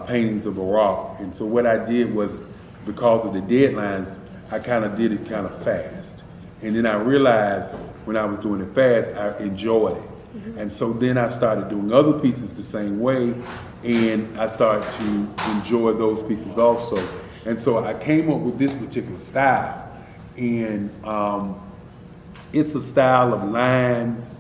paintings of Barack. And so what I did was, because of the deadlines, I kind of did it kind of fast. And then I realized when I was doing it fast, I enjoyed it. And so then I started doing other pieces the same way, and I started to enjoy those pieces also. And so I came up with this particular style. And it's a style of lines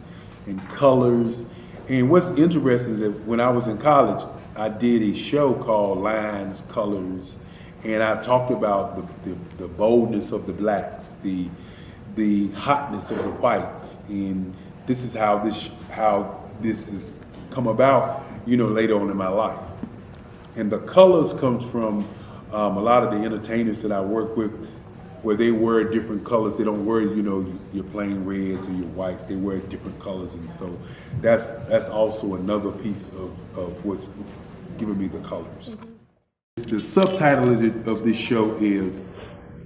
and colors. And what's interesting is that when I was in college, I did a show called Lines, Colors, and I talked about the boldness of the blacks, the hotness of the whites, and this is how this has come about, later on in my life. And the colors comes from a lot of the entertainers that I work with, where they wear different colors. They don't wear, your plain reds or your whites. They wear different colors, and so that's also another piece of what's giving me the colors. The subtitle of this show is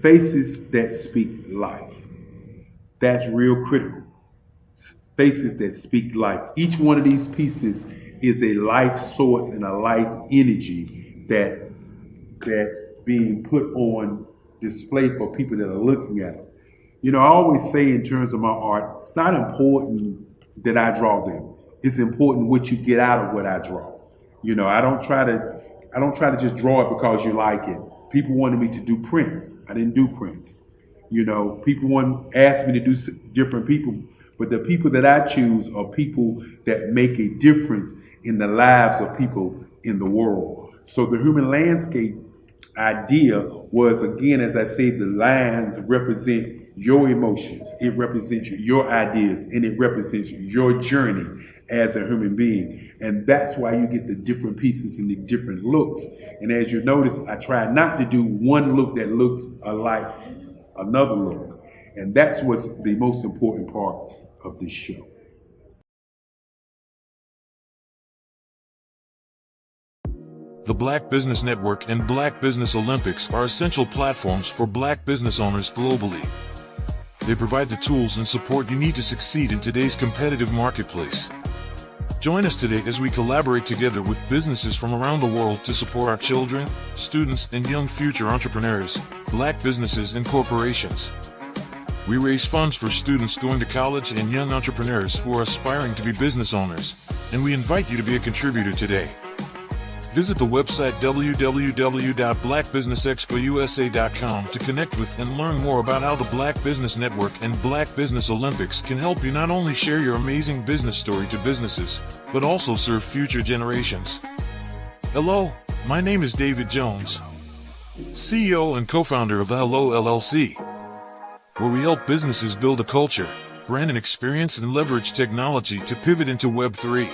Faces That Speak Life. That's real critical. Faces that speak life. Each one of these pieces is a life source and a life energy that's being put on display for people that are looking at it. I always say in terms of my art, it's not important that I draw them. It's important what you get out of what I draw. I don't try to just draw it because you like it. People wanted me to do prints. I didn't do prints. People asked me to do different people, but the people that I choose are people that make a difference in the lives of people in the world. So the human landscape idea was, again, as I say, the lines represent your emotions, it represents your ideas, and it represents your journey as a human being. And that's why you get the different pieces and the different looks. And as you notice, I try not to do one look that looks alike another look. And that's what's the most important part of this show. The Black Business Network and Black Business Olympics are essential platforms for Black business owners globally. They provide the tools and support you need to succeed in today's competitive marketplace. Join us today as we collaborate together with businesses from around the world to support our children, students, and young future entrepreneurs, Black businesses and corporations. We raise funds for students going to college and young entrepreneurs who are aspiring to be business owners, and we invite you to be a contributor today. Visit the website www.blackbusinessexpousa.com to connect with and learn more about how the Black Business Network and Black Business Olympics can help you not only share your amazing business story to businesses, but also serve future generations. Hello, my name is David Jones, CEO and co-founder of the Hello LLC, where we help businesses build a culture, brand and experience, and leverage technology to pivot into Web3.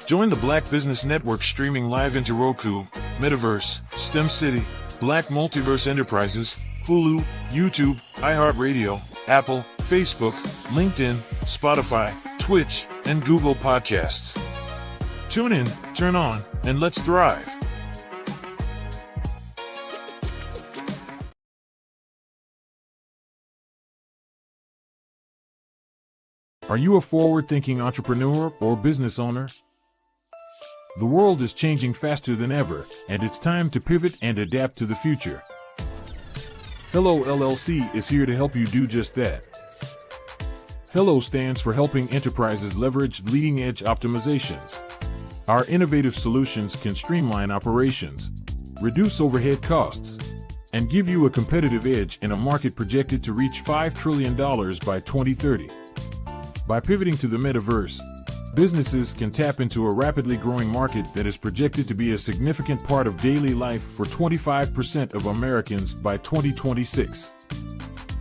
Join the Black Business Network streaming live into Roku, Metaverse, STEM City, Black Multiverse Enterprises, Hulu, YouTube, iHeartRadio, Apple, Facebook, LinkedIn, Spotify, Twitch, and Google Podcasts. Tune in, turn on, and let's thrive. Are you a forward-thinking entrepreneur or business owner? The world is changing faster than ever, and it's time to pivot and adapt to the future. Hello LLC is here to help you do just that. Hello stands for helping enterprises leverage leading-edge optimizations. Our innovative solutions can streamline operations, reduce overhead costs, and give you a competitive edge in a market projected to reach $5 trillion by 2030. By pivoting to the metaverse, businesses can tap into a rapidly growing market that is projected to be a significant part of daily life for 25% of Americans by 2026.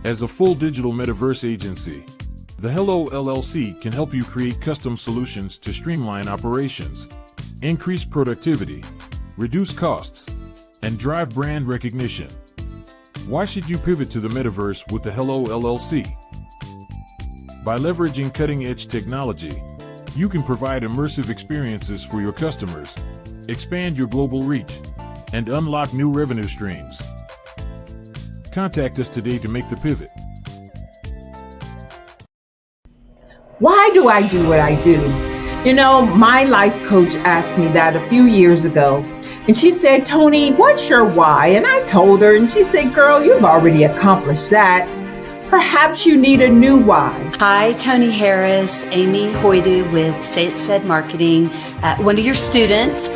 As a full digital metaverse agency, the Hello LLC can help you create custom solutions to streamline operations, increase productivity, reduce costs, and drive brand recognition. Why should you pivot to the metaverse with the Hello LLC? By leveraging cutting-edge technology, you can provide immersive experiences for your customers, expand your global reach, and unlock new revenue streams. Contact us today to make the pivot. Why do I do what I do? You know, my life coach asked me that a few years ago, and she said, Tony, what's your why? And I told her, and she said, girl, you've already accomplished that. Perhaps you need a new why. Hi, Tony Harris, Amy Hoydu with Say It Said Marketing, one of your students,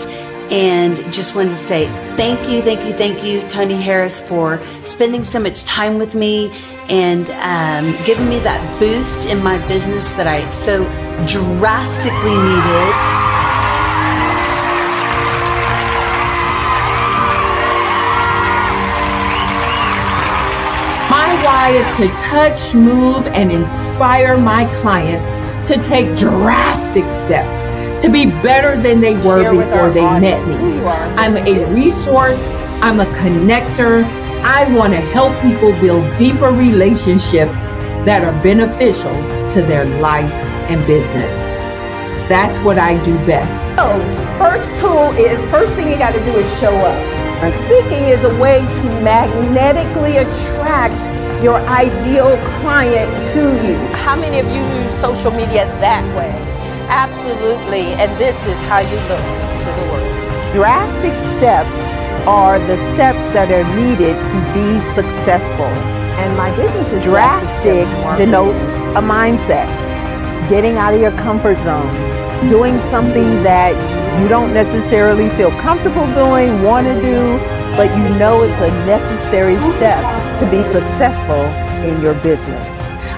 and just wanted to say thank you, Tony Harris, for spending so much time with me and giving me that boost in my business that I so drastically needed. Why is to touch, move, and inspire my clients to take drastic steps to be better than they were before they met me. I'm a resource. I'm a connector. I want to help people build deeper relationships that are beneficial to their life and business. That's what I do best. So, first thing you got to do is show up. And speaking is a way to magnetically attract your ideal client to you. How many of you use social media that way? Absolutely. And this is how you look to the world. Drastic steps are the steps that are needed to be successful. And my business is drastic denotes a mindset. Getting out of your comfort zone. Doing something that you don't necessarily feel comfortable doing, want to do, but you know it's a necessary step to be successful in your business.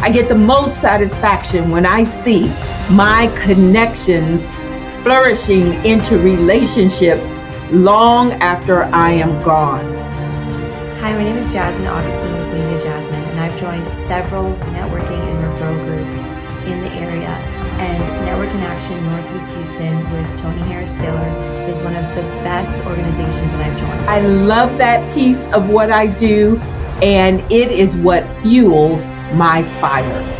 I get the most satisfaction when I see my connections flourishing into relationships long after I am gone. Hi, my name is Jasmine Augustine with Media Jasmine, and I've joined several networking and referral groups in the area. And Network in Action Northeast Houston with Tony Harris Taylor is one of the best organizations that I've joined. I love that piece of what I do, and it is what fuels my fire.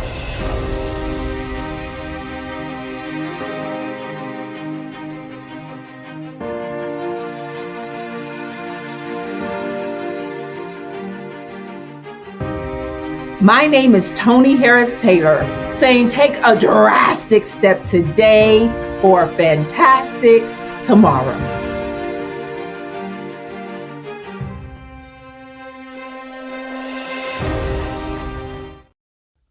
My name is Tony Harris Taylor, saying take a drastic step today for a fantastic tomorrow.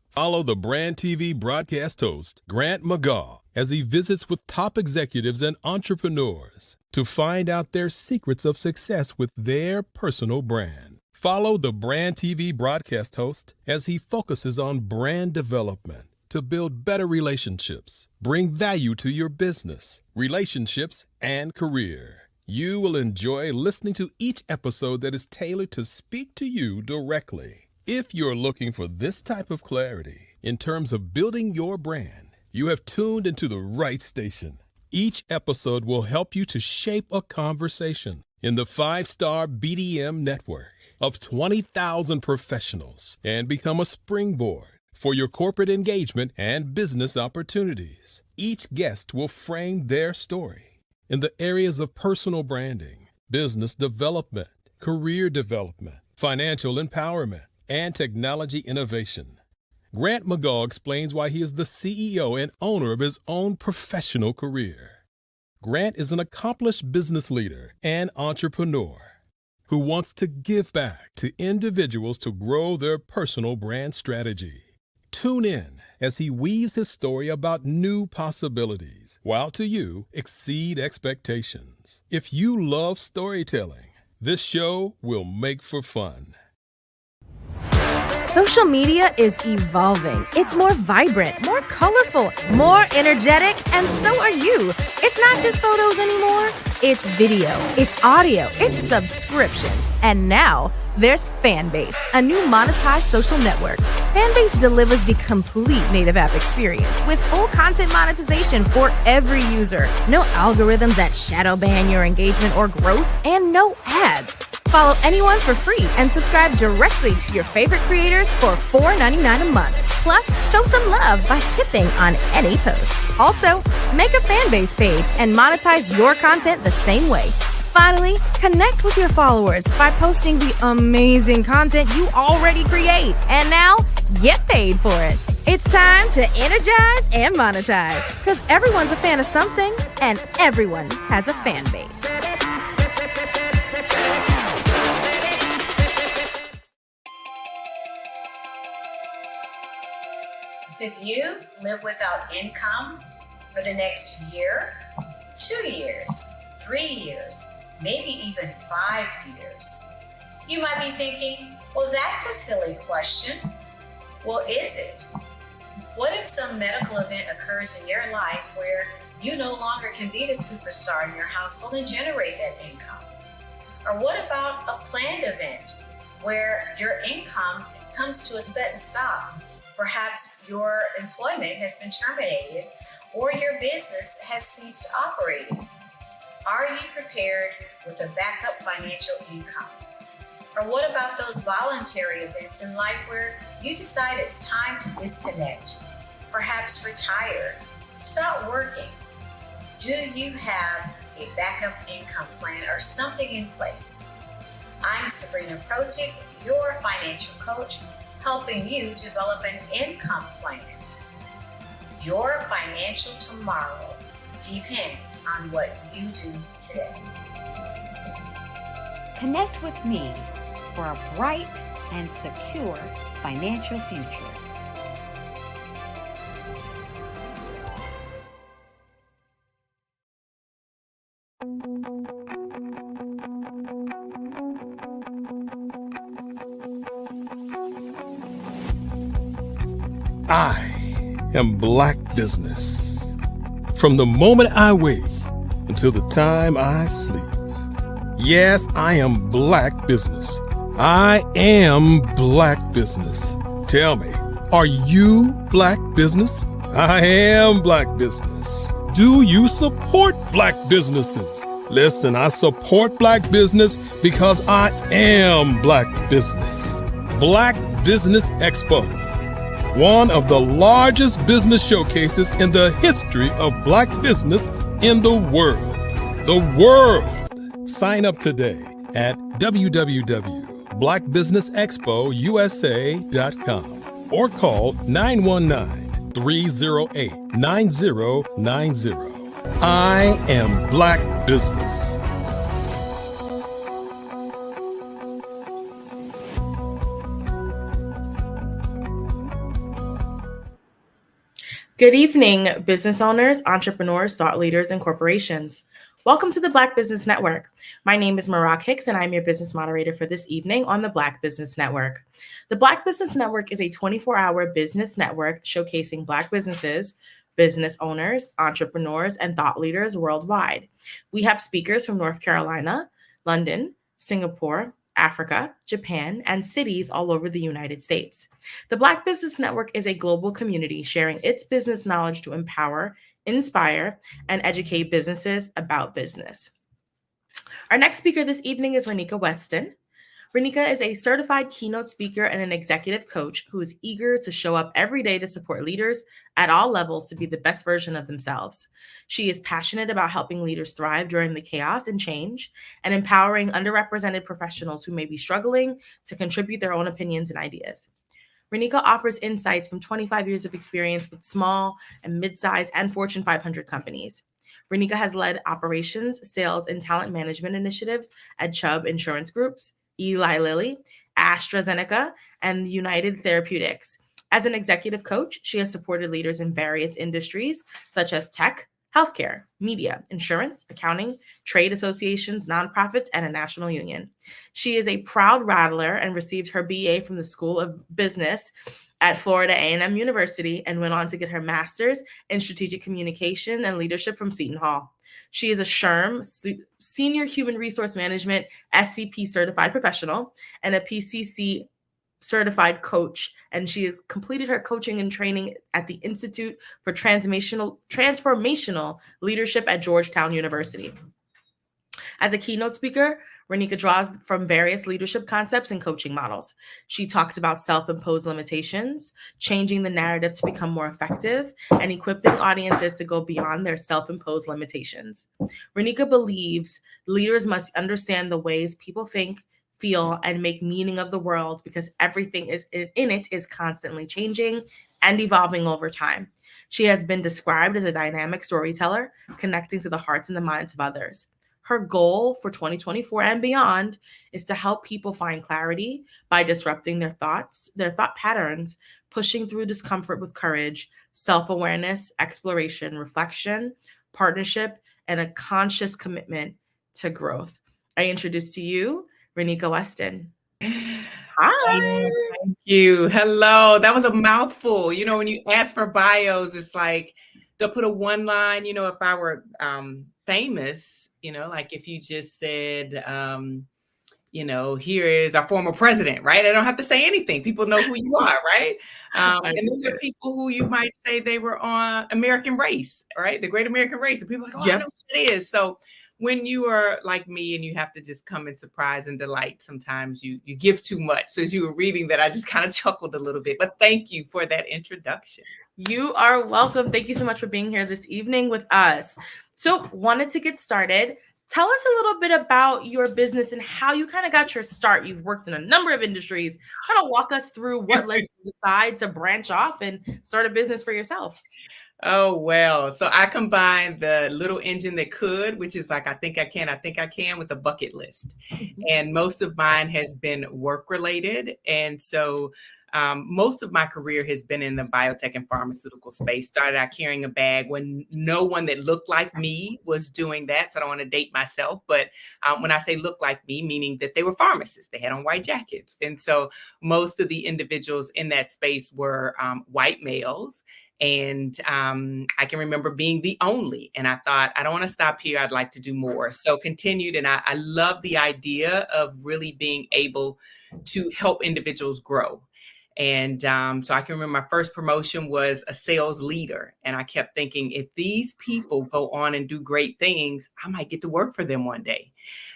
Follow the Brand TV broadcast host, Grant McGaugh, as he visits with top executives and entrepreneurs to find out their secrets of success with their personal brand. Follow the Brand TV broadcast host as he focuses on brand development to build better relationships, bring value to your business, relationships, and career. You will enjoy listening to each episode that is tailored to speak to you directly. If you're looking for this type of clarity in terms of building your brand, you have tuned into the right station. Each episode will help you to shape a conversation in the 5-star BDM network of 20,000 professionals and become a springboard for your corporate engagement and business opportunities. Each guest will frame their story in the areas of personal branding, business development, career development, financial empowerment, and technology innovation. Grant McGaugh explains why he is the CEO and owner of his own professional career. Grant is an accomplished business leader and entrepreneur who wants to give back to individuals to grow their personal brand strategy. Tune in as he weaves his story about new possibilities, while to you exceed expectations. If you love storytelling, this show will make for fun. Social media is evolving. It's more vibrant, more colorful, more energetic, and so are you. It's not just photos anymore. It's video, it's audio, it's subscriptions. And now there's Fanbase, a new monetized social network. Fanbase delivers the complete native app experience with full content monetization for every user. No algorithms that shadow ban your engagement or growth, and no ads. Follow anyone for free and subscribe directly to your favorite creators for $4.99 a month. Plus, show some love by tipping on any post. Also, make a Fanbase page and monetize your content the same way. Finally, connect with your followers by posting the amazing content you already create. And now, get paid for it. It's time to energize and monetize, because everyone's a fan of something and everyone has a fan base. Could you live without income for the next year, 2 years, 3 years, maybe even 5 years? You might be thinking, well, that's a silly question. Well, is it? What if some medical event occurs in your life where you no longer can be the superstar in your household and generate that income? Or what about a planned event where your income comes to a sudden stop? Perhaps your employment has been terminated or your business has ceased operating. Are you prepared with a backup financial income? Or what about those voluntary events in life where you decide it's time to disconnect, perhaps retire, stop working? Do you have a backup income plan or something in place? I'm Sabrina Protic, your financial coach, helping you develop an income plan. Your financial tomorrow depends on what you do today. Connect with me for a bright and secure financial future. I am Black Business. From the moment I wake until the time I sleep. Yes, I am Black Business. I am Black Business. Tell me, are you Black Business? I am Black Business. Do you support Black businesses? Listen, I support Black business because I am Black Business. Black Business Expo, one of the largest business showcases in the history of Black business in the world. The world! Sign up today at www.blackbusinessexpousa.com or call 919-308-9090. I am Black Business. Good evening, business owners, entrepreneurs, thought leaders, and corporations. Welcome to the Black Business Network. My name is Marak Hicks, and I'm your business moderator for this evening on the Black Business Network. The Black Business Network is a 24-hour business network showcasing Black businesses, business owners, entrepreneurs, and thought leaders worldwide. We have speakers from North Carolina, London, Singapore, Africa, Japan, and cities all over the United States. The Black Business Network is a global community sharing its business knowledge to empower, inspire, and educate businesses about business. Our next speaker this evening is Renika Weston. Renika is a certified keynote speaker and an executive coach who is eager to show up every day to support leaders at all levels to be the best version of themselves. She is passionate about helping leaders thrive during the chaos and change and empowering underrepresented professionals who may be struggling to contribute their own opinions and ideas. Renika offers insights from 25 years of experience with small and mid-sized and Fortune 500 companies. Renika has led operations, sales, and talent management initiatives at Chubb Insurance Groups, Eli Lilly, AstraZeneca, and United Therapeutics. As an executive coach, she has supported leaders in various industries such as tech, healthcare, media, insurance, accounting, trade associations, nonprofits, and a national union. She is a proud Rattler and received her BA from the School of Business at Florida A&M University and went on to get her master's in strategic communication and leadership from Seton Hall. She is a SHRM, Senior Human Resource Management, SCP certified professional, and a PCC certified coach, and she has completed her coaching and training at the Institute for Transformational Leadership at Georgetown University. As a keynote speaker, Renika draws from various leadership concepts and coaching models. She talks about self-imposed limitations, changing the narrative to become more effective, and equipping audiences to go beyond their self-imposed limitations. Renika believes leaders must understand the ways people think, feel, and make meaning of the world because everything in it is constantly changing and evolving over time. She has been described as a dynamic storyteller, connecting to the hearts and the minds of others. Her goal for 2024 and beyond is to help people find clarity by disrupting their thought patterns, pushing through discomfort with courage, self-awareness, exploration, reflection, partnership, and a conscious commitment to growth. I introduce to you Renika Weston. Hi. Thank you. Hello. That was a mouthful. You know, when you ask for bios, it's like, they'll put a one line, you know, if I were famous, you know, like if you just said, you know, here is our former president, right? I don't have to say anything. People know who you are, right? And then there are people who you might say they were on American Race, right? The Great American Race. And people are like, oh, I know what it is. So when you are like me and you have to just come in surprise and delight, sometimes you give too much. So as you were reading that, I just kind of chuckled a little bit. But thank you for that introduction. You are welcome. Thank you so much for being here this evening with us. So wanted to get started. Tell us a little bit about your business and how you kind of got your start. You've worked in a number of industries. Kind of walk us through what led you to decide to branch off and start a business for yourself. Oh, well, so I combined the little engine that could, which is like, I think I can with a bucket list. And most of mine has been work related. And so most of my career has been in the biotech and pharmaceutical space. Started out carrying a bag when no one that looked like me was doing that. So I don't want to date myself. But when I say look like me, meaning that they were pharmacists, they had on white jackets. And so most of the individuals in that space were white males. And I can remember being the only, and I thought, I don't want to stop here. I'd like to do more. So continued. And I love the idea of really being able to help individuals grow. And so I can remember my first promotion was a sales leader. And I kept thinking, if these people go on and do great things, I might get to work for them one day.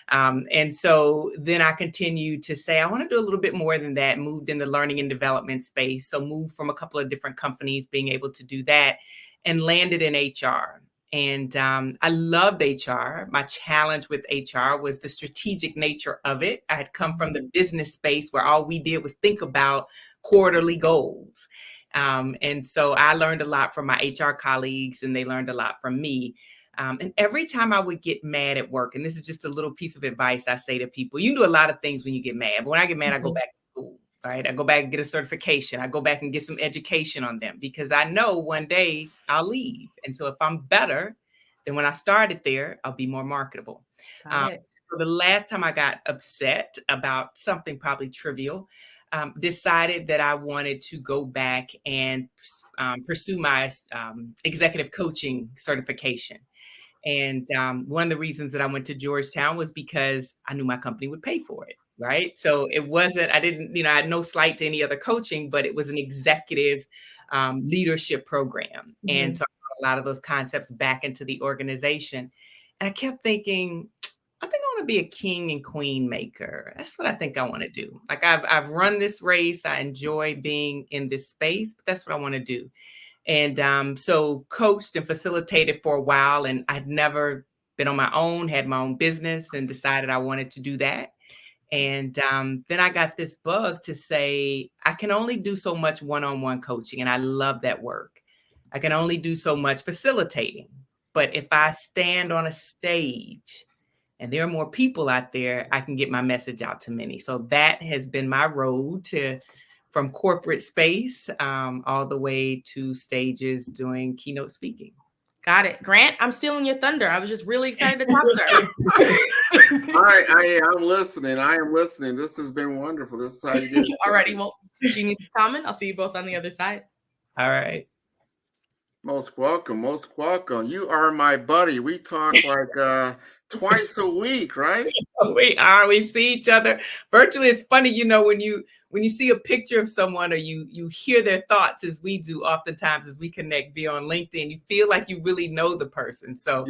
And so then I continued to say, I want to do a little bit more than that, moved in the learning and development space. So moved from a couple of different companies, being able to do that, and landed in HR. And I loved HR. My challenge with HR was the strategic nature of it. I had come from the business space where all we did was think about quarterly goals. And so I learned a lot from my HR colleagues, and they learned a lot from me. And every time I would get mad at work, and this is just a little piece of advice I say to people, you can do a lot of things when you get mad, but when I get mad, I go back to school, right? I go back and get a certification. I go back and get some education on them, because I know one day I'll leave. And so if I'm better than when I started there, I'll be more marketable. So the last time I got upset about something probably trivial, decided that I wanted to go back and pursue my executive coaching certification. And one of the reasons that I went to Georgetown was because I knew my company would pay for it, right? So it wasn't, I had no slight to any other coaching, but it was an executive leadership program. And so I brought a lot of those concepts back into the organization. And I kept thinking, I think I want to be a king and queen maker. That's what I think I want to do. Like I've run this race. I enjoy being in this space, but that's what I want to do. And so coached and facilitated for a while, and I'd never been on my own, had my own business, and decided I wanted to do that. And then I got this bug to say, I can only do so much one-on-one coaching, and I love that work. I can only do so much facilitating. But if I stand on a stage and there are more people out there, I can get my message out to many. So that has been my road from corporate space all the way to stages doing keynote speaking. Got it. Grant, I'm stealing your thunder. I was just really excited to talk, sir. I'm listening. I am listening. This has been wonderful. This is how you do it. Alrighty. Well, Genius comment. I'll see you both on the other side. All right. Most welcome. Most welcome. You are my buddy. We talk like twice a week, right? We are. We see each other virtually. It's funny, when you see a picture of someone, or you hear their thoughts, as we do oftentimes as we connect via on LinkedIn, you feel like you really know the person. So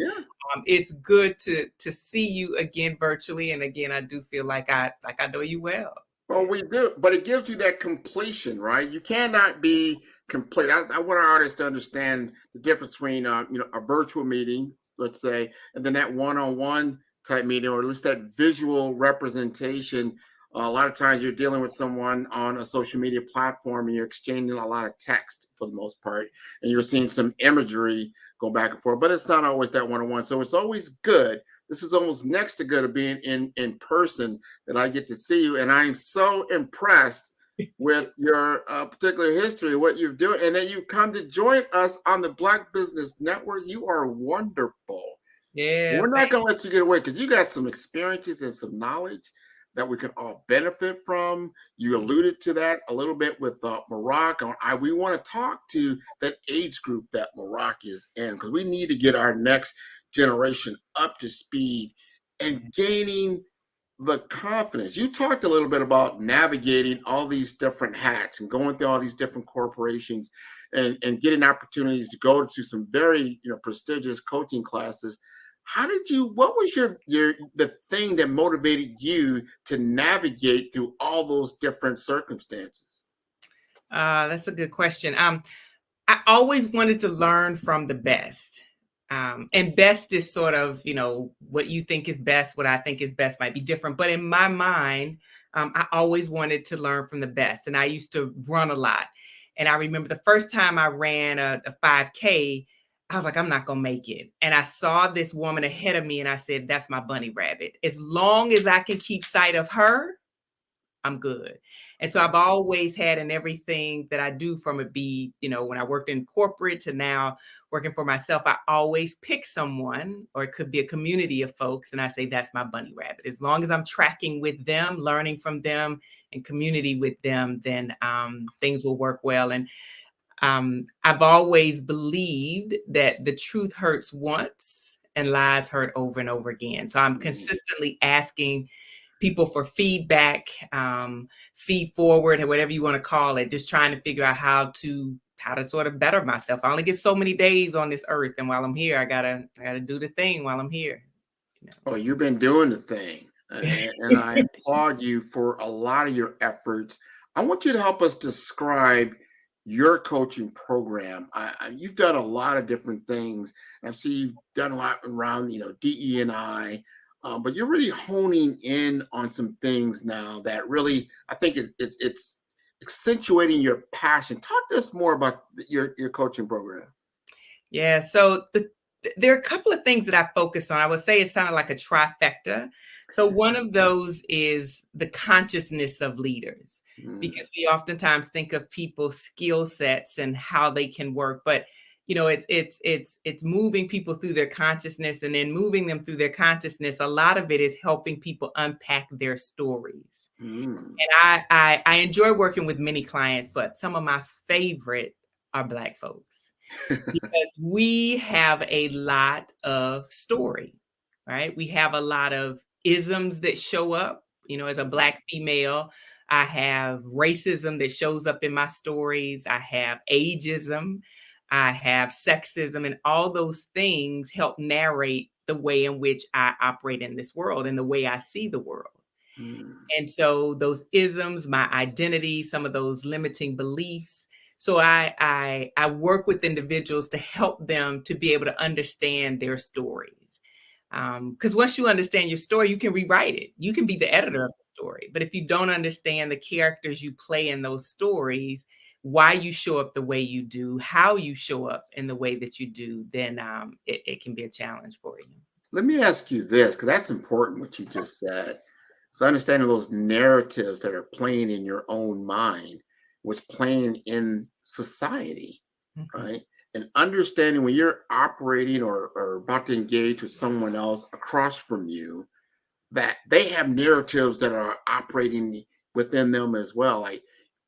it's good to see you again virtually. And again, I do feel like I know you well. Well, we do, but it gives you that completion, right? You cannot be complete. I want our artists to understand the difference between a virtual meeting, let's say, and then that one-on-one type meeting, or at least that visual representation. A lot of times you're dealing with someone on a social media platform and you're exchanging a lot of text for the most part, and you're seeing some imagery go back and forth, but it's not always that one-on-one. So it's always good. This is almost next to good of being in person, that I get to see you. And I'm so impressed with your particular history, what you're doing, and that you come to join us on the Black Business Network. You are wonderful. Yeah. We're not going to let you get away, because you got some experiences and some knowledge that we can all benefit from. You alluded to that a little bit with Marak. We want to talk to that age group that Marak is in, because we need to get our next generation up to speed and gaining the confidence. You talked a little bit about navigating all these different hats and going through all these different corporations and getting opportunities to go to some very prestigious coaching classes. What was the thing that motivated you to navigate through all those different circumstances? That's a good question. I always wanted to learn from the best. And best is sort of, what you think is best, what I think is best might be different. But in my mind, I always wanted to learn from the best. And I used to run a lot. And I remember the first time I ran a 5K, I was like, I'm not going to make it. And I saw this woman ahead of me and I said, that's my bunny rabbit. As long as I can keep sight of her, I'm good. And so I've always had in everything that I do, from it be, when I worked in corporate to now working for myself, I always pick someone, or it could be a community of folks, and I say, that's my bunny rabbit. As long as I'm tracking with them, learning from them, and community with them, then things will work well. And I've always believed that the truth hurts once and lies hurt over and over again. So I'm consistently asking people for feedback, feed forward, or whatever you want to call it, just trying to figure out how to sort of better myself. I only get so many days on this earth, and while I'm here, I gotta do the thing while I'm here. Oh, you've been doing the thing, and I applaud you for a lot of your efforts. I want you to help us describe your coaching program. You've done a lot of different things. I see you've done a lot around, DE&I, but you're really honing in on some things now that really, I think it's accentuating your passion. Talk to us more about your coaching program. Yeah, so there are a couple of things that I focus on. I would say it's kind of like a trifecta. So one of those is the consciousness of leaders, because we oftentimes think of people's skill sets and how they can work, but it's moving people through their consciousness, and then moving them through their consciousness. A lot of it is helping people unpack their stories. And I enjoy working with many clients, but some of my favorite are Black folks. Because we have a lot of story, right? We have a lot of isms that show up. As a Black female, I have racism that shows up in my stories. I have ageism. I have sexism, and all those things help narrate the way in which I operate in this world and the way I see the world. And so those isms, my identity, some of those limiting beliefs. So I work with individuals to help them to be able to understand their stories. Because once you understand your story, you can rewrite it. You can be the editor of the story. But if you don't understand the characters you play in those stories, why you show up the way you do, how you show up in the way that you do, then it can be a challenge for you. Let me ask you this, because that's important what you just said. So understanding those narratives that are playing in your own mind, what's playing in society, right? And understanding when you're operating or about to engage with someone else across from you, that they have narratives that are operating within them as well. Like,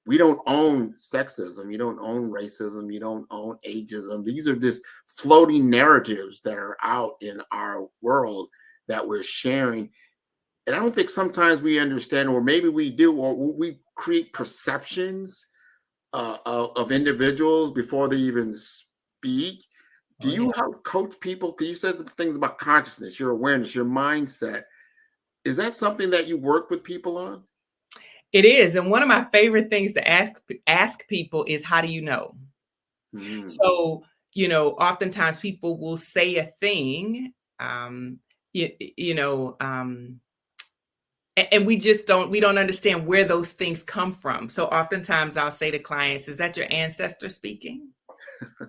we don't own sexism, you don't own racism, you don't own ageism. These are just floating narratives that are out in our world that we're sharing. And I don't think sometimes we understand, or maybe we do, or we create perceptions of individuals before they even speak. Do you help coach people? Because you said some things about consciousness, your awareness, your mindset. Is that something that you work with people on? It is. And one of my favorite things to ask people is, how do you know? So, oftentimes people will say a thing, and we don't understand where those things come from. So oftentimes I'll say to clients, is that your ancestor speaking?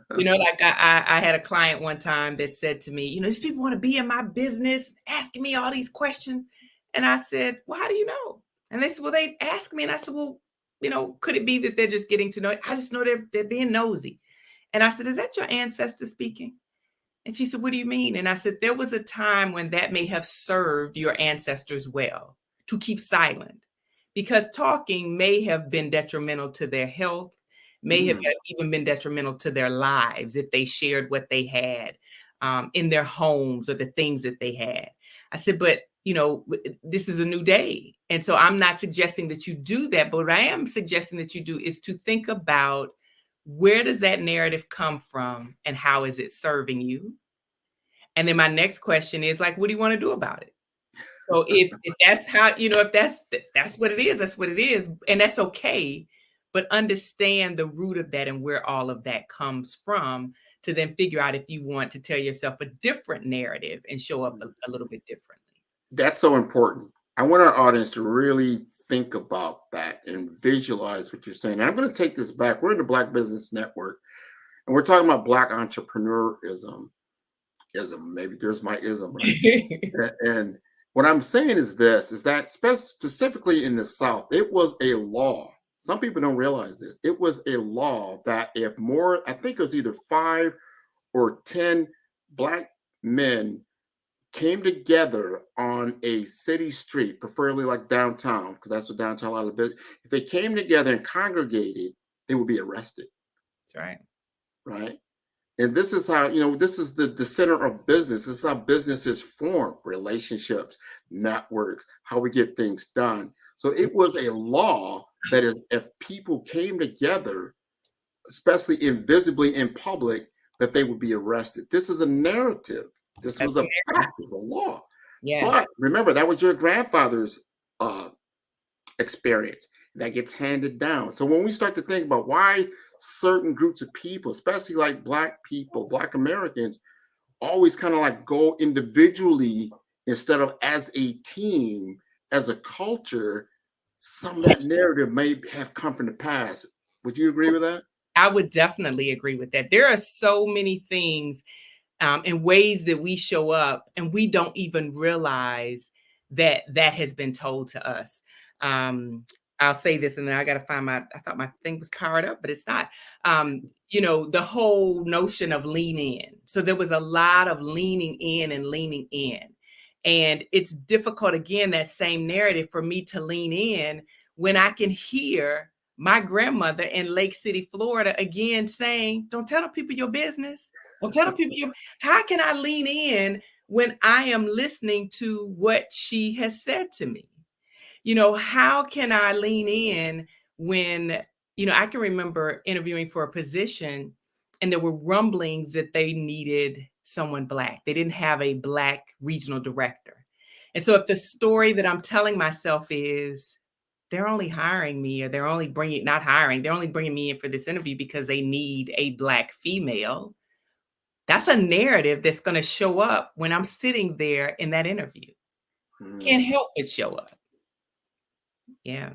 Like I had a client one time that said to me, these people want to be in my business, asking me all these questions. And I said, well, how do you know? And they said, well, they asked me. And I said, well, could it be that they're just getting to know it? I just know they're being nosy. And I said, is that your ancestor speaking? And she said, what do you mean? And I said, there was a time when that may have served your ancestors well, to keep silent, because talking may have been detrimental to their health, may have even been detrimental to their lives if they shared what they had in their homes or the things that they had. I said, but this is a new day. And so I'm not suggesting that you do that, but what I am suggesting that you do is to think about, where does that narrative come from and how is it serving you? And then my next question is, like, what do you want to do about it? So if that's how, if that's what it is, that's what it is. And that's okay. But understand the root of that and where all of that comes from, to then figure out if you want to tell yourself a different narrative and show up a little bit differently. That's so important. I want our audience to really think about that and visualize what you're saying. And I'm going to take this back. We're in the Black Business Network, and we're talking about Black entrepreneurism. Maybe there's my ism, right? And what I'm saying is this, is that specifically in the South, it was a law. Some people don't realize this. It was a law that if more, I think it was either 5 or 10 Black men came together on a city street, preferably like downtown, because that's what downtown a lot of business. If they came together and congregated, they would be arrested. That's right. Right. And this is how, this is the center of business. This is how business is formed, relationships, networks, how we get things done. So it was a law that if people came together, especially invisibly in public, that they would be arrested. This is a narrative. This was a fact of the law. Yeah. But remember, that was your grandfather's experience that gets handed down. So when we start to think about why certain groups of people, especially like Black people, Black Americans, always kind of like go individually instead of as a team, as a culture, some of that narrative may have come from the past. Would you agree with that? I would definitely agree with that. There are so many things and ways that we show up and we don't even realize that has been told to us. I'll say this and then I got to find I thought my thing was covered up, but it's not. The whole notion of lean in. So there was a lot of leaning in and leaning in. And it's difficult, again, that same narrative for me to lean in when I can hear my grandmother in Lake City, Florida, again saying, don't tell the people your business. Don't tell the people how can I lean in when I am listening to what she has said to me? How can I lean in when, I can remember interviewing for a position and there were rumblings that they needed someone Black. They didn't have a Black regional director. And so if the story that I'm telling myself is they're only hiring me or they're only they're only bringing me in for this interview because they need a Black female, that's a narrative that's going to show up when I'm sitting there in that interview. Can't help but show up. Yeah.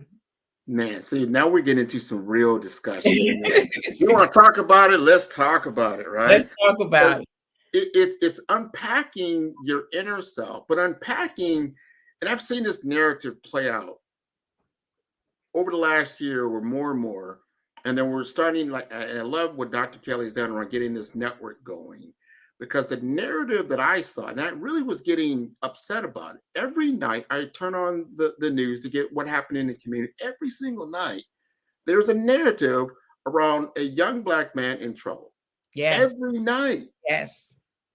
Man, see, now we're getting into some real discussion. You want to talk about it? Let's talk about it, right? Let's talk about it. It's unpacking your inner self, but unpacking, and I've seen this narrative play out over the last year or more and more. And then we're starting, I love what Dr. Kelly's done around getting this network going, because the narrative that I saw, and I really was getting upset about it. Every night I turn on the news to get what happened in the community. Every single night, there's a narrative around a young Black man in trouble. Yes. Every night. Yes.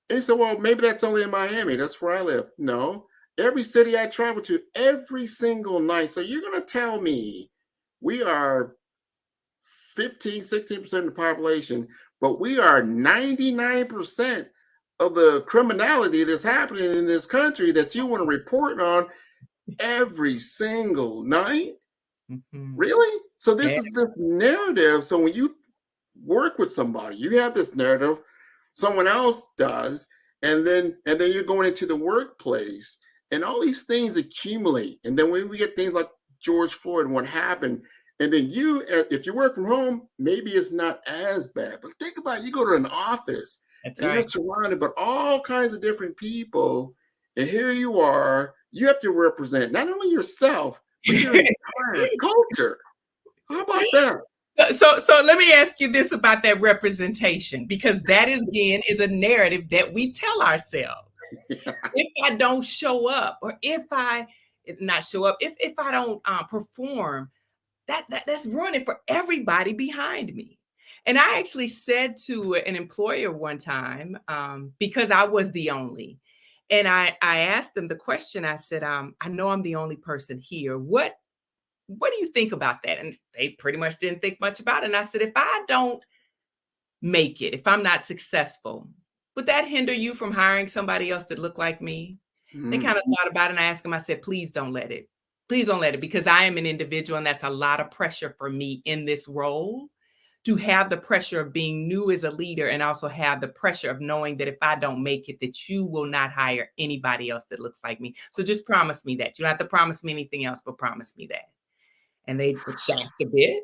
And he said, well, maybe that's only in Miami. That's where I live. No, every city I travel to, every single night. So you're going to tell me we are 15, 16% of the population, but we are 99% of the criminality that's happening in this country that you want to report on every single night? Mm-hmm. Really? So this is the narrative. So when you work with somebody, you have this narrative, someone else does, and then you're going into the workplace and all these things accumulate. And then when we get things like George Floyd and what happened, and then if you work from home, maybe it's not as bad. But think about it, you go to an office and you're surrounded by all kinds of different people. And here you are, you have to represent not only yourself, but your entire culture. How about that? So let me ask you this about that representation, because that is a narrative that we tell ourselves. If I don't show up, or if I don't perform, that's ruining for everybody behind me. And I actually said to an employer one time, because I was the only, and I asked them the question. I said, I know I'm the only person here. What do you think about that? And they pretty much didn't think much about it. And I said, if I don't make it, if I'm not successful, would that hinder you from hiring somebody else that looked like me? Mm-hmm. They kind of thought about it, and I asked them, I said, please don't let it. Please don't let it, because I am an individual, and that's a lot of pressure for me in this role, to have the pressure of being new as a leader and also have the pressure of knowing that if I don't make it, that you will not hire anybody else that looks like me. So just promise me that. You don't have to promise me anything else, but promise me that. And they were shocked a bit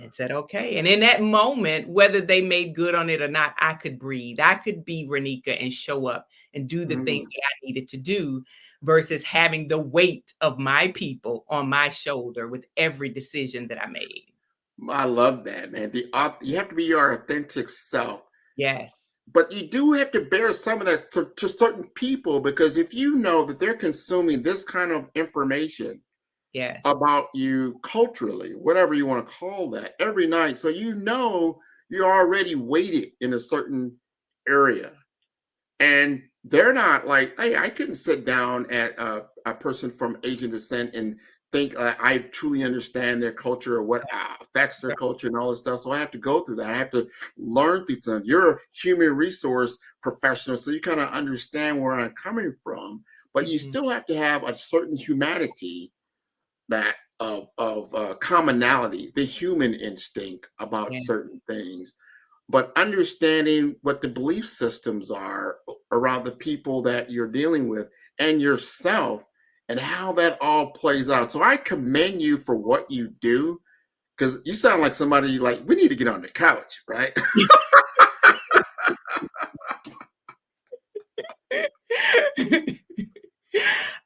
and said, okay. And in that moment, whether they made good on it or not, I could breathe. I could be Renika and show up and do the things that I needed to do, versus having the weight of my people on my shoulder with every decision that I made. I love that, man. You have to be your authentic self. Yes. But you do have to bear some of that to certain people, because if you know that they're consuming this kind of information about you culturally, whatever you want to call that, every night, so you know you're already weighted in a certain area. And they're not like, hey, I couldn't sit down at a person from Asian descent and think I truly understand their culture or what affects their culture and all this stuff. So I have to go through that. I have to learn things. You're a human resource professional, so you kind of understand where I'm coming from, but you still have to have a certain humanity that of commonality, the human instinct about certain things, but understanding what the belief systems are around the people that you're dealing with and yourself and how that all plays out. So I commend you for what you do, because you sound like somebody like, we need to get on the couch, right?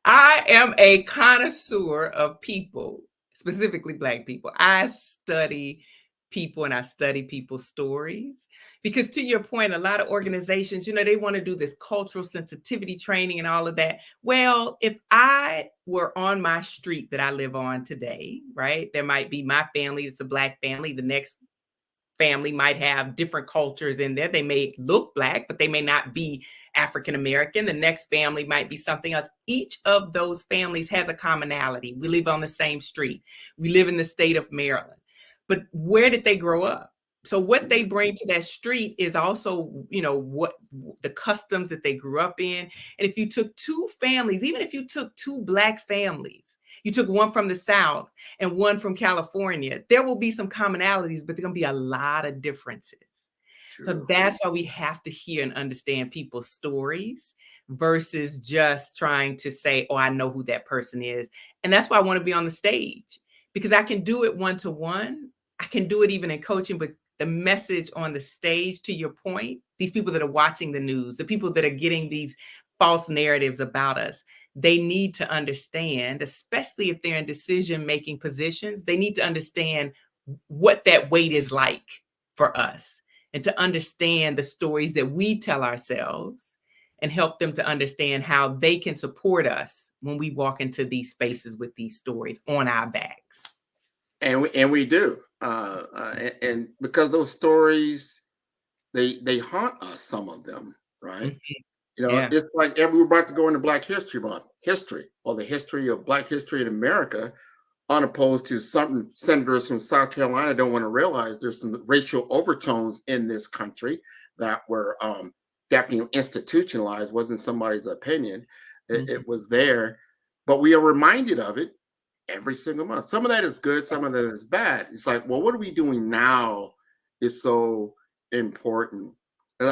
I am a connoisseur of people, specifically Black people. I study people and I study people's stories because, to your point, a lot of organizations, they want to do this cultural sensitivity training and all of that. Well, if I were on my street that I live on today, right, there might be my family, it's a Black family, the next family might have different cultures in there. They may look Black, but they may not be African American. The next family might be something else. Each of those families has a commonality. We live on the same street. We live in the state of Maryland. But where did they grow up? So what they bring to that street is also, what the customs that they grew up in. And if you took two families, even if you took two Black families, you took one from the South and one from California, there will be some commonalities, but there's going to be a lot of differences. True. So that's why we have to hear and understand people's stories versus just trying to say, oh, I know who that person is. And that's why I want to be on the stage, because I can do it one-to-one. I can do it even in coaching, but the message on the stage, to your point, these people that are watching the news, the people that are getting these false narratives about us, they need to understand, especially if they're in decision-making positions, they need to understand what that weight is like for us and to understand the stories that we tell ourselves and help them to understand how they can support us when we walk into these spaces with these stories on our backs. And we do. And because those stories, they haunt us, some of them, right? Mm-hmm. It's like we're about to go into Black History Month, or the history of Black history in America, unopposed to some senators from South Carolina don't want to realize there's some racial overtones in this country that were definitely institutionalized. Wasn't somebody's opinion. It was there, but we are reminded of it every single month. Some of that is good, some of that is bad. It's like, well, what are we doing now is so important. And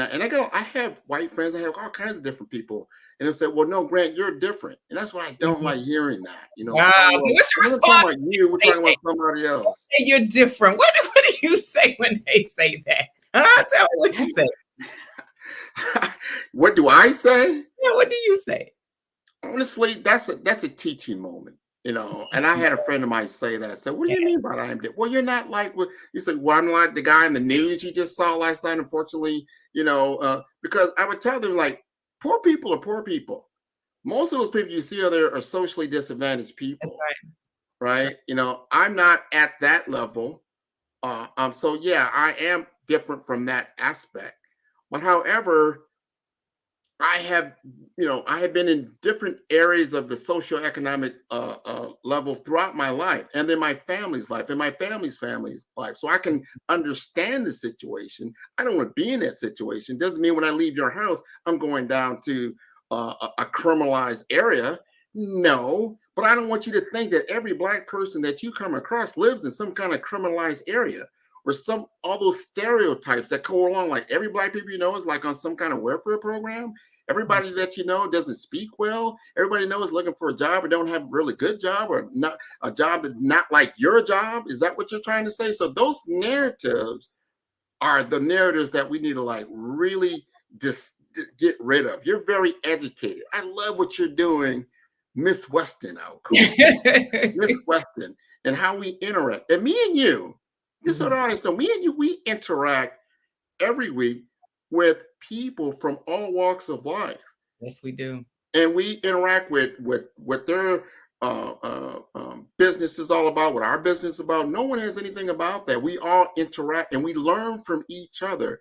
I have white friends, I have all kinds of different people. And they'll say, well, no, Grant, you're different. And that's why I don't like hearing that. Wow. So what's your response? We're talking about you, we're talking about somebody else. You're different. What do you say when they say that? Tell me what you say. What do I say? Yeah, what do you say? Honestly, that's a teaching moment. And I had a friend of mine say that. I said, what do you mean by that? Well, you're not like what you said. Well, I'm like the guy in the news you just saw last night, unfortunately, because I would tell them, like, poor people are poor people. Most of those people you see there are socially disadvantaged people. That's right. I'm not at that level. So yeah, I am different from that aspect. But however, I have been in different areas of the socioeconomic level throughout my life, and then my family's life, and my family's life. So I can understand the situation. I don't want to be in that situation. Doesn't mean when I leave your house, I'm going down to a criminalized area. No, but I don't want you to think that every Black person that you come across lives in some kind of criminalized area. Or all those stereotypes that go along, like every Black people is like on some kind of welfare program. Everybody that doesn't speak well. Everybody is looking for a job or don't have a really good job, or not a job that's not like your job. Is that what you're trying to say? So those narratives are the narratives that we need to like really just get rid of. You're very educated. I love what you're doing, Miss Weston. I'll call Miss Weston, and how we interact. And me and you. Just so the audience know, me and you, we interact every week with people from all walks of life. Yes, we do. And we interact with their business is all about, what our business is about. No one has anything about that. We all interact and we learn from each other.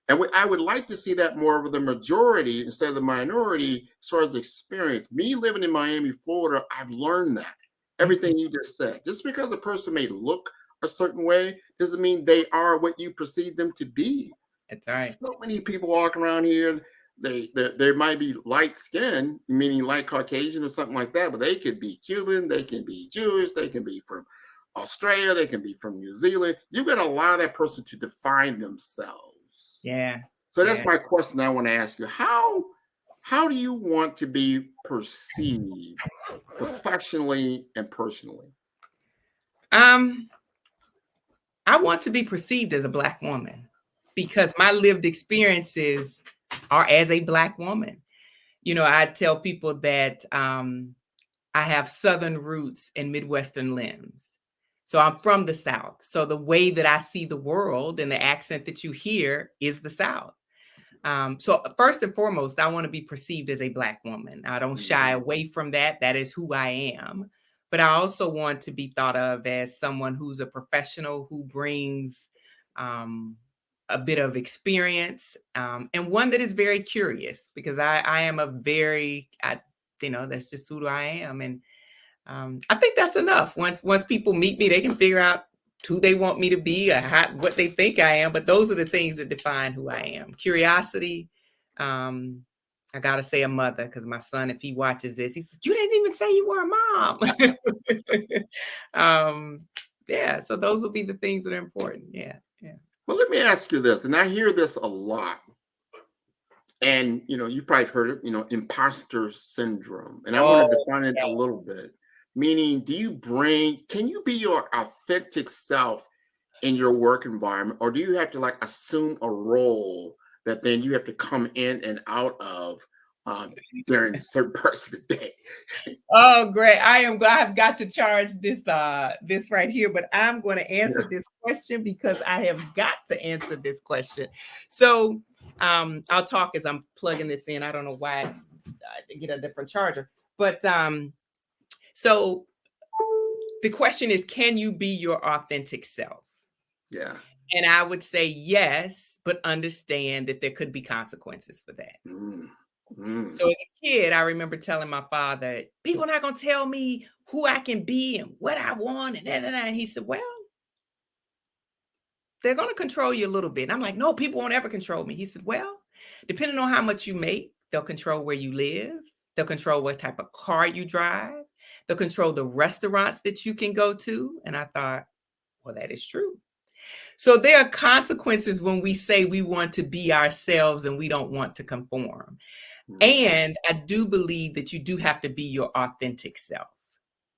And I would like to see that more of the majority instead of the minority as far as experience. Me living in Miami, Florida, I've learned that. Everything you just said. Just because a person may look a certain way doesn't mean they are what you perceive them to be. That's right. So many people walking around here, they might be light skinned, meaning light Caucasian or something like that, but they could be Cuban, they can be Jewish, they can be from Australia, they can be from New Zealand. You've got to allow that person to define themselves. Yeah. So that's my question I want to ask you. How do you want to be perceived professionally and personally? I want to be perceived as a Black woman because my lived experiences are as a Black woman. You know, I tell people that I have Southern roots and Midwestern limbs. So I'm from the South. So the way that I see the world and the accent that you hear is the South. So first and foremost, I want to be perceived as a Black woman. I don't shy away from that. That is who I am. But I also want to be thought of as someone who's a professional, who brings a bit of experience, and one that is very curious, because I am that's just who I am. And I think that's enough. Once people meet me, they can figure out who they want me to be or what they think I am. But those are the things that define who I am. Curiosity. I got to say a mother, because my son, if he watches this, he says, you didn't even say you were a mom. Yeah. So those will be the things that are important. Yeah. Well, let me ask you this, and I hear this a lot. And, you probably heard it, imposter syndrome. And I want to define it a little bit. Meaning, can you be your authentic self in your work environment? Or do you have to assume a role that then you have to come in and out of during certain parts of the day? Oh, great. I've got to charge this right here, but I'm going to answer this question because I have got to answer this question. So I'll talk as I'm plugging this in. I don't know why I get a different charger, but so the question is, can you be your authentic self? Yeah. And I would say yes, but understand that there could be consequences for that. So as a kid, I remember telling my father, people are not going to tell me who I can be and what I want. And he said, well, they're going to control you a little bit. And I'm like, no, people won't ever control me. He said, well, depending on how much you make, they'll control where you live. They'll control what type of car you drive. They'll control the restaurants that you can go to. And I thought, well, that is true. So there are consequences when we say we want to be ourselves and we don't want to conform. And I do believe that you do have to be your authentic self.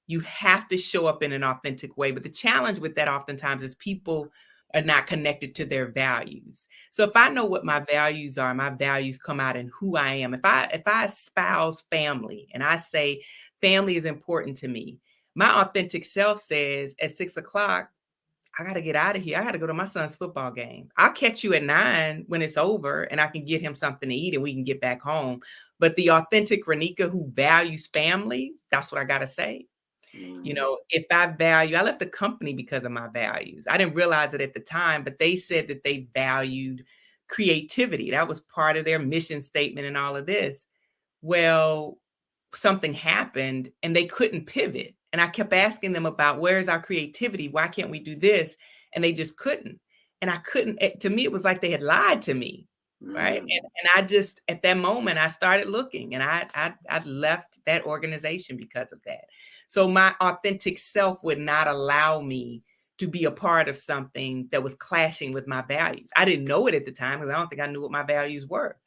You have to show up in an authentic way. But the challenge with that oftentimes is people are not connected to their values. So if I know what my values are, my values come out in who I am. If I espouse family and I say family is important to me, my authentic self says at 6 o'clock, I got to get out of here. I got to go to my son's football game. I'll catch you at 9 when it's over and I can get him something to eat and we can get back home. But the authentic Renika who values family, that's what I got to say. If I left the company because of my values. I didn't realize it at the time, but they said that they valued creativity. That was part of their mission statement and all of this. Well, something happened and they couldn't pivot. And I kept asking them about, where's our creativity? Why can't we do this? And they just couldn't. And I couldn't, to me, it was like they had lied to me. Right. And I just, at that moment, I started looking and I left that organization because of that. So my authentic self would not allow me to be a part of something that was clashing with my values. I didn't know it at the time because I don't think I knew what my values were.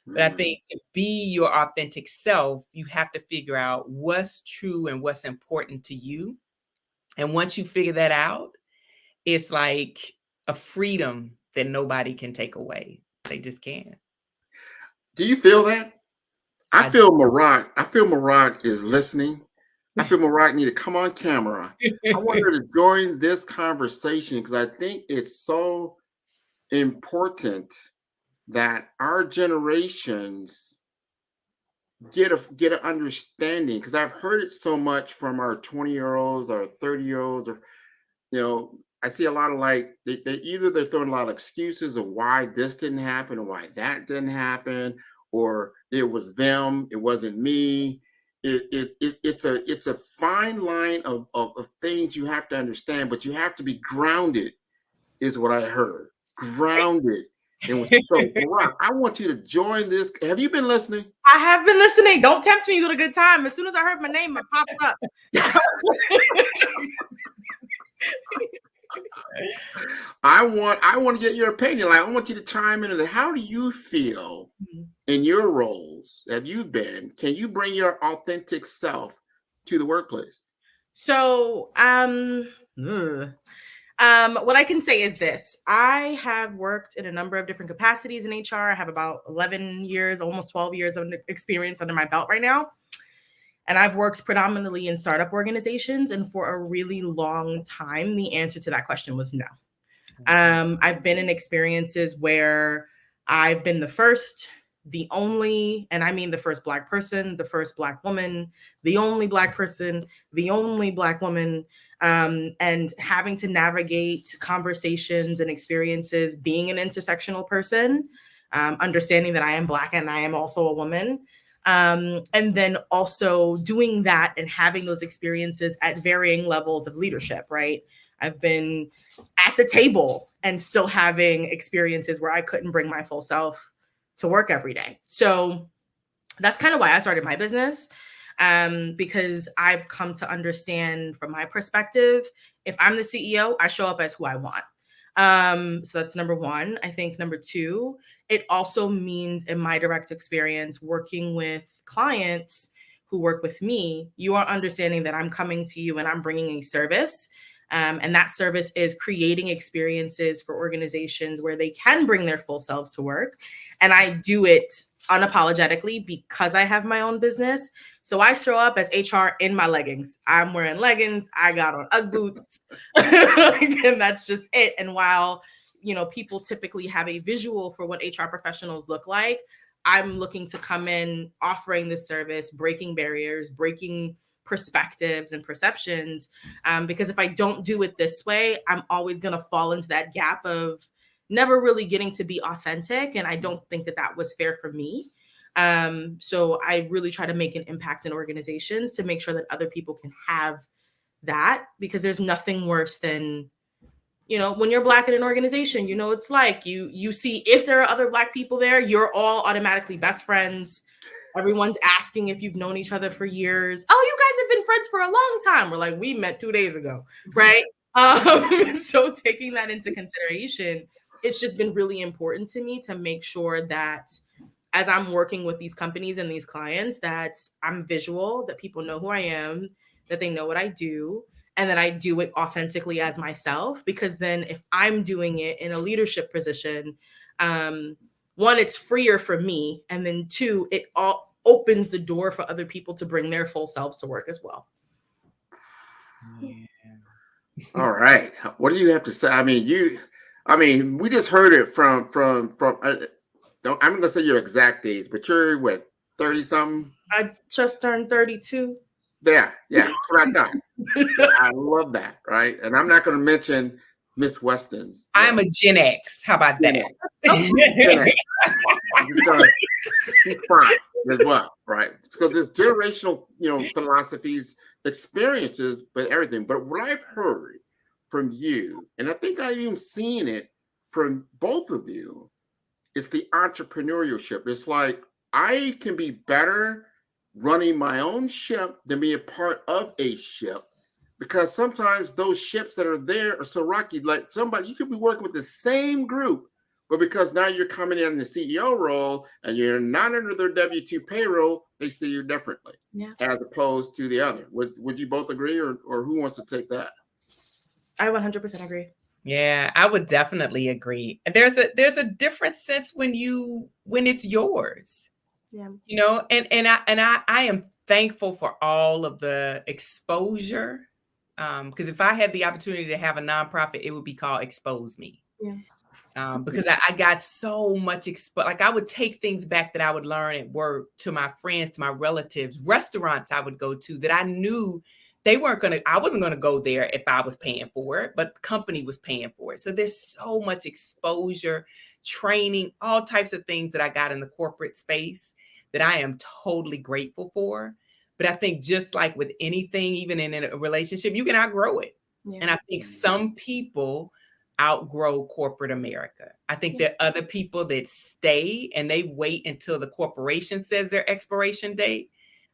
But I think to be your authentic self, you have to figure out what's true and what's important to you. And once you figure that out, it's like a freedom that nobody can take away. They just can't. Do you feel that? I feel Marak is listening. I feel Marak need to come on camera. I want her to join this conversation because I think it's so important that our generations get an understanding, because I've heard it so much from our 20-year-olds, our 30-year-olds, or I see a lot of like they're throwing a lot of excuses of why this didn't happen or why that didn't happen, or it was them, it wasn't me. It's a fine line of things you have to understand, but you have to be grounded, is what I heard. Grounded. And so, Barack, I want you to join this. Have you been listening? I have been listening. Don't tempt me to go to good time. As soon as I heard my name, it popped up. I want to get your opinion. Like, I want you to chime in. How do you feel in your roles that you've been? Can you bring your authentic self to the workplace? So, what I can say is this. I have worked in a number of different capacities in HR. I have about 11 years, almost 12 years of experience under my belt right now. And I've worked predominantly in startup organizations. And for a really long time, the answer to that question was no. I've been in experiences where I've been the first, the only, and I mean the first Black person, the first Black woman, the only Black person, the only Black woman, and having to navigate conversations and experiences, being an intersectional person, understanding that I am Black and I am also a woman. And then also doing that and having those experiences at varying levels of leadership, right? I've been at the table and still having experiences where I couldn't bring my full self to work every day. So that's kind of why I started my business, because I've come to understand from my perspective, if I'm the CEO, I show up as who I want. So that's number one. I think number two, it also means in my direct experience working with clients who work with me, you are understanding that I'm coming to you and I'm bringing a service. And that service is creating experiences for organizations where they can bring their full selves to work. And I do it unapologetically because I have my own business. So I show up as HR in my leggings. I'm wearing leggings. I got on UGG boots. And that's just it. And while, people typically have a visual for what HR professionals look like, I'm looking to come in offering this service, breaking barriers, breaking perspectives and perceptions. Because if I don't do it this way, I'm always going to fall into that gap of never really getting to be authentic. And I don't think that that was fair for me. So I really try to make an impact in organizations to make sure that other people can have that, because there's nothing worse than, when you're Black in an organization, it's like you see if there are other Black people there, you're all automatically best friends. Everyone's asking if you've known each other for years. Oh, you guys have been friends for a long time. We're like, we met 2 days ago, right? So taking that into consideration, it's just been really important to me to make sure that as I'm working with these companies and these clients, that I'm visual, that people know who I am, that they know what I do, and that I do it authentically as myself. Because then if I'm doing it in a leadership position, one, it's freer for me. And then two, it all opens the door for other people to bring their full selves to work as well. Yeah. All right. What do you have to say? We just heard it from I'm going to say your exact age, but you're what, 30 something? I just turned 32. Yeah. That's what I thought. I love that. Right. And I'm not going to mention Miss Weston's. I'm a Gen X. How about that? He's fine as well, right? So there's generational, philosophies, experiences, but everything. But what I've heard from you, and I think I've even seen it from both of you, is the entrepreneurship. It's like, I can be better running my own ship than being a part of a ship. Because sometimes those ships that are there are so rocky, like you could be working with the same group, but because now you're coming in the CEO role and you're not under their W-2 payroll, they see you differently, as opposed to the other. Would you both agree, or who wants to take that? I 100% agree. Yeah, I would definitely agree. There's a different sense when it's yours. Yeah. And I am thankful for all of the exposure. Because if I had the opportunity to have a nonprofit, it would be called Expose Me. Yeah. because I got so much like I would take things back that I would learn at work to my friends, to my relatives, restaurants I would go to that I knew I wasn't going to go there if I was paying for it, but the company was paying for it. So there's so much exposure, training, all types of things that I got in the corporate space that I am totally grateful for. But I think just like with anything, even in a relationship, you can outgrow it. Yeah. And I think some people outgrow corporate America. I think there are other people that stay and they wait until the corporation says their expiration date.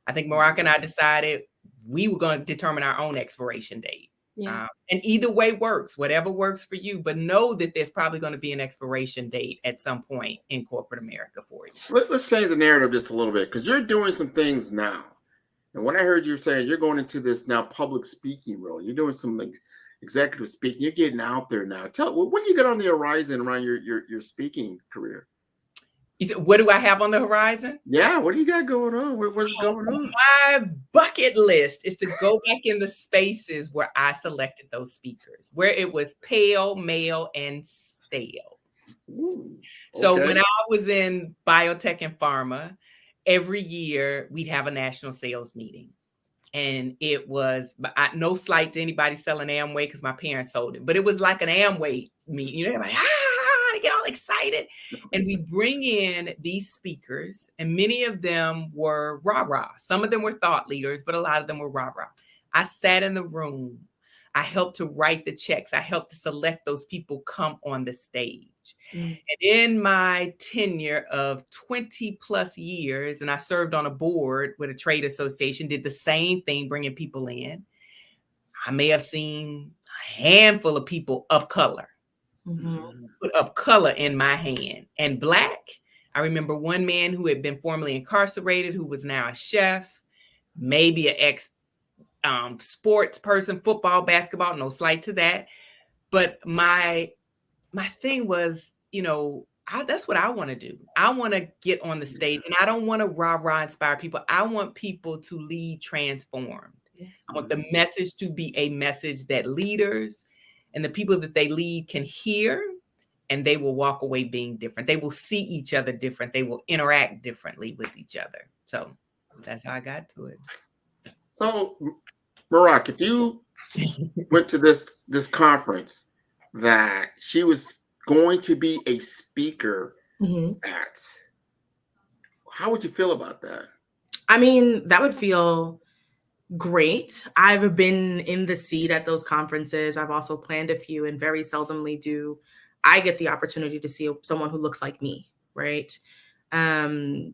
I think Marak and I decided we were going to determine our own expiration date. Yeah. And either way works, whatever works for you, but know that there's probably going to be an expiration date at some point in corporate America for you. Let's change the narrative just a little bit, because you're doing some things now. And what I heard you saying, you're going into this now public speaking role. You're doing some like executive speaking. You're getting out there now. What do you got on the horizon around your speaking career? You said, what do I have on the horizon? Yeah, what do you got going on? What's going on? My bucket list is to go back in the spaces where I selected those speakers, where it was pale, male, and stale. Ooh, okay. So when I was in biotech and pharma, every year we'd have a national sales meeting. And it was, no slight to anybody selling Amway because my parents sold it, but it was like an Amway meeting. You know, everybody, they get all excited. And we bring in these speakers, and many of them were rah-rah. Some of them were thought leaders, but a lot of them were rah-rah. I sat in the room. I helped to write the checks. I helped to select those people come on the stage. And in my tenure of 20 plus years, and I served on a board with a trade association, did the same thing, bringing people in. I may have seen a handful of people of color. Of color in my hand. And Black, I remember one man who had been formerly incarcerated, who was now a chef, maybe an ex sports person, football, basketball, no slight to that. But my thing was, you know, that's what I want to do. I want to get on the stage, and I don't want to rah-rah inspire people. I want people to lead transformed. I want the message to be a message that leaders and the people that they lead can hear, and they will walk away being different. They will see each other different. They will interact differently with each other. So that's how I got to it. So, Marak, if you went to this conference that she was going to be a speaker at, how would you feel about that? I mean, that would feel great. I've been in the seat at those conferences. I've also planned a few, and very seldomly do I get the opportunity to see someone who looks like me, right? In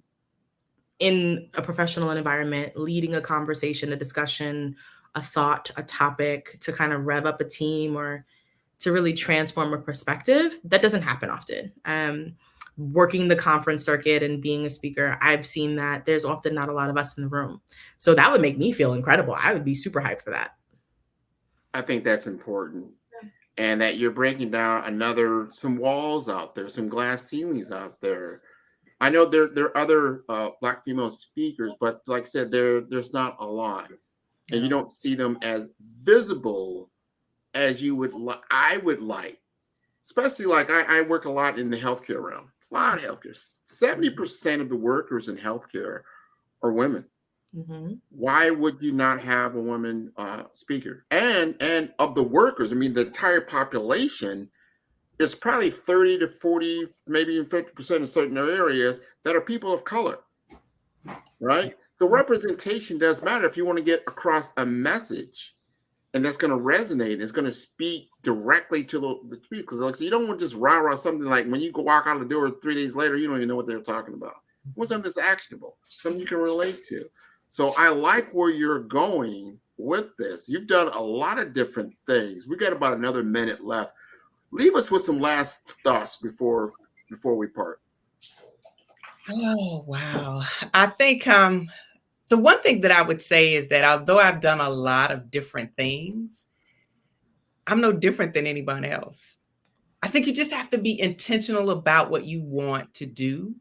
a professional environment, leading a conversation, a discussion, a thought, a topic to kind of rev up a team or to really transform a perspective. That doesn't happen often. Working the conference circuit and being a speaker, I've seen that there's often not a lot of us in the room. So that would make me feel incredible. I would be super hyped for that. I think that's important. And that you're breaking down some walls out there, some glass ceilings out there. I know there are other Black female speakers, but like I said, there's not a lot. And you don't see them as visible as I would like. Especially like I work a lot in the healthcare realm. A lot of healthcare. 70% of the workers in healthcare are women. Why would you not have a woman speaker? And of the workers, I mean, the entire population is probably 30 to 40, maybe even 50% in certain areas that are people of color, right? So representation does matter if you want to get across a message, and that's going to resonate. It's going to speak directly to the people. Like, so you don't want to just rah-rah something like when you go walk out the door 3 days later, you don't even know what they're talking about. What's something that's actionable, something you can relate to. So I like where you're going with this. You've done a lot of different things. We got about another minute left. Leave us with some last thoughts before we part. Oh, wow. I think the one thing that I would say is that although I've done a lot of different things, I'm no different than anyone else. I think you just have to be intentional about what you want to do.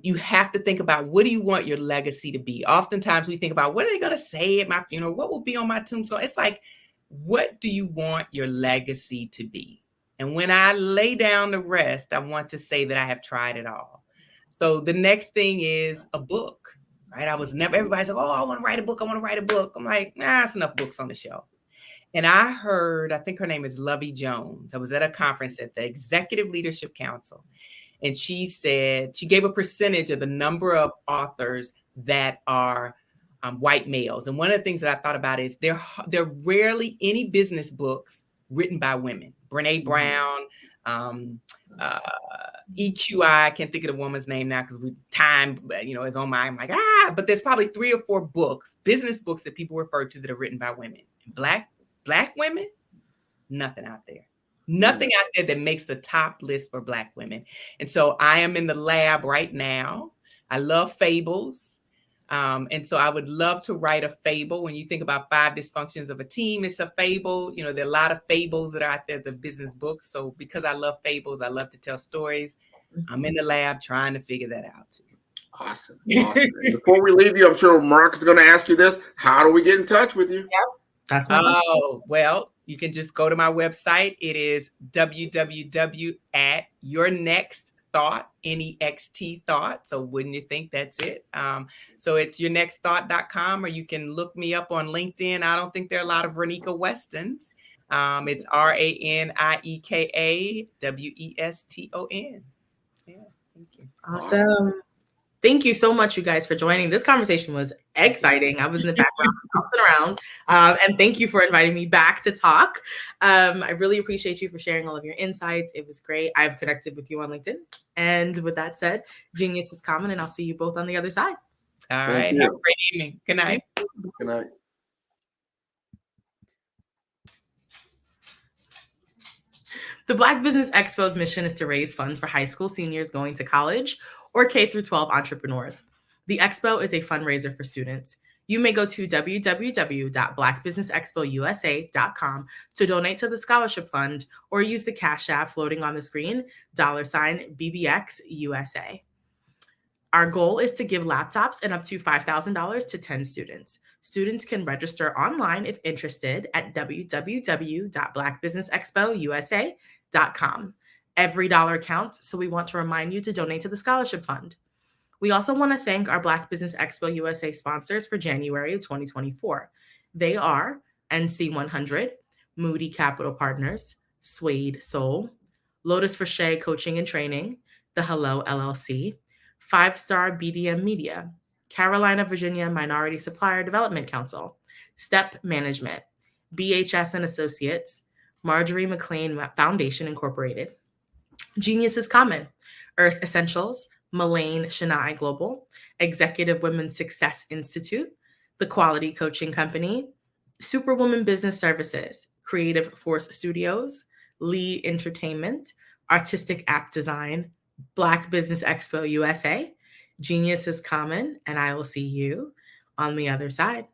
You have to think about, what do you want your legacy to be? Oftentimes we think about, what are they going to say at my funeral? What will be on my tombstone? It's like, what do you want your legacy to be? And when I lay down to rest, I want to say that I have tried it all. So the next thing is a book, right? Everybody's like, oh, I want to write a book. I want to write a book. I'm like, it's enough books on the shelf. And I heard, I think her name is Lovey Jones. I was at a conference at the Executive Leadership Council. And she said, she gave a percentage of the number of authors that are white males. And one of the things that I thought about is there are rarely any business books written by women. Brene Brown, EQI, I can't think of the woman's name now because time, is on my, I'm like, but there's probably 3 or 4 books, business books that people refer to that are written by women. Black women, nothing out there. Nothing out there that makes the top list for Black women. And so I am in the lab right now. I love fables. And so I would love to write a fable. When you think about 5 dysfunctions of a team, it's a fable. There are a lot of fables that are out there, the business books. So because I love fables, I love to tell stories. I'm in the lab trying to figure that out too. Awesome. Before we leave you, I'm sure Mark is going to ask you this. How do we get in touch with you? That's well, you can just go to my website. It is www.yournextthought, NEXT thought. So wouldn't you think that's it? So it's yournextthought.com, or you can look me up on LinkedIn. I don't think there are a lot of Renika Westons. It's RANIEKA WESTON. Yeah, thank you. Awesome. Thank you so much, you guys, for joining. This conversation was exciting. I was in the background bouncing around. And thank you for inviting me back to talk. I really appreciate you for sharing all of your insights. It was great. I've connected with you on LinkedIn. And with that said, genius is common, and I'll see you both on the other side. All right. Have a great evening. Good night. Good night. The Black Business Expo's mission is to raise funds for high school seniors going to college or K-12 entrepreneurs. The Expo is a fundraiser for students. You may go to www.blackbusinessexpousa.com to donate to the scholarship fund, or use the Cash App floating on the screen, $BBXUSA. Our goal is to give laptops and up to $5,000 to 10 students. Students can register online if interested at www.blackbusinessexpousa.com. Every dollar counts, so we want to remind you to donate to the scholarship fund. We also want to thank our Black Business Expo USA sponsors for January of 2024. They are NC100, Moody Capital Partners, Suede Soul, Lotus Frichet Coaching and Training, The Hello LLC, 5-Star BDM Media, Carolina, Virginia Minority Supplier Development Council, Step Management, BHS and Associates, Marjorie McLean Foundation Incorporated, Genius is Common, Earth Essentials, Mullane Shania Global, Executive Women's Success Institute, The Quality Coaching Company, Superwoman Business Services, Creative Force Studios, Lee Entertainment, Artistic App Design, Black Business Expo USA, Genius is Common, and I will see you on the other side.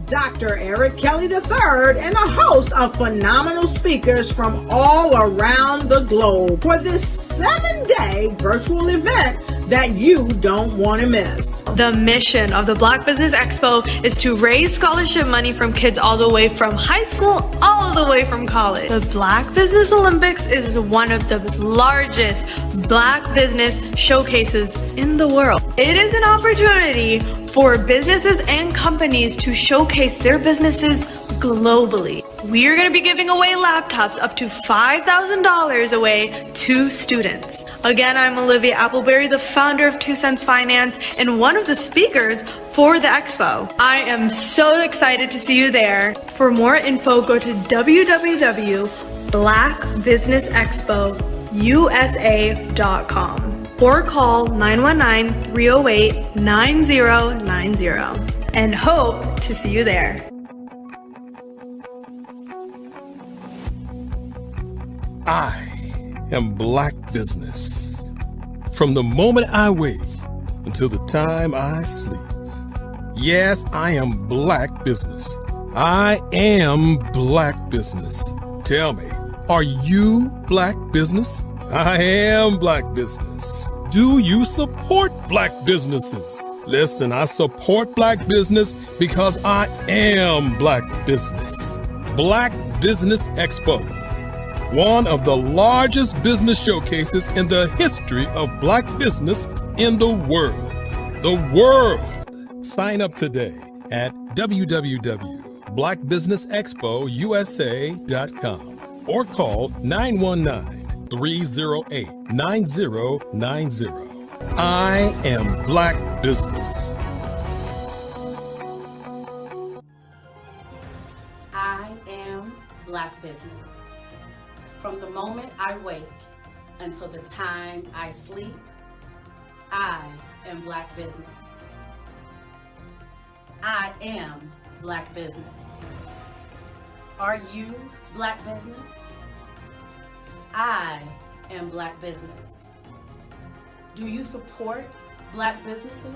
Dr. Eric Kelly III and a host of phenomenal speakers from all around the globe for this 7-day virtual event that you don't want to miss. The mission of the Black Business Expo is to raise scholarship money from kids all the way from high school, all the way from college. The Black Business Olympics is one of the largest Black business showcases in the world. It is an opportunity for businesses and companies to showcase their businesses globally. we are going to be giving away laptops up to $5,000 away to students. Again, I'm Olivia Appleberry, the founder of 2 Cents Finance and one of the speakers for the expo. I am so excited to see you there. For more info, go to www.blackbusinessexpousa.com or call 919-308-9090 and hope to see you there. I am Black Business. From the moment I wake until the time I sleep. Yes, I am Black Business. I am Black Business. Tell me, are you Black Business? I am Black Business. Do you support Black businesses? Listen, I support Black business because I am Black Business. Black Business Expo, one of the largest business showcases in the history of Black business in the world. The world! Sign up today at www.blackbusinessexpousa.com or call 919-308-9090. I am Black Business. I am Black Business. From the moment I wake until the time I sleep, I am Black Business. I am Black Business. Are you Black Business? I am Black Business. Do you support Black businesses?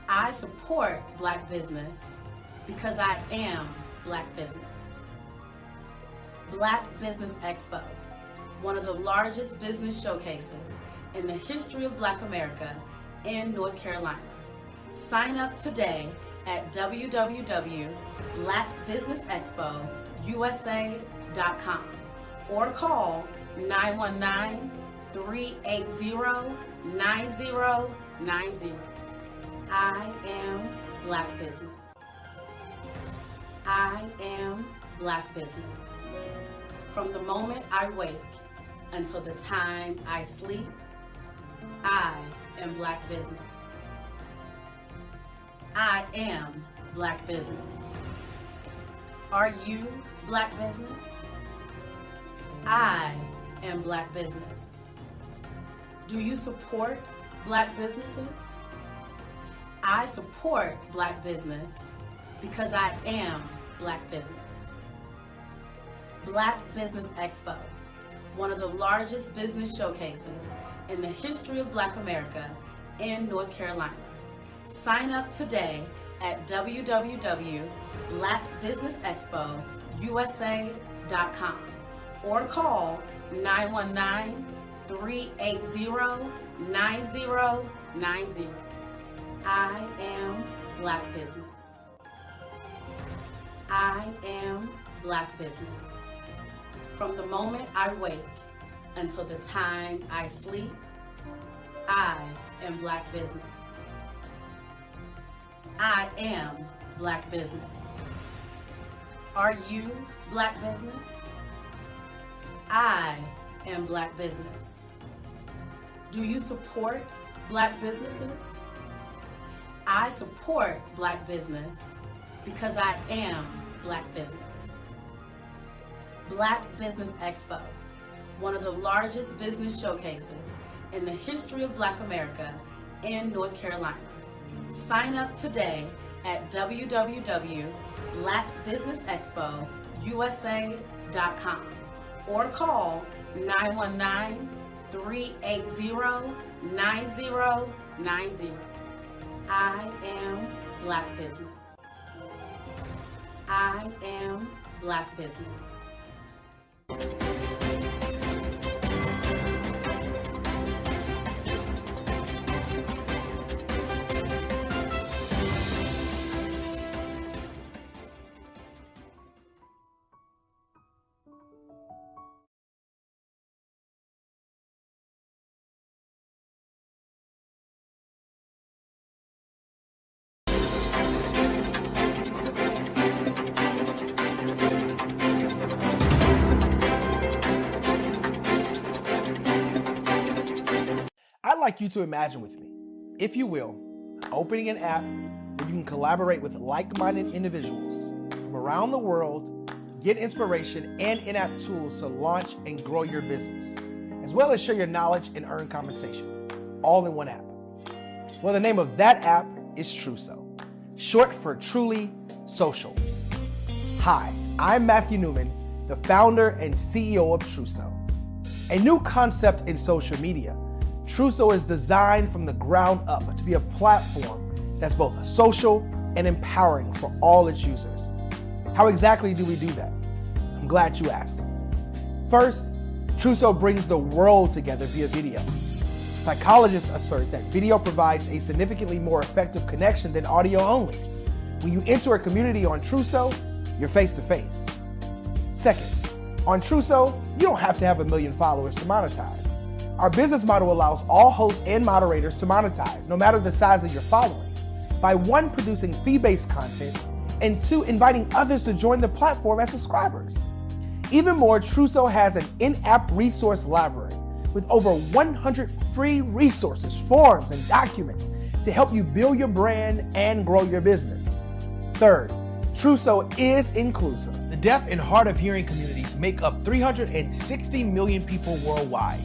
I support Black business because I am Black business. Black Business Expo, one of the largest business showcases in the history of Black America in North Carolina. Sign up today at www.blackbusinessexpousa.com or call 919-380-9090. I am Black Business. I am Black Business. From the moment I wake until the time I sleep, I am Black Business. I am Black Business. Are you Black Business? I am Black Business. Do you support Black businesses? I support Black business because I am Black business. Black Business Expo, one of the largest business showcases in the history of Black America in North Carolina. Sign up today at www.blackbusinessexpousa.com or call 919-380-9090. I am Black Business. I am Black Business. From the moment I wake until the time I sleep, I am Black Business. I am Black Business. Are you Black Business? I am Black Business. Do you support Black businesses? I support Black business because I am Black business. Black Business Expo, one of the largest business showcases in the history of Black America in North Carolina. Sign up today at www.blackbusinessexpousa.com or call 919-380-9090. I am Black Business. I am Black Business. like you to imagine with me, if you will, opening an app where you can collaborate with like-minded individuals from around the world, get inspiration and in-app tools to launch and grow your business, as well as share your knowledge and earn compensation, all in one app. Well, the name of that app is Truso, short for Truly Social. Hi, I'm Matthew Newman, the founder and CEO of Truso. A new concept in social media, Truso is designed from the ground up to be a platform that's both social and empowering for all its users. How exactly do we do that? I'm glad you asked. First, Truso brings the world together via video. Psychologists assert that video provides a significantly more effective connection than audio only. When you enter a community on Truso, you're face-to-face. Second, on Truso, you don't have to have 1 million followers to monetize. Our business model allows all hosts and moderators to monetize, no matter the size of your following, by 1, producing fee-based content, and 2, inviting others to join the platform as subscribers. Even more, Truso has an in-app resource library with over 100 free resources, forms, and documents to help you build your brand and grow your business. Third, Truso is inclusive. The deaf and hard of hearing communities make up 360 million people worldwide.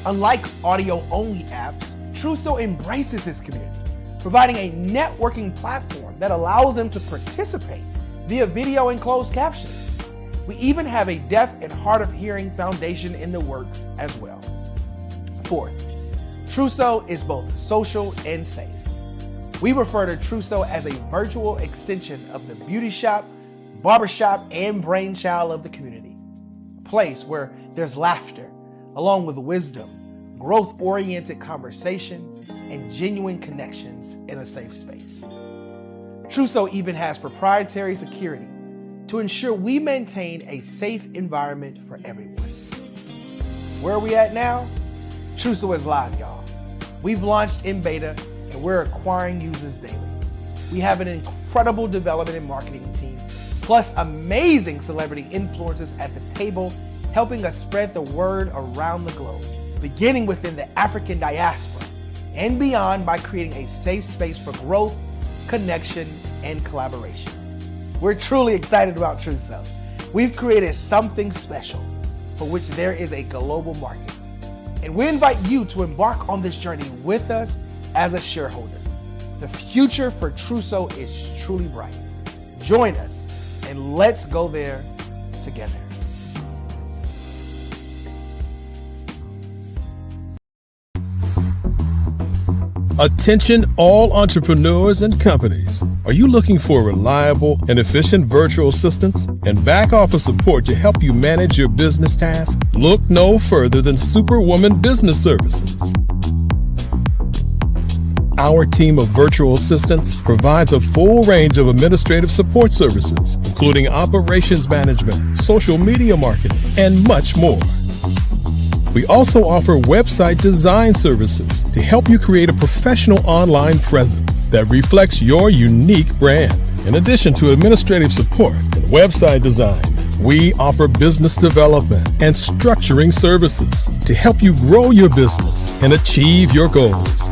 Unlike audio-only apps, Truso embraces this community, providing a networking platform that allows them to participate via video and closed captioning. We even have a deaf and hard of hearing foundation in the works as well. Fourth, Truso is both social and safe. We refer to Truso as a virtual extension of the beauty shop, barbershop, and brainchild of the community. A place where there's laughter, along with wisdom, growth-oriented conversation, and genuine connections in a safe space. Truso even has proprietary security to ensure we maintain a safe environment for everyone. Where are we at now? Truso is live, y'all. We've launched in beta and we're acquiring users daily. We have an incredible development and marketing team, plus amazing celebrity influencers at the table, helping us spread the word around the globe, beginning within the African diaspora and beyond by creating a safe space for growth, connection, and collaboration. We're truly excited about Truso. We've created something special for which there is a global market. And we invite you to embark on this journey with us as a shareholder. The future for Truso is truly bright. Join us and let's go there together. Attention all entrepreneurs and companies. Are you looking for reliable and efficient virtual assistants and back office support to help you manage your business tasks? Look no further than Superwoman Business Services. Our team of virtual assistants provides a full range of administrative support services, including operations management, social media marketing, and much more. We also offer website design services to help you create a professional online presence that reflects your unique brand. In addition to administrative support and website design, we offer business development and structuring services to help you grow your business and achieve your goals.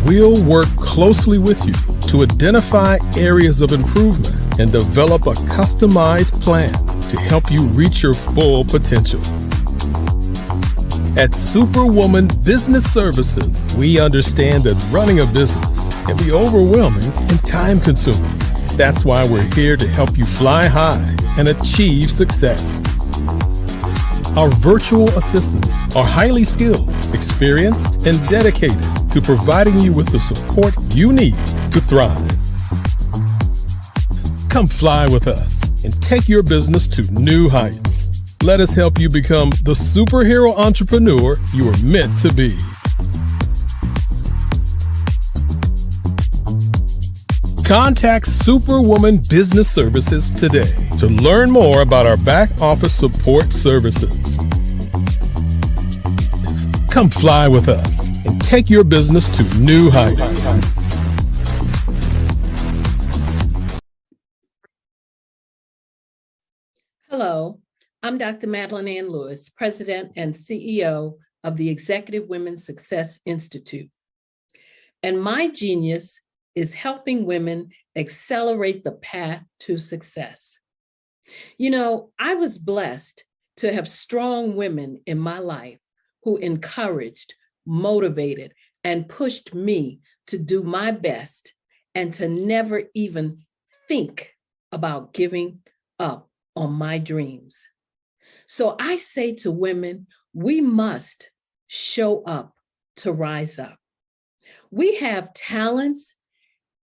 We'll work closely with you to identify areas of improvement and develop a customized plan to help you reach your full potential. At Superwoman Business Services, we understand that running a business can be overwhelming and time-consuming. That's why we're here to help you fly high and achieve success. Our virtual assistants are highly skilled, experienced, and dedicated to providing you with the support you need to thrive. Come fly with us and take your business to new heights. Let us help you become the superhero entrepreneur you are meant to be. Contact Superwoman Business Services today to learn more about our back office support services. Come fly with us and take your business to new heights. Hello. I'm Dr. Madeline Ann Lewis, President and CEO of the Executive Women's Success Institute. And my genius is helping women accelerate the path to success. You know, I was blessed to have strong women in my life who encouraged, motivated, and pushed me to do my best and to never even think about giving up on my dreams. So I say to women, we must show up to rise up. We have talents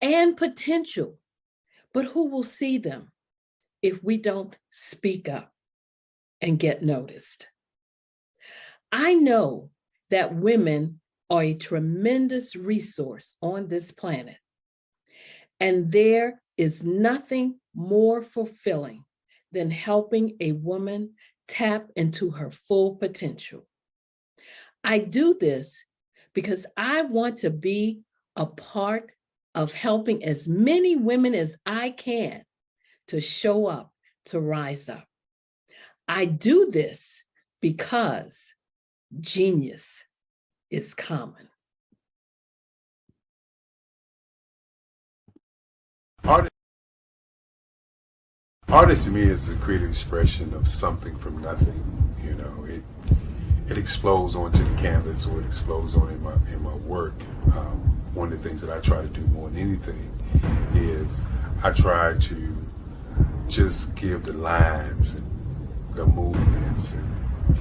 and potential, but who will see them if we don't speak up and get noticed? I know that women are a tremendous resource on this planet, and there is nothing more fulfilling than helping a woman tap into her full potential. I do this because I want to be a part of helping as many women as I can to show up, to rise up. I do this because genius is common. Art to me is a creative expression of something from nothing. You know, it explodes onto the canvas, or it explodes on in my work. One of the things that I try to do more than anything is I try to just give the lines and the movements and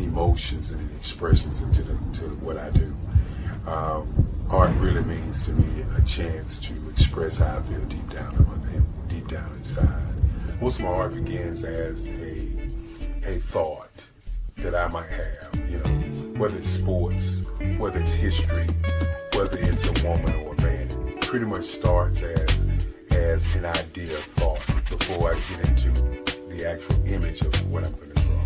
emotions and expressions into what I do. Art really means to me a chance to express how I feel deep down inside. Most of my art begins as a thought that I might have, you know, whether it's sports, whether it's history, whether it's a woman or a man. It pretty much starts as an idea of thought before I get into the actual image of what I'm going to draw.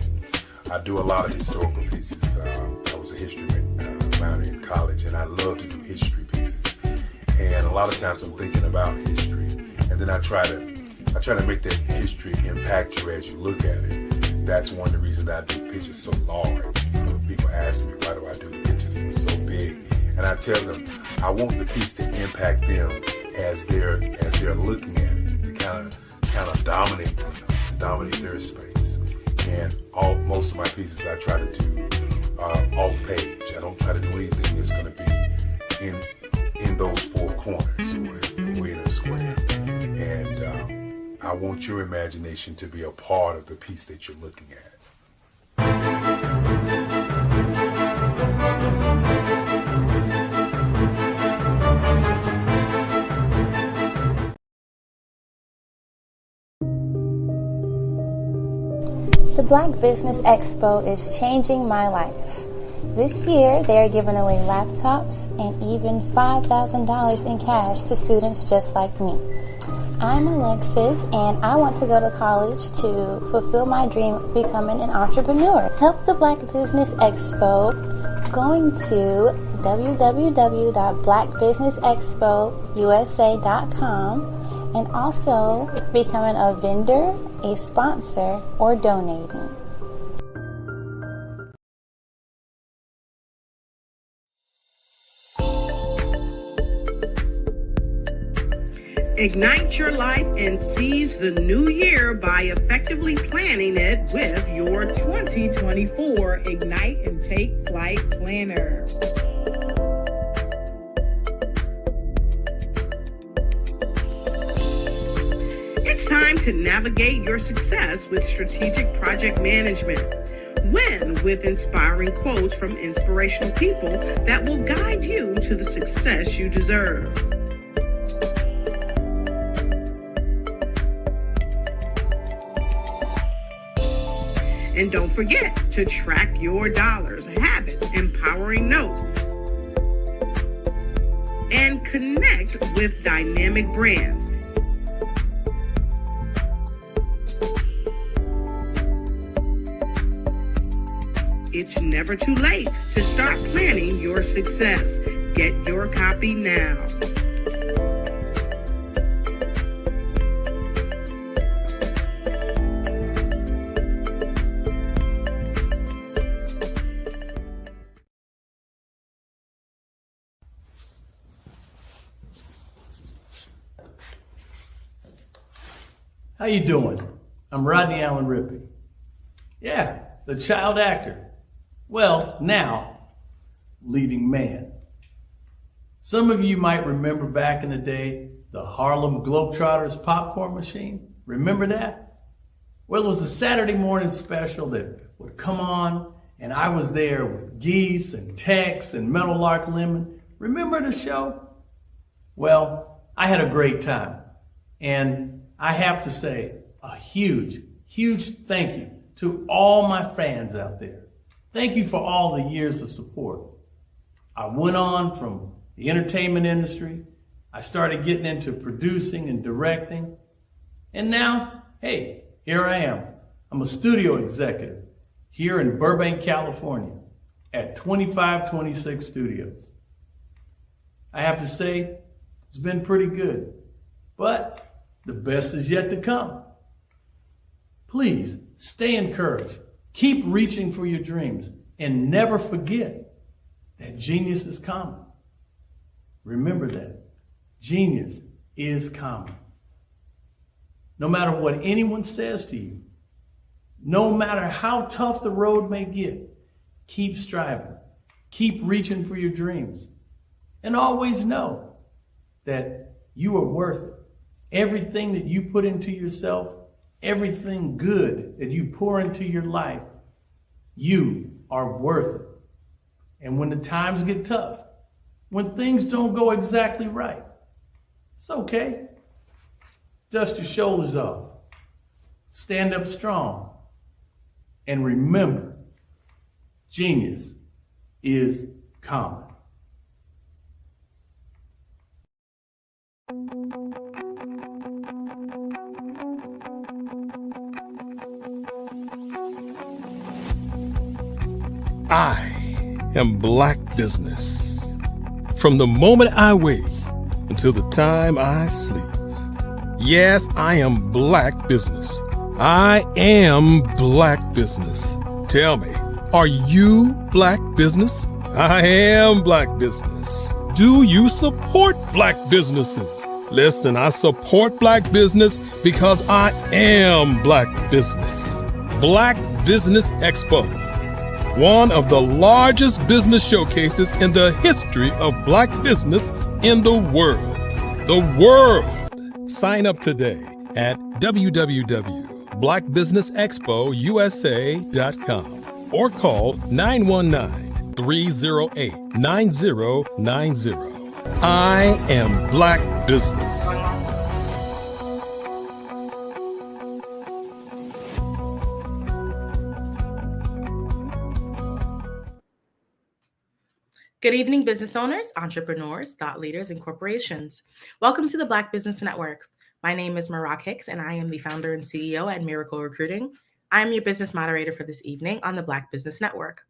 I do a lot of historical pieces. I was a history minor in college, and I love to do history pieces. And a lot of times I'm thinking about history, and then I try to make that history impact you as you look at it. That's one of the reasons I do pictures so large. People ask me, why do I do pictures so big? And I tell them, I want the piece to impact them as they're looking at it, to kind of dominate them, dominate their space. And most of my pieces I try to do off page. I don't try to do anything that's going to be in those four corners or in a square. And I want your imagination to be a part of the piece that you're looking at. The Black Business Expo is changing my life. This year, they are giving away laptops and even $5,000 in cash to students just like me. I'm Alexis, and I want to go to college to fulfill my dream of becoming an entrepreneur. Help the Black Business Expo going to www.blackbusinessexpousa.com and also becoming a vendor, a sponsor, or donating. Ignite your life and seize the new year by effectively planning it with your 2024 Ignite and Take Flight Planner. It's time to navigate your success with strategic project management. Win with inspiring quotes from inspirational people that will guide you to the success you deserve. And don't forget to track your dollars, habits, empowering notes, and connect with dynamic brands. It's never too late to start planning your success. Get your copy now. How you doing? I'm Rodney Allen Rippey. Yeah, the child actor. Well, now, leading man. Some of you might remember back in the day, the Harlem Globetrotters popcorn machine. Remember that? Well, it was a Saturday morning special that would come on, and I was there with Geese and Tex and Meadowlark Lemon. Remember the show? Well, I had a great time. And I have to say a huge, huge thank you to all my fans out there. Thank you for all the years of support. I went on from the entertainment industry. I started getting into producing and directing. And now, hey, here I am. I'm a studio executive here in Burbank, California at 2526 Studios. I have to say, it's been pretty good, but the best is yet to come. Please stay encouraged. Keep reaching for your dreams and never forget that genius is common. Remember that. Genius is common. No matter what anyone says to you, no matter how tough the road may get, keep striving. Keep reaching for your dreams. And always know that you are worth it. Everything that you put into yourself, everything good that you pour into your life, you are worth it. And when the times get tough, when things don't go exactly right, it's okay. Dust your shoulders off. Stand up strong. And remember, genius is common. I am Black Business. From the moment I wake until the time I sleep. Yes, I am Black Business. I am Black Business. Tell me, are you Black Business? I am Black Business. Do you support Black businesses? Listen, I support Black business because I am Black Business. Black Business Expo, one of the largest business showcases in the history of Black business in the world. The world! Sign up today at www.blackbusinessexpousa.com or call 919-308-9090. I am Black Business. Good evening, business owners, entrepreneurs, thought leaders, and corporations. Welcome to the Black Business Network. My name is Marak Hicks, and I am the founder and CEO at Miracle Recruiting. I am your business moderator for this evening on the Black Business Network.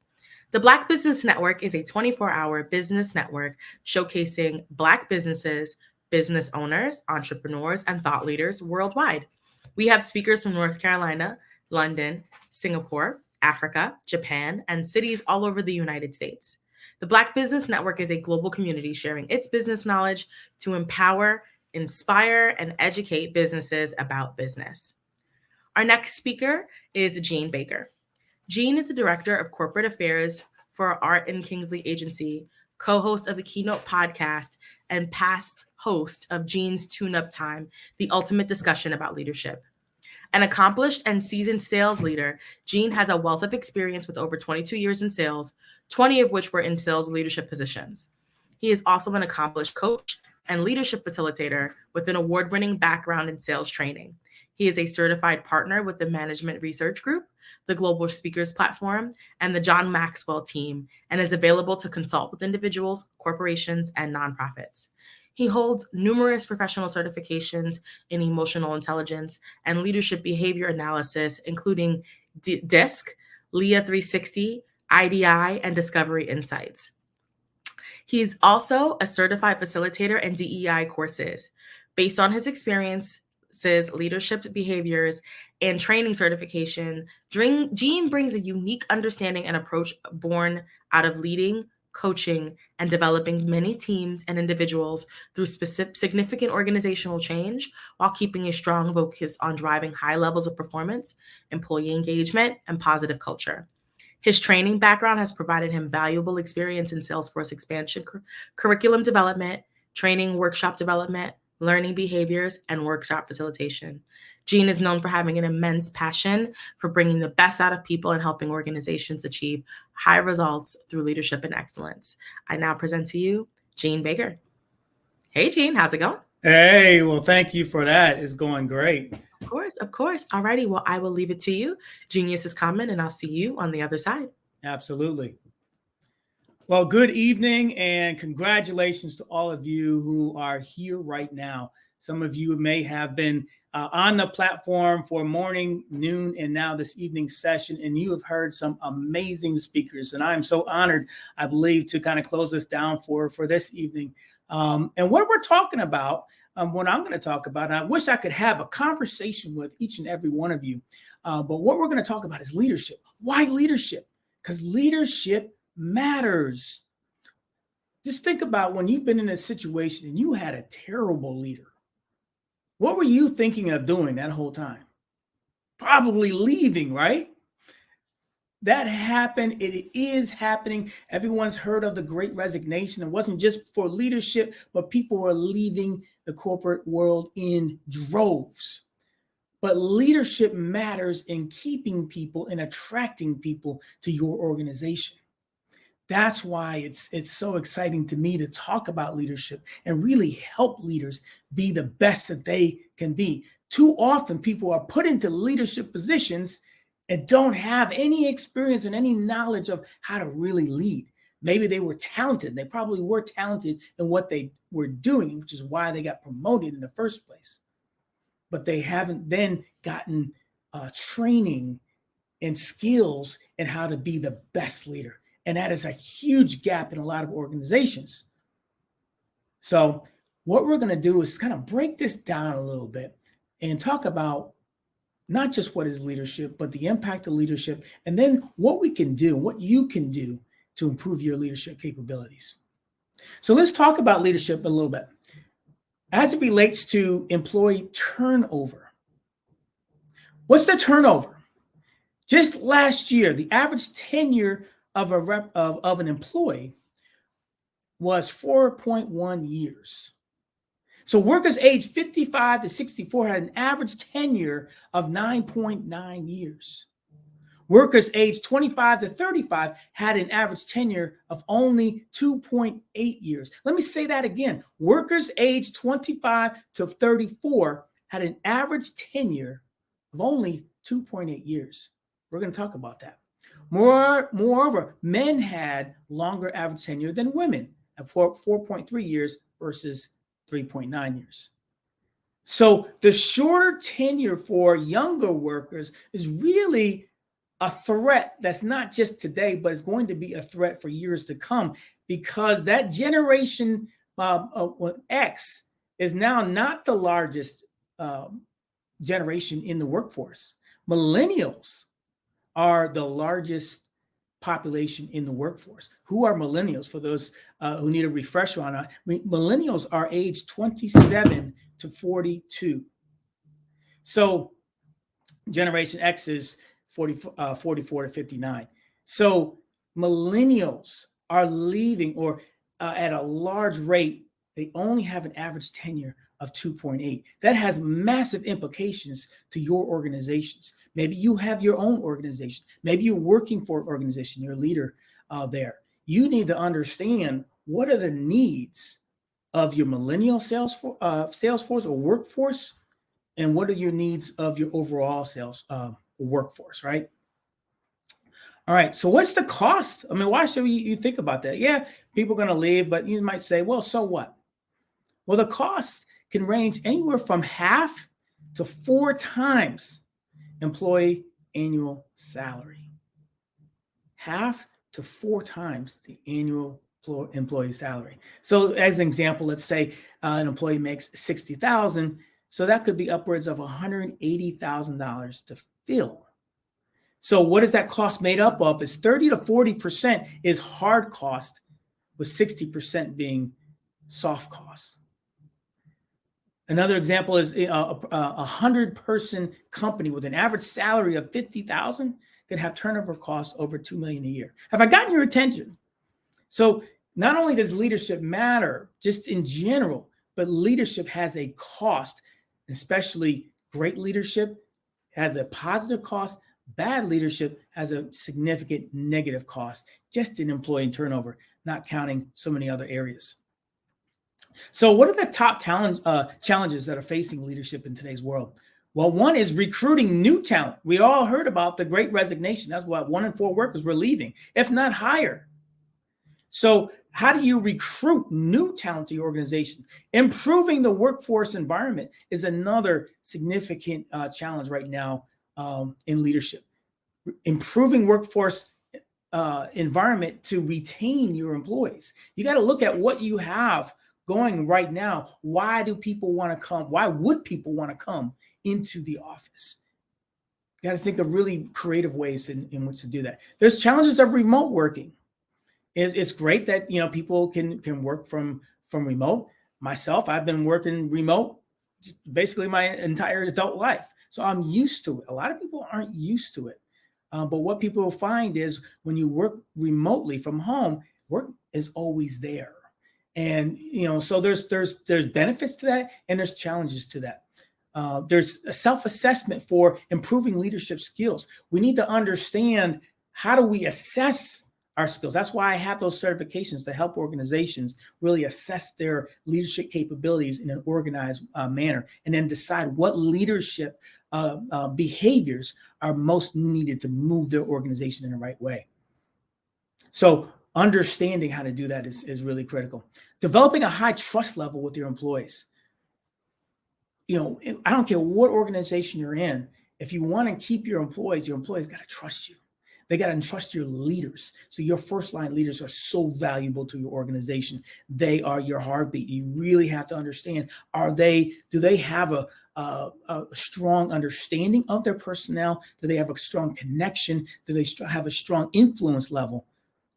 The Black Business Network is a 24-hour business network showcasing Black businesses, business owners, entrepreneurs, and thought leaders worldwide. We have speakers from North Carolina, London, Singapore, Africa, Japan, and cities all over the United States. The Black Business Network is a global community sharing its business knowledge to empower, inspire, and educate businesses about business. Our next speaker is Jean Baker. Jean is the Director of Corporate Affairs for Art and Kingsley Agency, co-host of the Keynote podcast, and past host of Jean's Tune-Up Time, the ultimate discussion about leadership. An accomplished and seasoned sales leader, Jean has a wealth of experience with over 22 years in sales, 20 of which were in sales leadership positions. He is also an accomplished coach and leadership facilitator with an award-winning background in sales training. He is a certified partner with the Management Research Group, the Global Speakers Platform, and the John Maxwell team, and is available to consult with individuals, corporations, and nonprofits. He holds numerous professional certifications in emotional intelligence and leadership behavior analysis, including DISC, LEA 360, IDI, and Discovery Insights. He's also a certified facilitator and DEI courses. Based on his experiences, leadership behaviors, and training certification, Jean brings a unique understanding and approach born out of leading coaching, and developing many teams and individuals through significant organizational change while keeping a strong focus on driving high levels of performance, employee engagement, and positive culture. His training background has provided him valuable experience in Salesforce expansion, curriculum development, training, workshop development, learning behaviors, and workshop facilitation. Gene is known for having an immense passion for bringing the best out of people and helping organizations achieve high results through leadership and excellence. I now present to you Gene Baker. Hey, Gene, how's it going? Hey, well, thank you for that. It's going great. Of course, of course. All righty, well, I will leave it to you. Genius is coming, and I'll see you on the other side. Absolutely. Well, good evening and congratulations to all of you who are here right now. Some of you may have been on the platform for morning, noon, and now this evening session, and you have heard some amazing speakers. And I'm so honored, I believe, to kind of close this down for this evening. And what we're talking about, what I'm going to talk about, and I wish I could have a conversation with each and every one of you, but what we're going to talk about is leadership. Why leadership? Because leadership matters. Just think about when you've been in a situation and you had a terrible leader. What were you thinking of doing that whole time? Probably leaving, right? That happened. It is happening. Everyone's heard of the Great Resignation. It wasn't just for leadership, but people were leaving the corporate world in droves. But leadership matters in keeping people and attracting people to your organization. That's why it's so exciting to me to talk about leadership and really help leaders be the best that they can be. Too often people are put into leadership positions and don't have any experience and any knowledge of how to really lead. Maybe they were talented. They probably were talented in what they were doing, which is why they got promoted in the first place. But they haven't then gotten training and skills in how to be the best leader. And that is a huge gap in a lot of organizations. So what we're going to do is kind of break this down a little bit and talk about not just what is leadership, but the impact of leadership, and then what we can do, what you can do to improve your leadership capabilities. So let's talk about leadership a little bit. As it relates to employee turnover. What's the turnover? Just last year, the average tenure of an employee was 4.1 years. So workers aged 55 to 64 had an average tenure of 9.9 years. Workers aged 25 to 35 had an average tenure of only 2.8 years. Let me say that again. Workers aged 25 to 34 had an average tenure of only 2.8 years. We're going to talk about that. Moreover, men had longer average tenure than women at 4.3 years versus 3.9 years. So the shorter tenure for younger workers is really a threat that's not just today, but it's going to be a threat for years to come, because that generation X is now not the largest generation in the workforce. Millennials are the largest population in the workforce. Who are millennials? For those who need a refresher on it, millennials are aged 27 to 42. So Generation X is 44 to 59. So millennials are leaving, or at a large rate, they only have an average tenure of 2.8. That has massive implications to your organizations. Maybe you have your own organization. Maybe you're working for an organization, you're a leader there. You need to understand what are the needs of your millennial sales force or workforce, and what are your needs of your overall sales workforce, right? All right, so what's the cost? I mean, why should you think about that? Yeah, people are going to leave, but you might say, well, so what? Well, the cost can range anywhere from half to 4 times employee annual salary. Half to 4 times the annual employee salary. So as an example, let's say an employee makes $60,000. So that could be upwards of $180,000 to fill. So what is that cost made up of? Is 30 to 40% is hard cost with 60% being soft costs. Another example is a 100-person company with an average salary of $50,000 could have turnover costs over $2 million a year. Have I gotten your attention? So not only does leadership matter just in general, but leadership has a cost, especially great leadership has a positive cost. Bad leadership has a significant negative cost just in employee turnover, not counting so many other areas. So what are the top challenges that are facing leadership in today's world? Well, one is recruiting new talent. We all heard about the Great Resignation. That's why 1 in 4 workers were leaving, if not higher. So how do you recruit new talent to your organization? Improving the workforce environment is another significant challenge right now in leadership. Improving workforce environment to retain your employees. You got to look at what you have going right now. Why do people want to come? Why would people want to come into the office? You got to think of really creative ways in which to do that. There's challenges of remote working. It's great that people can work from remote. Myself, I've been working remote basically my entire adult life, so I'm used to it. A lot of people aren't used to it, but what people find is when you work remotely from home, work is always there, and so there's benefits to that, and there's challenges to that. There's a self-assessment for improving leadership skills. We need to understand, how do we assess our skills? That's why I have those certifications to help organizations really assess their leadership capabilities in an organized manner, and then decide what leadership behaviors are most needed to move their organization in the right way. So understanding how to do that is really critical. Developing a high trust level with your employees. I don't care what organization you're in. If you want to keep your employees got to trust you. They got to trust your leaders. So your first line leaders are so valuable to your organization. They are your heartbeat. You really have to understand, do they have a strong understanding of their personnel? Do they have a strong connection? Do they have a strong influence level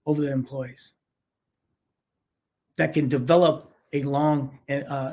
over their employees that can develop a long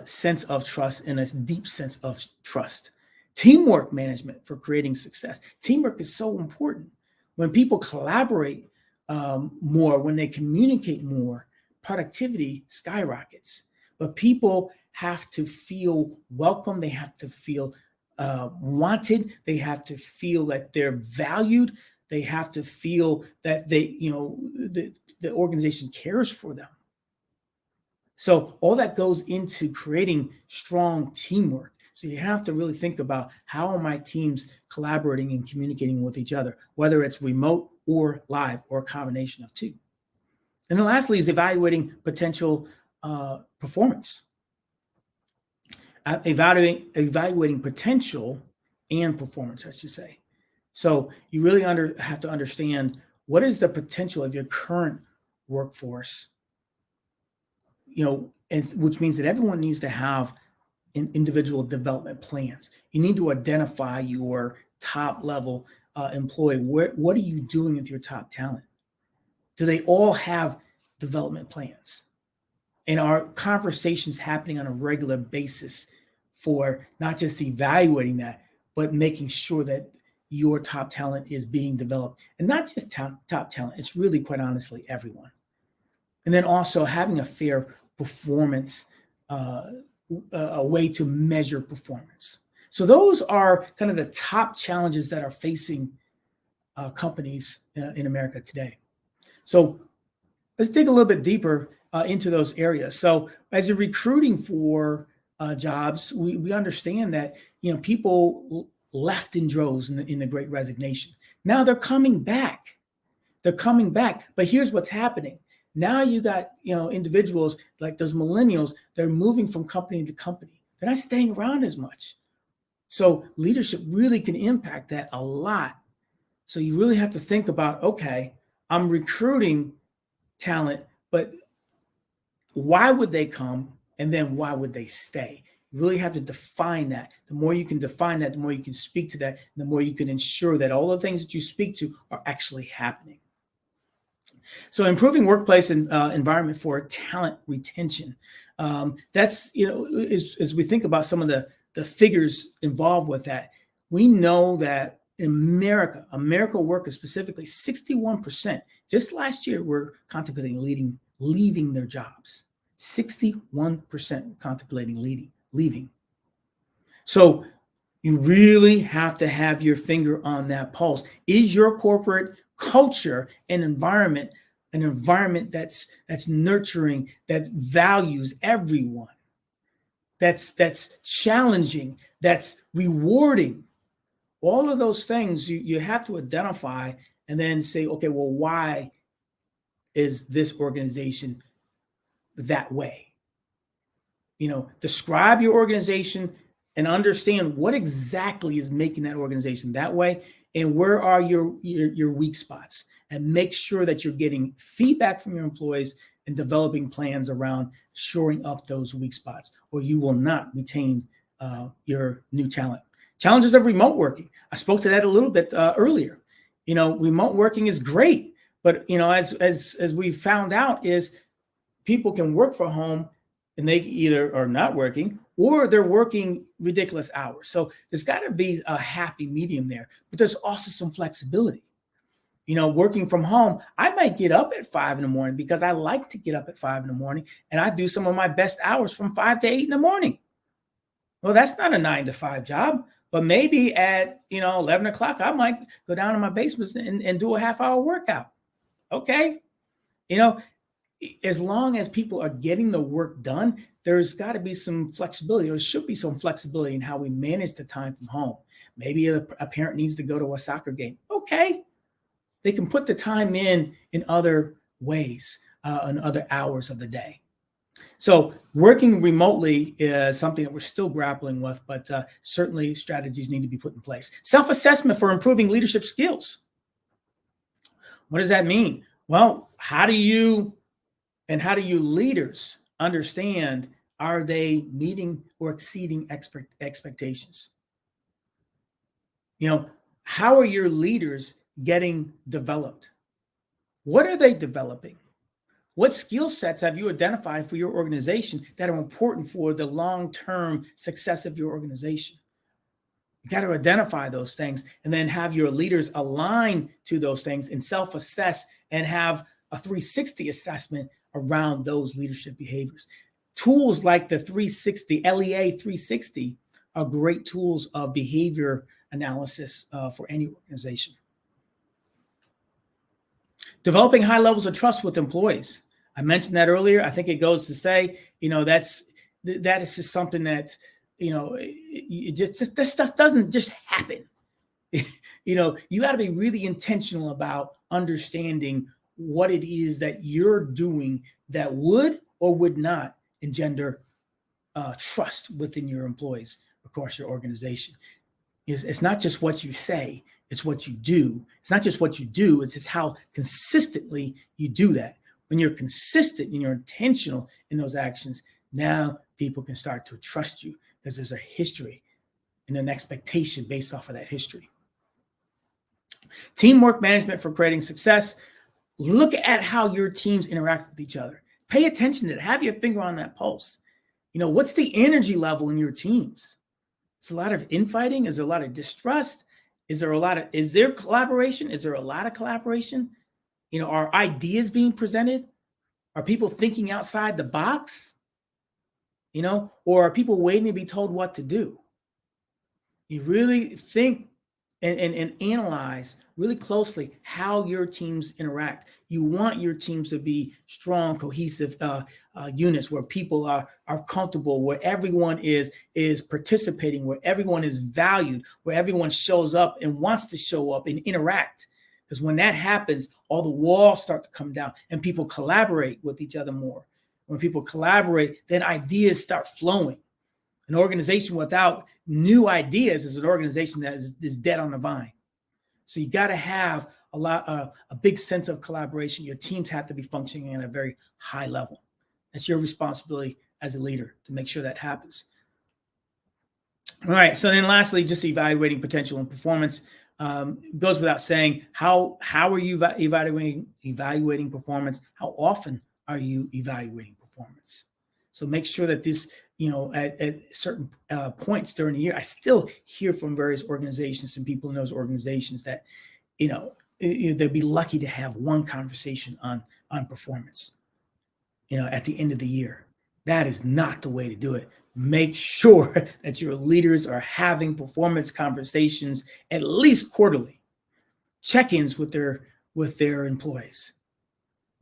sense of trust and a deep sense of trust? Teamwork management for creating success. Teamwork is so important. When people collaborate more, when they communicate more, productivity skyrockets. But people have to feel welcome. They have to feel wanted. They have to feel that they're valued. They have to feel that the organization cares for them. So all that goes into creating strong teamwork. So you have to really think about, how are my teams collaborating and communicating with each other, whether it's remote or live or a combination of two. And then lastly is evaluating potential performance. Evaluating potential and performance, I should say. So you really have to understand, what is the potential of your current workforce, which means that everyone needs to have individual development plans. You need to identify your top level employee. What are you doing with your top talent? Do they all have development plans? And are conversations happening on a regular basis for not just evaluating that, but making sure that your top talent is being developed? And not just top talent, it's really, quite honestly, everyone. And then also having a fair performance, a way to measure performance. So those are kind of the top challenges that are facing companies in America today. So let's dig a little bit deeper into those areas. So as you're recruiting for jobs, we understand that people left in droves in the Great Resignation. Now they're coming back. But here's what's happening. Now you got individuals like those millennials. They're moving from company to company. They're not staying around as much. So leadership really can impact that a lot. So you really have to think about, okay, I'm recruiting talent, but why would they come? And then why would they stay? You really have to define that. The more you can define that, the more you can speak to that, and the more you can ensure that all the things that you speak to are actually happening. So improving workplace environment for talent retention. That's, as we think about some of the figures involved with that, we know that in America workers specifically, 61% just last year were contemplating leaving their jobs. 61% contemplating leaving. So you really have to have your finger on that pulse. Is your corporate culture an environment that's nurturing, that values everyone, that's challenging, that's rewarding? All of those things you have to identify and then say, okay, well, why is this organization that way? Describe your organization and understand what exactly is making that organization that way, and where are your weak spots, and make sure that you're getting feedback from your employees and developing plans around shoring up those weak spots, or you will not retain your new talent. Challenges of remote working. I spoke to that a little bit earlier. Remote working is great, but as we found out, is people can work from home and they either are not working or they're working ridiculous hours. So there's got to be a happy medium there, but there's also some flexibility. Working from home, I might get up at 5 a.m. because I like to get up at 5 a.m. and I do some of my best hours from 5 to 8 a.m. Well, that's not a 9 to 5 job, but maybe at 11 o'clock, I might go down in my basement and do a half-hour workout. Okay, as long as people are getting the work done, there's got to be some flexibility. There should be some flexibility in how we manage the time from home. Maybe a parent needs to go to a soccer game. Okay, they can put the time in other ways, in other hours of the day. So working remotely is something that we're still grappling with, but certainly strategies need to be put in place. Self-assessment for improving leadership skills. What does that mean? Well, how do you leaders understand, are they meeting or exceeding expectations? How are your leaders getting developed? What are they developing? What skill sets have you identified for your organization that are important for the long-term success of your organization? You got to identify those things and then have your leaders align to those things and self-assess and have a 360 assessment around those leadership behaviors. Tools like the LEA 360 are great tools of behavior analysis for any organization. Developing high levels of trust with employees. I mentioned that earlier. I think it goes to say, that is just something that, it just doesn't just happen. You got to be really intentional about understanding what it is that you're doing that would or would not engender trust within your employees across your organization. It's not just what you say, it's what you do. It's not just what you do, it's just how consistently you do that. When you're consistent and you're intentional in those actions, now people can start to trust you because there's a history and an expectation based off of that history. Teamwork management for creating success. Look at how your teams interact with each other. Pay attention to it. Have your finger on that pulse. What's the energy level in your teams? Is a lot of infighting? Is there a lot of distrust? Is there collaboration? Is there a lot of collaboration? Are ideas being presented? Are people thinking outside the box? Or are people waiting to be told what to do? You really think and analyze really closely how your teams interact. You want your teams to be strong, cohesive units where people are comfortable, where everyone is participating, where everyone is valued, where everyone shows up and wants to show up and interact. Because when that happens, all the walls start to come down and people collaborate with each other more. When people collaborate, then ideas start flowing. An organization without new ideas is an organization that is dead on the vine. So you got to have a big sense of collaboration. Your teams have to be functioning at a very high level. It's your responsibility as a leader to make sure that happens. All right. So then lastly, just evaluating potential and performance. It goes without saying, how are you evaluating performance? How often are you evaluating performance? So make sure that this, at certain points during the year, I still hear from various organizations and people in those organizations that, they'd be lucky to have one conversation on performance, at the end of the year. That is not the way to do it. Make sure that your leaders are having performance conversations at least quarterly, check-ins with their employees.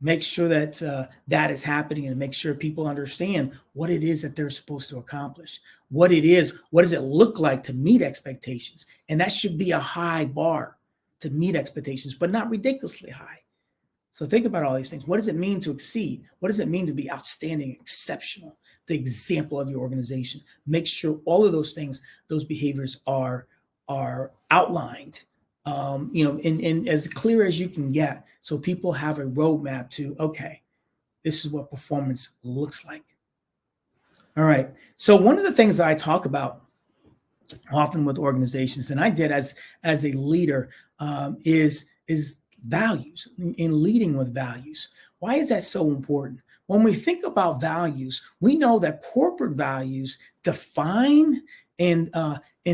Make sure that that is happening, and make sure people understand what it is that they're supposed to accomplish, what does it look like to meet expectations. And that should be a high bar to meet expectations, but not ridiculously high. So think about all these things. What does it mean to exceed? What does it mean to be outstanding, exceptional, the example of your organization? Make sure all of those things, those behaviors are outlined, and as clear as you can get, so people have a roadmap to, okay, this is what performance looks like. All right. So one of the things that I talk about often with organizations, and I did as a leader, is values, in leading with values. Why is that so important? When we think about values, we know that corporate values define and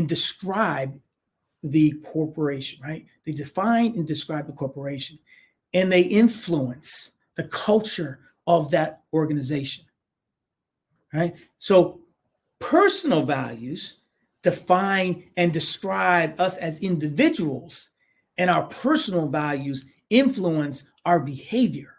describe the corporation, right? They define and describe the corporation, and they influence the culture of that organization, right? So personal values define and describe us as individuals, and our personal values influence our behavior.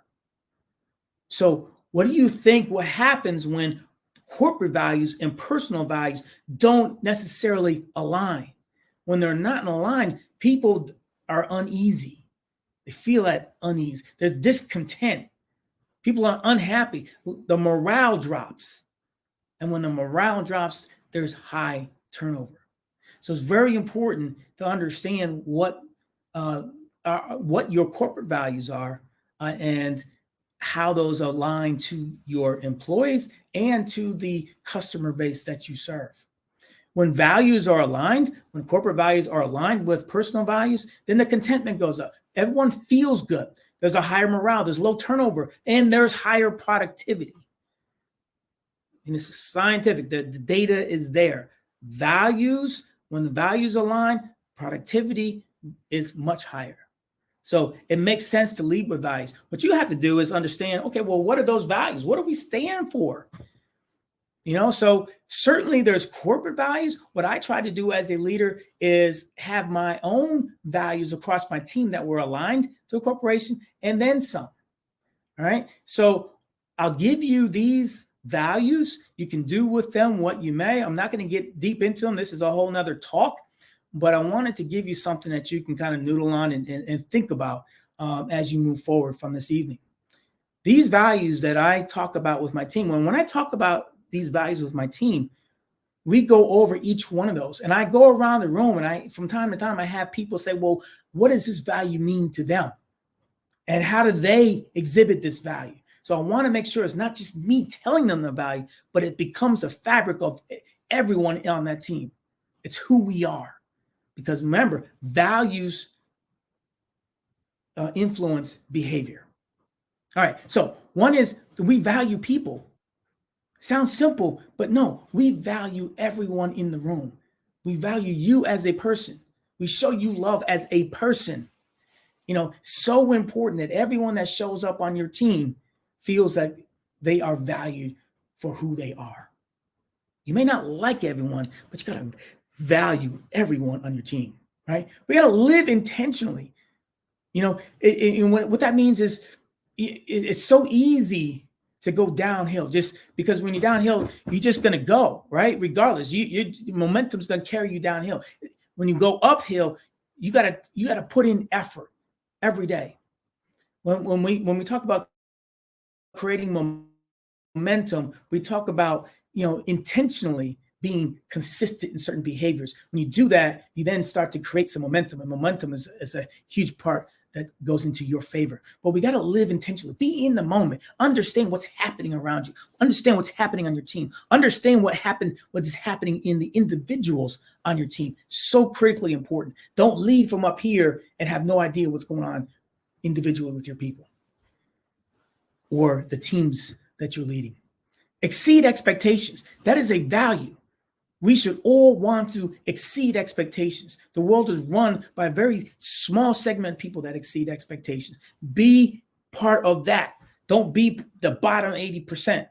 So what do you think what happens when corporate values and personal values don't necessarily align? When they're not in line, people are uneasy. They feel that unease. There's discontent. People are unhappy. The morale drops. And when the morale drops, there's high turnover. So it's very important to understand what your corporate values are and how those align to your employees and to the customer base that you serve. When values are aligned, when corporate values are aligned with personal values, then the contentment goes up. Everyone feels good. There's a higher morale, there's low turnover, and there's higher productivity. And it's scientific. The data is there. Values, when the values align, productivity is much higher. So it makes sense to lead with values. What you have to do is understand, okay, well, what are those values? What do we stand for? So certainly there's corporate values. What I try to do as a leader is have my own values across my team that were aligned to a corporation, and then some. All right. So I'll give you these values. You can do with them what you may. I'm not going to get deep into them. This is a whole nother talk, but I wanted to give you something that you can kind of noodle on and think about as you move forward from this evening. These values that I talk about with my team, when I talk about these values with my team, we go over each one of those. And I go around the room, and from time to time, I have people say, well, what does this value mean to them? And how do they exhibit this value? So I want to make sure it's not just me telling them the value, but it becomes a fabric of everyone on that team. It's who we are. Because remember, values influence behavior. All right. So one is, do we value people? Sounds simple, but no, we value everyone in the room. We value you as a person. We show you love as a person. So important that everyone that shows up on your team feels that they are valued for who they are. You may not like everyone, but you got to value everyone on your team, right? We got to live intentionally. What that means is it's so easy to go downhill, just because when you're downhill, you're just going to go, right? Regardless, your momentum's going to carry you downhill. When you go uphill, you got to put in effort every day. When we talk about creating momentum, we talk about, intentionally being consistent in certain behaviors. When you do that, you then start to create some momentum, and momentum is a huge part that goes into your favor. But we got to live intentionally, be in the moment, understand what's happening around you, understand what's happening on your team, understand what is happening in the individuals on your team. So critically important. Don't lead from up here and have no idea what's going on individually with your people or the teams that you're leading. Exceed expectations. That is a value. We should all want to exceed expectations. The world is run by a very small segment of people that exceed expectations. Be part of that. Don't be the bottom 80%.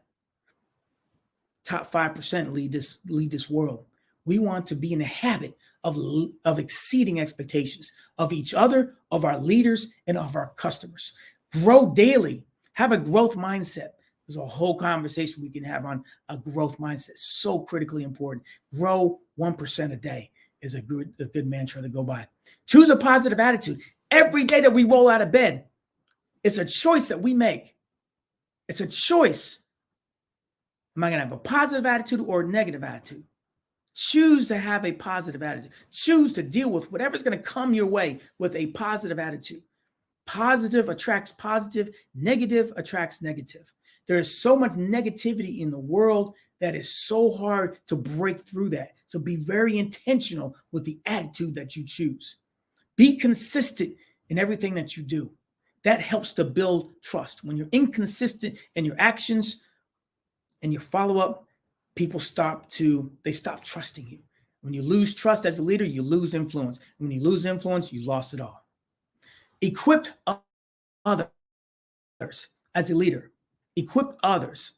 Top 5% lead this world. We want to be in the habit of exceeding expectations of each other, of our leaders, and of our customers. Grow daily. Have a growth mindset. There's a whole conversation we can have on a growth mindset. So critically important. Grow 1% a day is a good mantra to go by. Choose a positive attitude. Every day that we roll out of bed, it's a choice that we make. It's a choice. Am I going to have a positive attitude or a negative attitude? Choose to have a positive attitude. Choose to deal with whatever's going to come your way with a positive attitude. Positive attracts positive. Negative attracts negative. There is so much negativity in the world that is so hard to break through that. So be very intentional with the attitude that you choose. Be consistent in everything that you do. That helps to build trust. When you're inconsistent in your actions and your follow-up, people stop trusting you. When you lose trust as a leader, you lose influence. When you lose influence, you lost it all. Equip others as a leader. Equip others.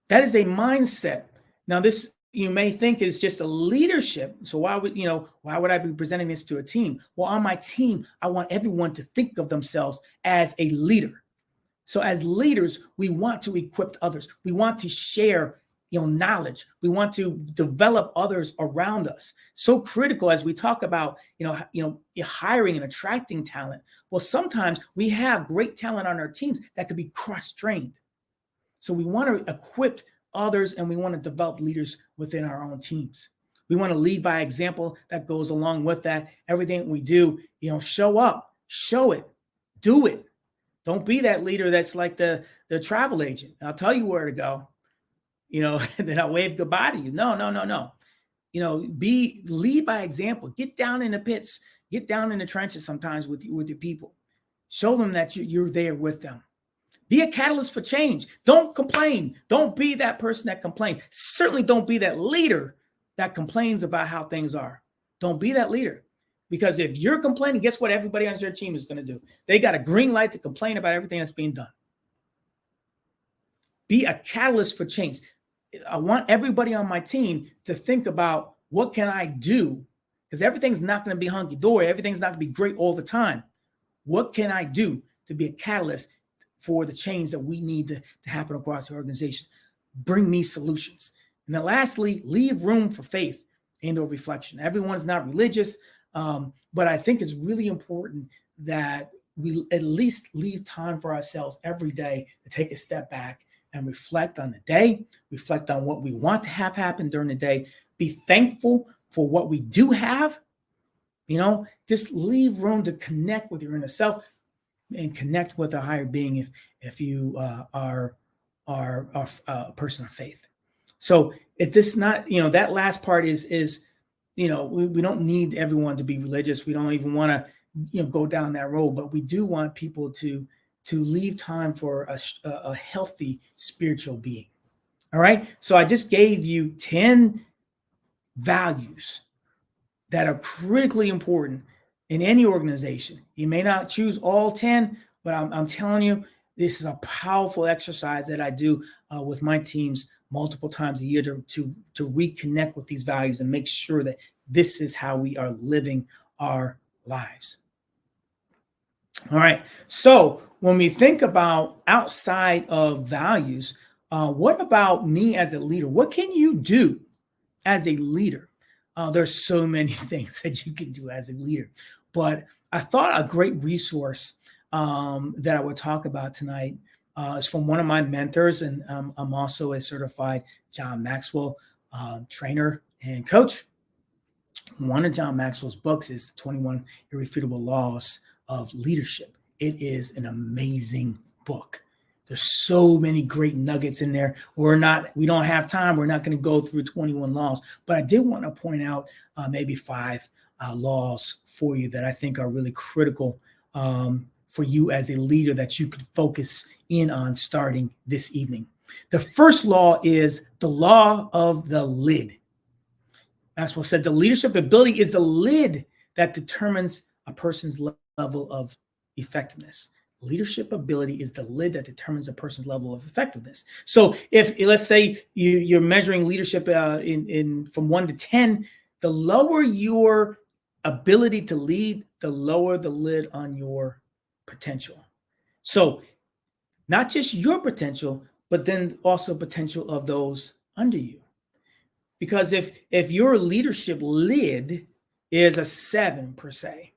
That is a mindset. Now, this you may think is just a leadership. So why would I be presenting this to a team? Well, on my team, I want everyone to think of themselves as a leader. So as leaders, we want to equip others. We want to share knowledge. We want to develop others around us. So critical as we talk about, hiring and attracting talent. Well, sometimes we have great talent on our teams that could be cross-trained. So we want to equip others and we want to develop leaders within our own teams. We want to lead by example. That goes along with that. Everything we do, show up, show it, do it. Don't be that leader that's like the travel agent. I'll tell you where to go. And then I'll wave goodbye to you. No. Lead by example. Get down in the pits. Get down in the trenches sometimes with your people. Show them that you're there with them. Be a catalyst for change. Don't complain. Don't be that person that complains. Certainly don't be that leader that complains about how things are. Don't be that leader. Because if you're complaining, guess what everybody on your team is going to do? They got a green light to complain about everything that's being done. Be a catalyst for change. I want everybody on my team to think about what can I do? Because everything's not going to be hunky-dory. Everything's not going to be great all the time. What can I do to be a catalyst for the change that we need to happen across the organization? Bring me solutions. And then lastly, leave room for faith and/or reflection. Everyone's not religious, but I think it's really important that we at least leave time for ourselves every day to take a step back and reflect on the day, reflect on what we want to have happen during the day, be thankful for what we do have, just leave room to connect with your inner self and connect with a higher being if you are a person of faith. So if this not, that last part is we don't need everyone to be religious. We don't even want to, go down that road, but we do want people to leave time for a healthy spiritual being. All right. So I just gave you 10 values that are critically important in any organization. You may not choose all 10, but I'm telling you, this is a powerful exercise that I do with my teams multiple times a year to reconnect with these values and make sure that this is how we are living our lives. All right. So when we think about outside of values, what about me as a leader? What can you do as a leader? There's so many things that you can do as a leader, but I thought a great resource that I would talk about tonight is from one of my mentors, and I'm also a certified John Maxwell trainer and coach. One of John Maxwell's books is the 21 Irrefutable Laws of Leadership. It is an amazing book. There's so many great nuggets in there. We don't have time. We're not going to go through 21 laws, but I did want to point out maybe 5 laws for you that I think are really critical for you as a leader that you could focus in on starting this evening. The first law is the law of the lid. Maxwell said the leadership ability is the lid that determines a person's level of effectiveness. Leadership ability is the lid that determines a person's level of effectiveness. So if, let's say, you're measuring leadership in from 1 to 10, the lower your ability to lead, the lower the lid on your potential. So not just your potential, but then also potential of those under you. Because if your leadership lid is a 7 per se,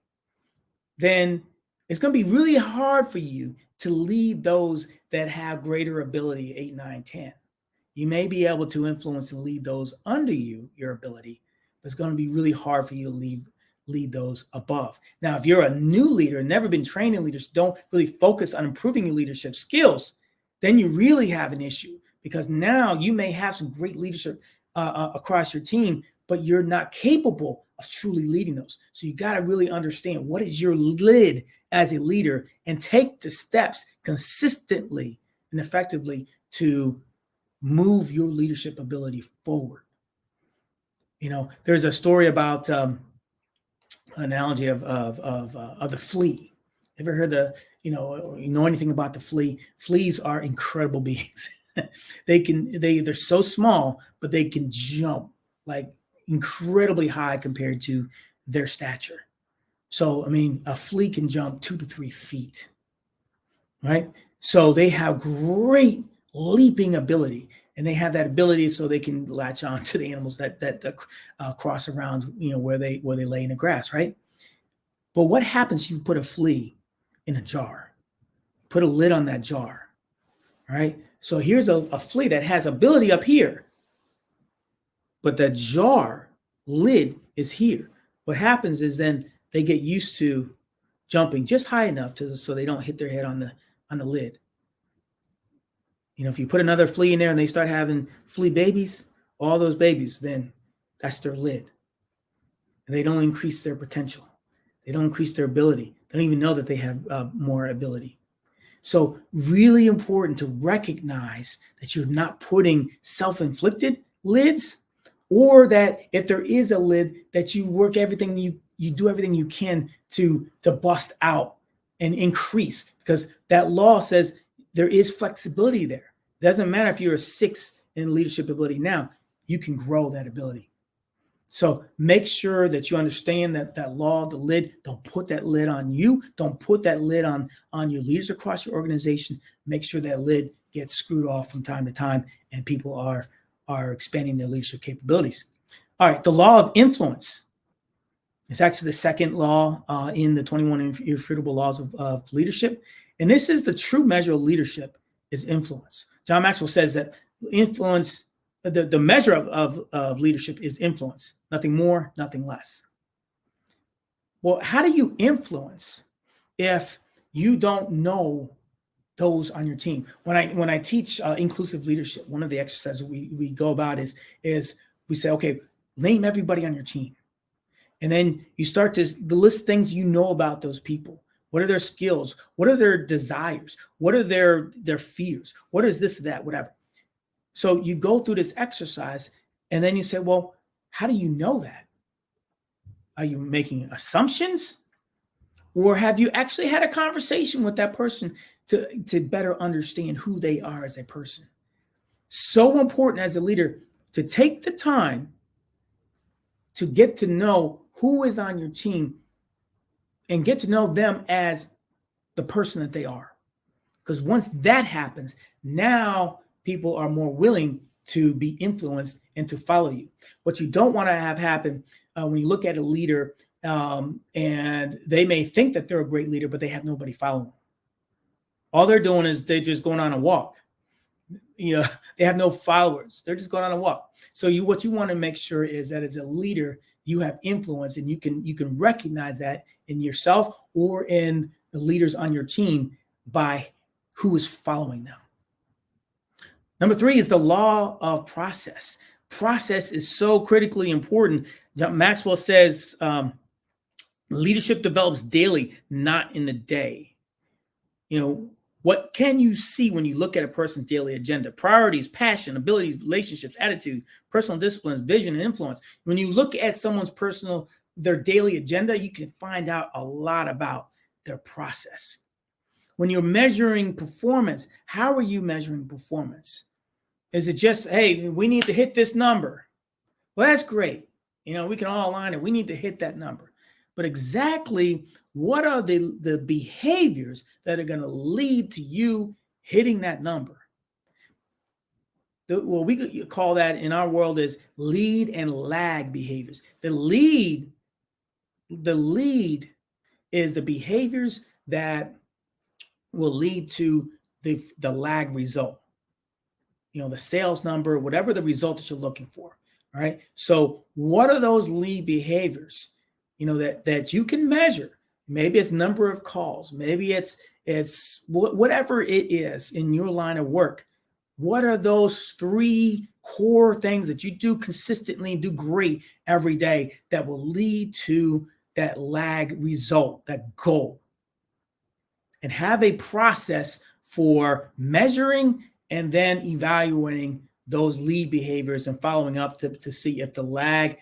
then it's going to be really hard for you to lead those that have greater ability, 8, 9, 10. You may be able to influence and lead those under you, your ability, but it's going to be really hard for you to lead those above. Now, if you're a new leader, never been trained in leadership, don't really focus on improving your leadership skills, then you really have an issue, because now you may have some great leadership across your team, but you're not capable of truly leading those. So you got to really understand what is your lid as a leader and take the steps consistently and effectively to move your leadership ability forward. You know, there's a story about analogy of the flea. Ever heard you know anything about the flea? Fleas are incredible beings. They're so small, but they can jump like incredibly high compared to their stature. So, I mean, a flea can jump 2 to 3 feet, right? So they have great leaping ability, and they have that ability so they can latch on to the animals that cross around, you know, where they lay in the grass, right? But what happens if you put a flea in a jar? Put a lid on that jar, right? So here's a flea that has ability up here, but the jar lid is here. What happens is then they get used to jumping just high enough so they don't hit their head on the lid. You know, if you put another flea in there and they start having flea babies, all those babies, then that's their lid. And they don't increase their potential. They don't increase their ability. They don't even know that they have more ability. So really important to recognize that you're not putting self-inflicted lids, or that if there is a lid, that you work everything you do everything you can to bust out and increase, because that law says there is flexibility there. It doesn't matter if you're a 6 in leadership ability now, you can grow that ability. So make sure that you understand that law of the lid. Don't put that lid on you. Don't put that lid on your leaders across your organization. Make sure that lid gets screwed off from time to time and people are expanding their leadership capabilities. All right, the law of influence. It's actually the second law in the 21 irrefutable laws of leadership. And this is the true measure of leadership is influence. John Maxwell says that influence, the measure of leadership is influence, nothing more, nothing less. Well, how do you influence if you don't know those on your team? When I teach inclusive leadership, one of the exercises we go about is we say, okay, name everybody on your team. And then you start to list things you know about those people. What are their skills? What are their desires? What are their fears? What is this, that, whatever? So you go through this exercise and then you say, well, how do you know that? Are you making assumptions? Or have you actually had a conversation with that person to better understand who they are as a person? So important as a leader to take the time to get to know who is on your team and get to know them as the person that they are. Because once that happens, now people are more willing to be influenced and to follow you. What you don't want to have happen when you look at a leader and they may think that they're a great leader, but they have nobody following them. All they're doing is they're just going on a walk. You know, they have no followers. They're just going on a walk. So what you want to make sure is that as a leader, you have influence, and you can recognize that in yourself or in the leaders on your team by who is following them. Number 3 is the law of process. Process is so critically important. Maxwell says leadership develops daily, not in a day. What can you see when you look at a person's daily agenda? Priorities, passion, abilities, relationships, attitude, personal disciplines, vision, and influence. When you look at someone's their daily agenda, you can find out a lot about their process. When you're measuring performance, how are you measuring performance? Is it just, hey, we need to hit this number? Well, that's great. We can all align it. We need to hit that number. But exactly what are the behaviors that are going to lead to you hitting that number? What we could call that in our world is lead and lag behaviors. The lead is the behaviors that will lead to the lag result. The sales number, whatever the result that you're looking for. All right. So what are those lead behaviors, that you can measure? Maybe it's number of calls. Maybe it's whatever it is in your line of work. What are those 3 core things that you do consistently and do great every day that will lead to that lag result, that goal? And have a process for measuring and then evaluating those lead behaviors and following up to see if the lag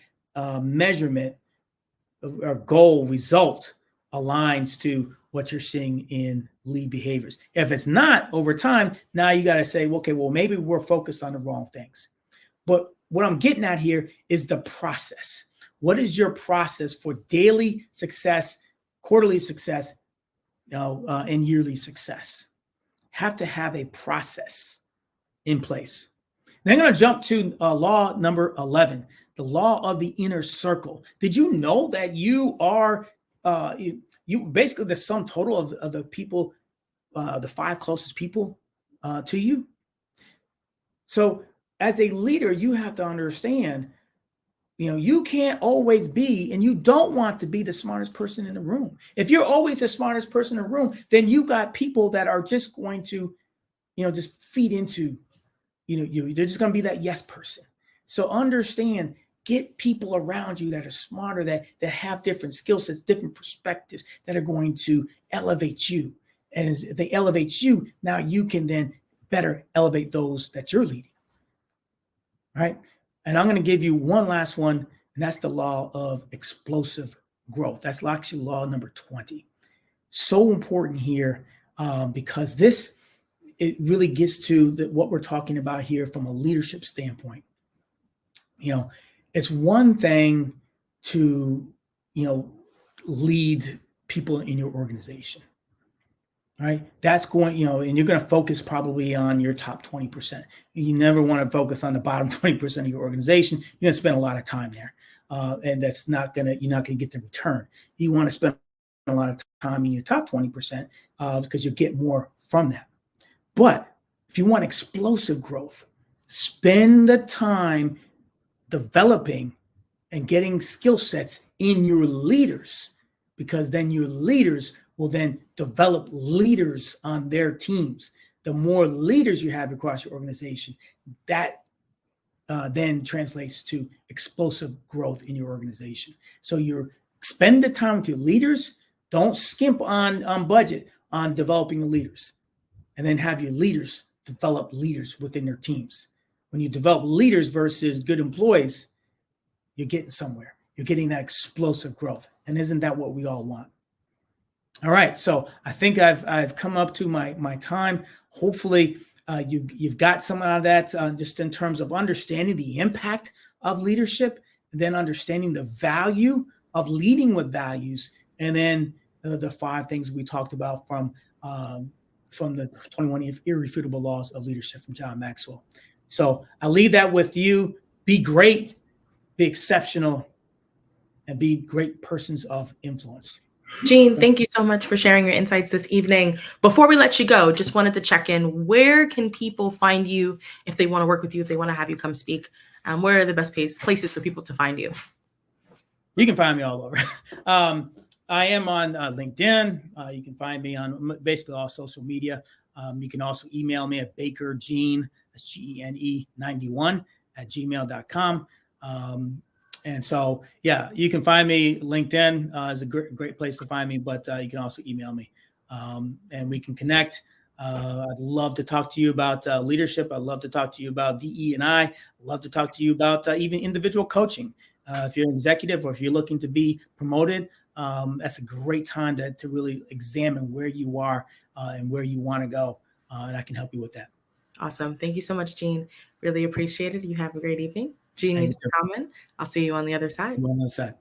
measurement or goal result aligns to what you're seeing in lead behaviors. If it's not, over time, now you got to say, okay, well, maybe we're focused on the wrong things. But what I'm getting at here is the process. What is your process for daily success, quarterly success, and yearly success? Have to have a process in place. Then I'm going to jump to law number 11, the law of the inner circle. Did you know that you are you basically the sum total of the people, the 5 closest people to you? So as a leader, you have to understand, you can't always be, and you don't want to be the smartest person in the room. If you're always the smartest person in the room, then you got people that are just going to, just feed into, you. They're just going to be that yes person. So understand, get people around you that are smarter, that have different skill sets, different perspectives, that are going to elevate you. And as they elevate you, now you can then better elevate those that you're leading. All right. And I'm going to give you one last one, and that's the law of explosive growth. That's actually law number 20. So important here because it really gets to what we're talking about here from a leadership standpoint. It's one thing to, lead people in your organization, right? That's going, and you're going to focus probably on your top 20%. You never want to focus on the bottom 20% of your organization. You're going to spend a lot of time there. And that's you're not going to get the return. You want to spend a lot of time in your top 20% because you'll get more from that. But if you want explosive growth, spend the time developing and getting skill sets in your leaders, because then your leaders will then develop leaders on their teams. The more leaders you have across your organization, that then translates to explosive growth in your organization. So you spend the time with your leaders. Don't skimp on budget on developing the leaders, and then have your leaders develop leaders within their teams. When you develop leaders versus good employees, you're getting somewhere. You're getting that explosive growth. And isn't that what we all want? All right. So I think I've come up to my time. Hopefully you've got some out of that just in terms of understanding the impact of leadership, and then understanding the value of leading with values. And then the 5 things we talked about from the 21 irrefutable laws of leadership from John Maxwell. So I'll leave that with you. Be great, be exceptional, and be great persons of influence. Gene, thank you so much for sharing your insights this evening. Before we let you go, just wanted to check in. Where can people find you if they want to work with you, if they want to have you come speak? Where are the best places for people to find you? You can find me all over. I am on LinkedIn. You can find me on basically all social media. You can also email me at bakergene, that's GENE 91 @gmail.com. And so, yeah, you can find me. LinkedIn is a great place to find me, but you can also email me and we can connect. I'd love to talk to you about leadership. I'd love to talk to you about DE&I. I'd love to talk to you about even individual coaching. If you're an executive or if you're looking to be promoted, that's a great time to really examine where you are and where you want to go. And I can help you with that. Awesome. Thank you so much, Gene. Really appreciate it. You have a great evening. Genius is common. I'll see you on the other side. On the other side.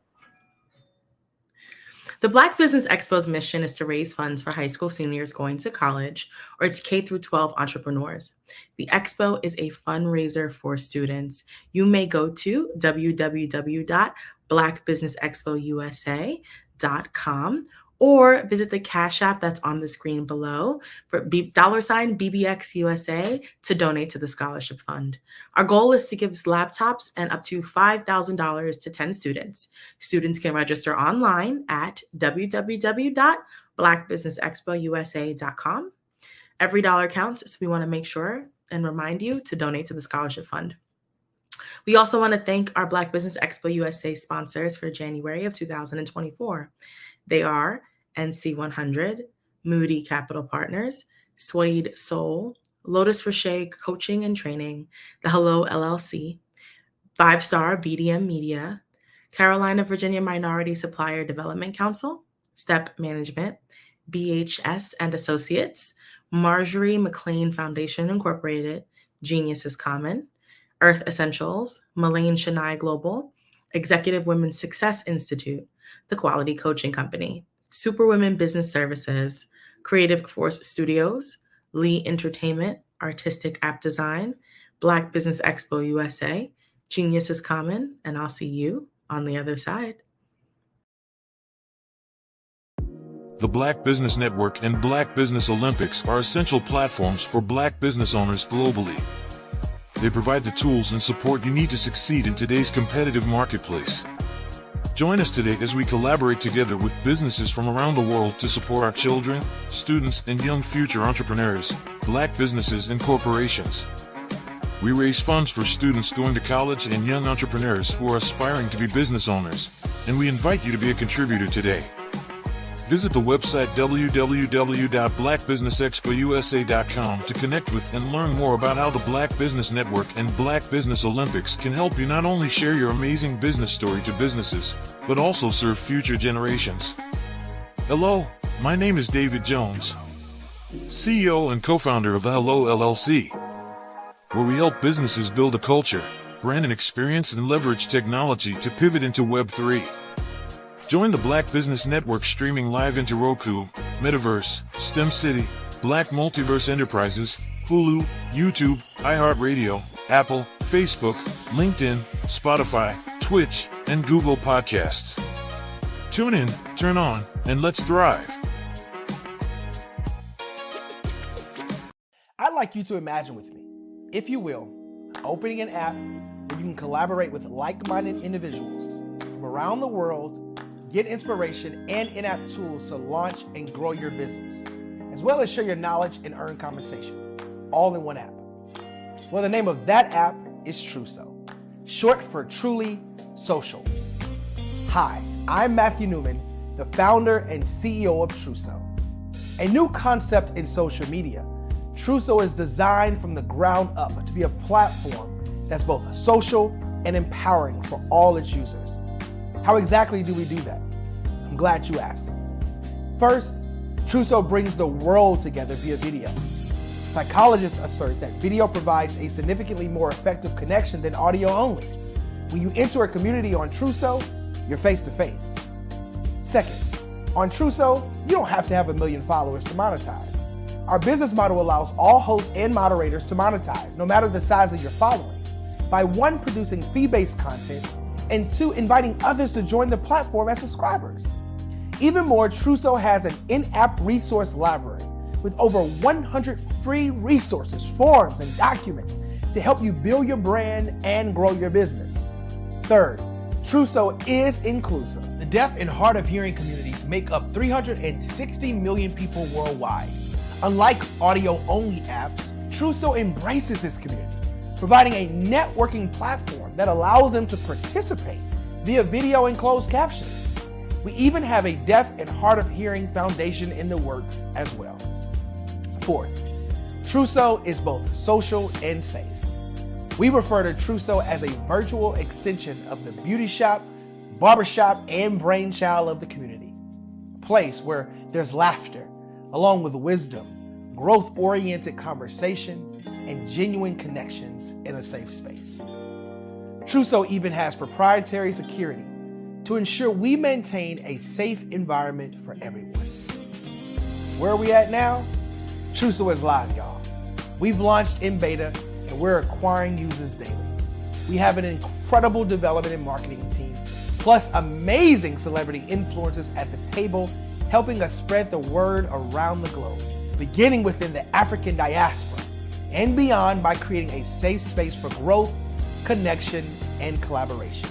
The Black Business Expo's mission is to raise funds for high school seniors going to college or to K-12 entrepreneurs. The Expo is a fundraiser for students. You may go to www.blackbusinessexpousa.com or visit the Cash App that's on the screen below for $BBXUSA to donate to the scholarship fund. Our goal is to give laptops and up to $5,000 to 10 students. Students can register online at www.blackbusinessexpousa.com. Every dollar counts, so we want to make sure and remind you to donate to the scholarship fund. We also want to thank our Black Business Expo USA sponsors for January of 2024. They are NC100, Moody Capital Partners, Suede Soul, Lotus Rocher Coaching and Training, The Hello LLC, 5-Star BDM Media, Carolina Virginia Minority Supplier Development Council, Step Management, BHS and Associates, Marjorie McLean Foundation Incorporated, Genius is Common, Earth Essentials, Malaine Chennai Global, Executive Women's Success Institute, The Quality Coaching Company, Superwomen Business Services, Creative Force Studios, Lee Entertainment, Artistic App Design, Black Business Expo USA, Genius is Common, and I'll see you on the other side. The Black Business Network and Black Business Olympics are essential platforms for Black business owners globally. They provide the tools and support you need to succeed in today's competitive marketplace. Join us today as we collaborate together with businesses from around the world to support our children, students, and young future entrepreneurs, Black businesses and corporations. We raise funds for students going to college and young entrepreneurs who are aspiring to be business owners, and we invite you to be a contributor today. Visit the website www.blackbusinessexpousa.com to connect with and learn more about how the Black Business Network and Black Business Olympics can help you not only share your amazing business story to businesses, but also serve future generations. Hello, my name is David Jones, CEO and co-founder of the Hello LLC, where we help businesses build a culture, brand and experience, and leverage technology to pivot into Web3. Join the Black Business Network streaming live into Roku, Metaverse, STEM City, Black Multiverse Enterprises, Hulu, YouTube, iHeartRadio, Apple, Facebook, LinkedIn, Spotify, Twitch, and Google Podcasts. Tune in, turn on, and let's thrive. I'd like you to imagine with me, if you will, opening an app where you can collaborate with like-minded individuals from around the world, get inspiration and in-app tools to launch and grow your business, as well as share your knowledge and earn compensation, all in one app. Well, the name of that app is Truso, short for Truly Social. Hi, I'm Matthew Newman, the founder and CEO of Truso. A new concept in social media, Truso is designed from the ground up to be a platform that's both social and empowering for all its users. How exactly do we do that? I'm glad you asked. First, Truso brings the world together via video. Psychologists assert that video provides a significantly more effective connection than audio only. When you enter a community on Truso, you're face-to-face. Second, on Truso, you don't have to have 1 million followers to monetize. Our business model allows all hosts and moderators to monetize, no matter the size of your following, by 1, producing fee-based content, and 2, inviting others to join the platform as subscribers. Even more, Truso has an in-app resource library with over 100 free resources, forms, and documents to help you build your brand and grow your business. Third, Trusso is inclusive. The deaf and hard of hearing communities make up 360 million people worldwide. Unlike audio-only apps, Trusso embraces this community, providing a networking platform that allows them to participate via video and closed captioning. We even have a deaf and hard of hearing foundation in the works as well. Fourth, Trusso is both social and safe. We refer to Trusso as a virtual extension of the beauty shop, barbershop, and brainchild of the community. A place where there's laughter, along with wisdom, growth-oriented conversation, and genuine connections in a safe space. Trusso even has proprietary security to ensure we maintain a safe environment for everyone. Where are we at now? Trusso is live, y'all. We've launched in beta and we're acquiring users daily. We have an incredible development and marketing team, plus amazing celebrity influencers at the table, helping us spread the word around the globe, beginning within the African diaspora and beyond by creating a safe space for growth, connection, and collaboration.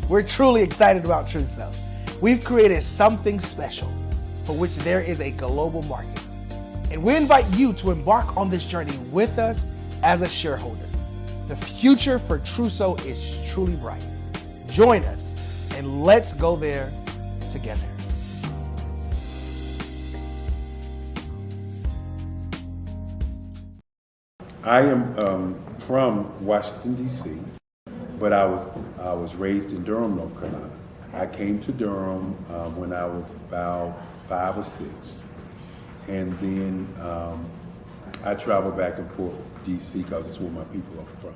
We're truly excited about Trusso. We've created something special for which there is a global market. And we invite you to embark on this journey with us as a shareholder. The future for Trusso is truly bright. Join us and let's go there together. I am from Washington, D.C., but I was raised in Durham, North Carolina. I came to Durham when I was about 5 or 6, and then I traveled back and forth to D.C. because it's where my people are from.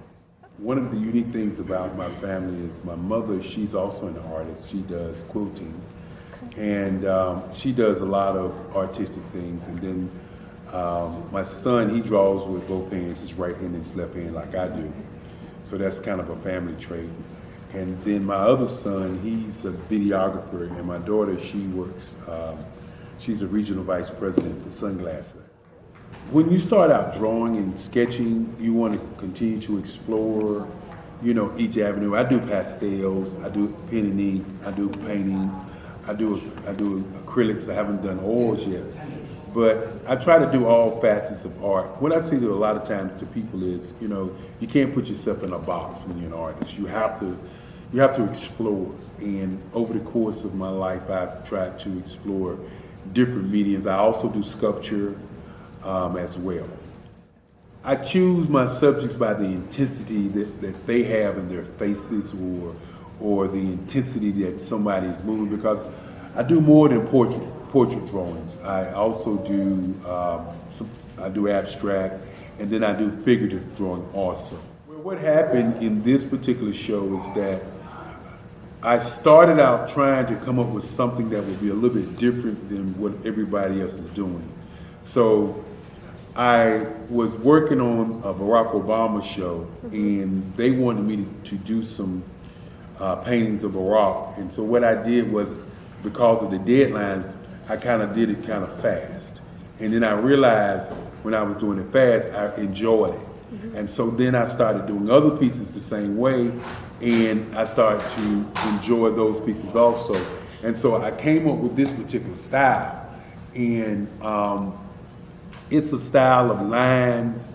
One of the unique things about my family is my mother, she's also an artist. She does quilting, and she does a lot of artistic things. And then my son, he draws with both hands, his right hand and his left hand like I do. So that's kind of a family trait. And then my other son, he's a videographer, and my daughter, she works, she's a regional vice president for Sunglass. When you start out drawing and sketching, you want to continue to explore, each avenue. I do pastels, I do pen and ink, I do painting, I do acrylics. I haven't done oils yet, but I try to do all facets of art. What I say to a lot of times to people is, you can't put yourself in a box when you're an artist. You have to explore. And over the course of my life, I've tried to explore different mediums. I also do sculpture as well. I choose my subjects by the intensity that they have in their faces, or the intensity that somebody is moving, because I do more than portrait drawings. I also do I do abstract, and then I do figurative drawing also. Well, what happened in this particular show is that I started out trying to come up with something that would be a little bit different than what everybody else is doing. So I was working on a Barack Obama show, and they wanted me to do some paintings of Barack. And so what I did was, because of the deadlines, I kind of did it kind of fast. And then I realized when I was doing it fast, I enjoyed it. And so then I started doing other pieces the same way, and I started to enjoy those pieces also. And so I came up with this particular style, and it's a style of lines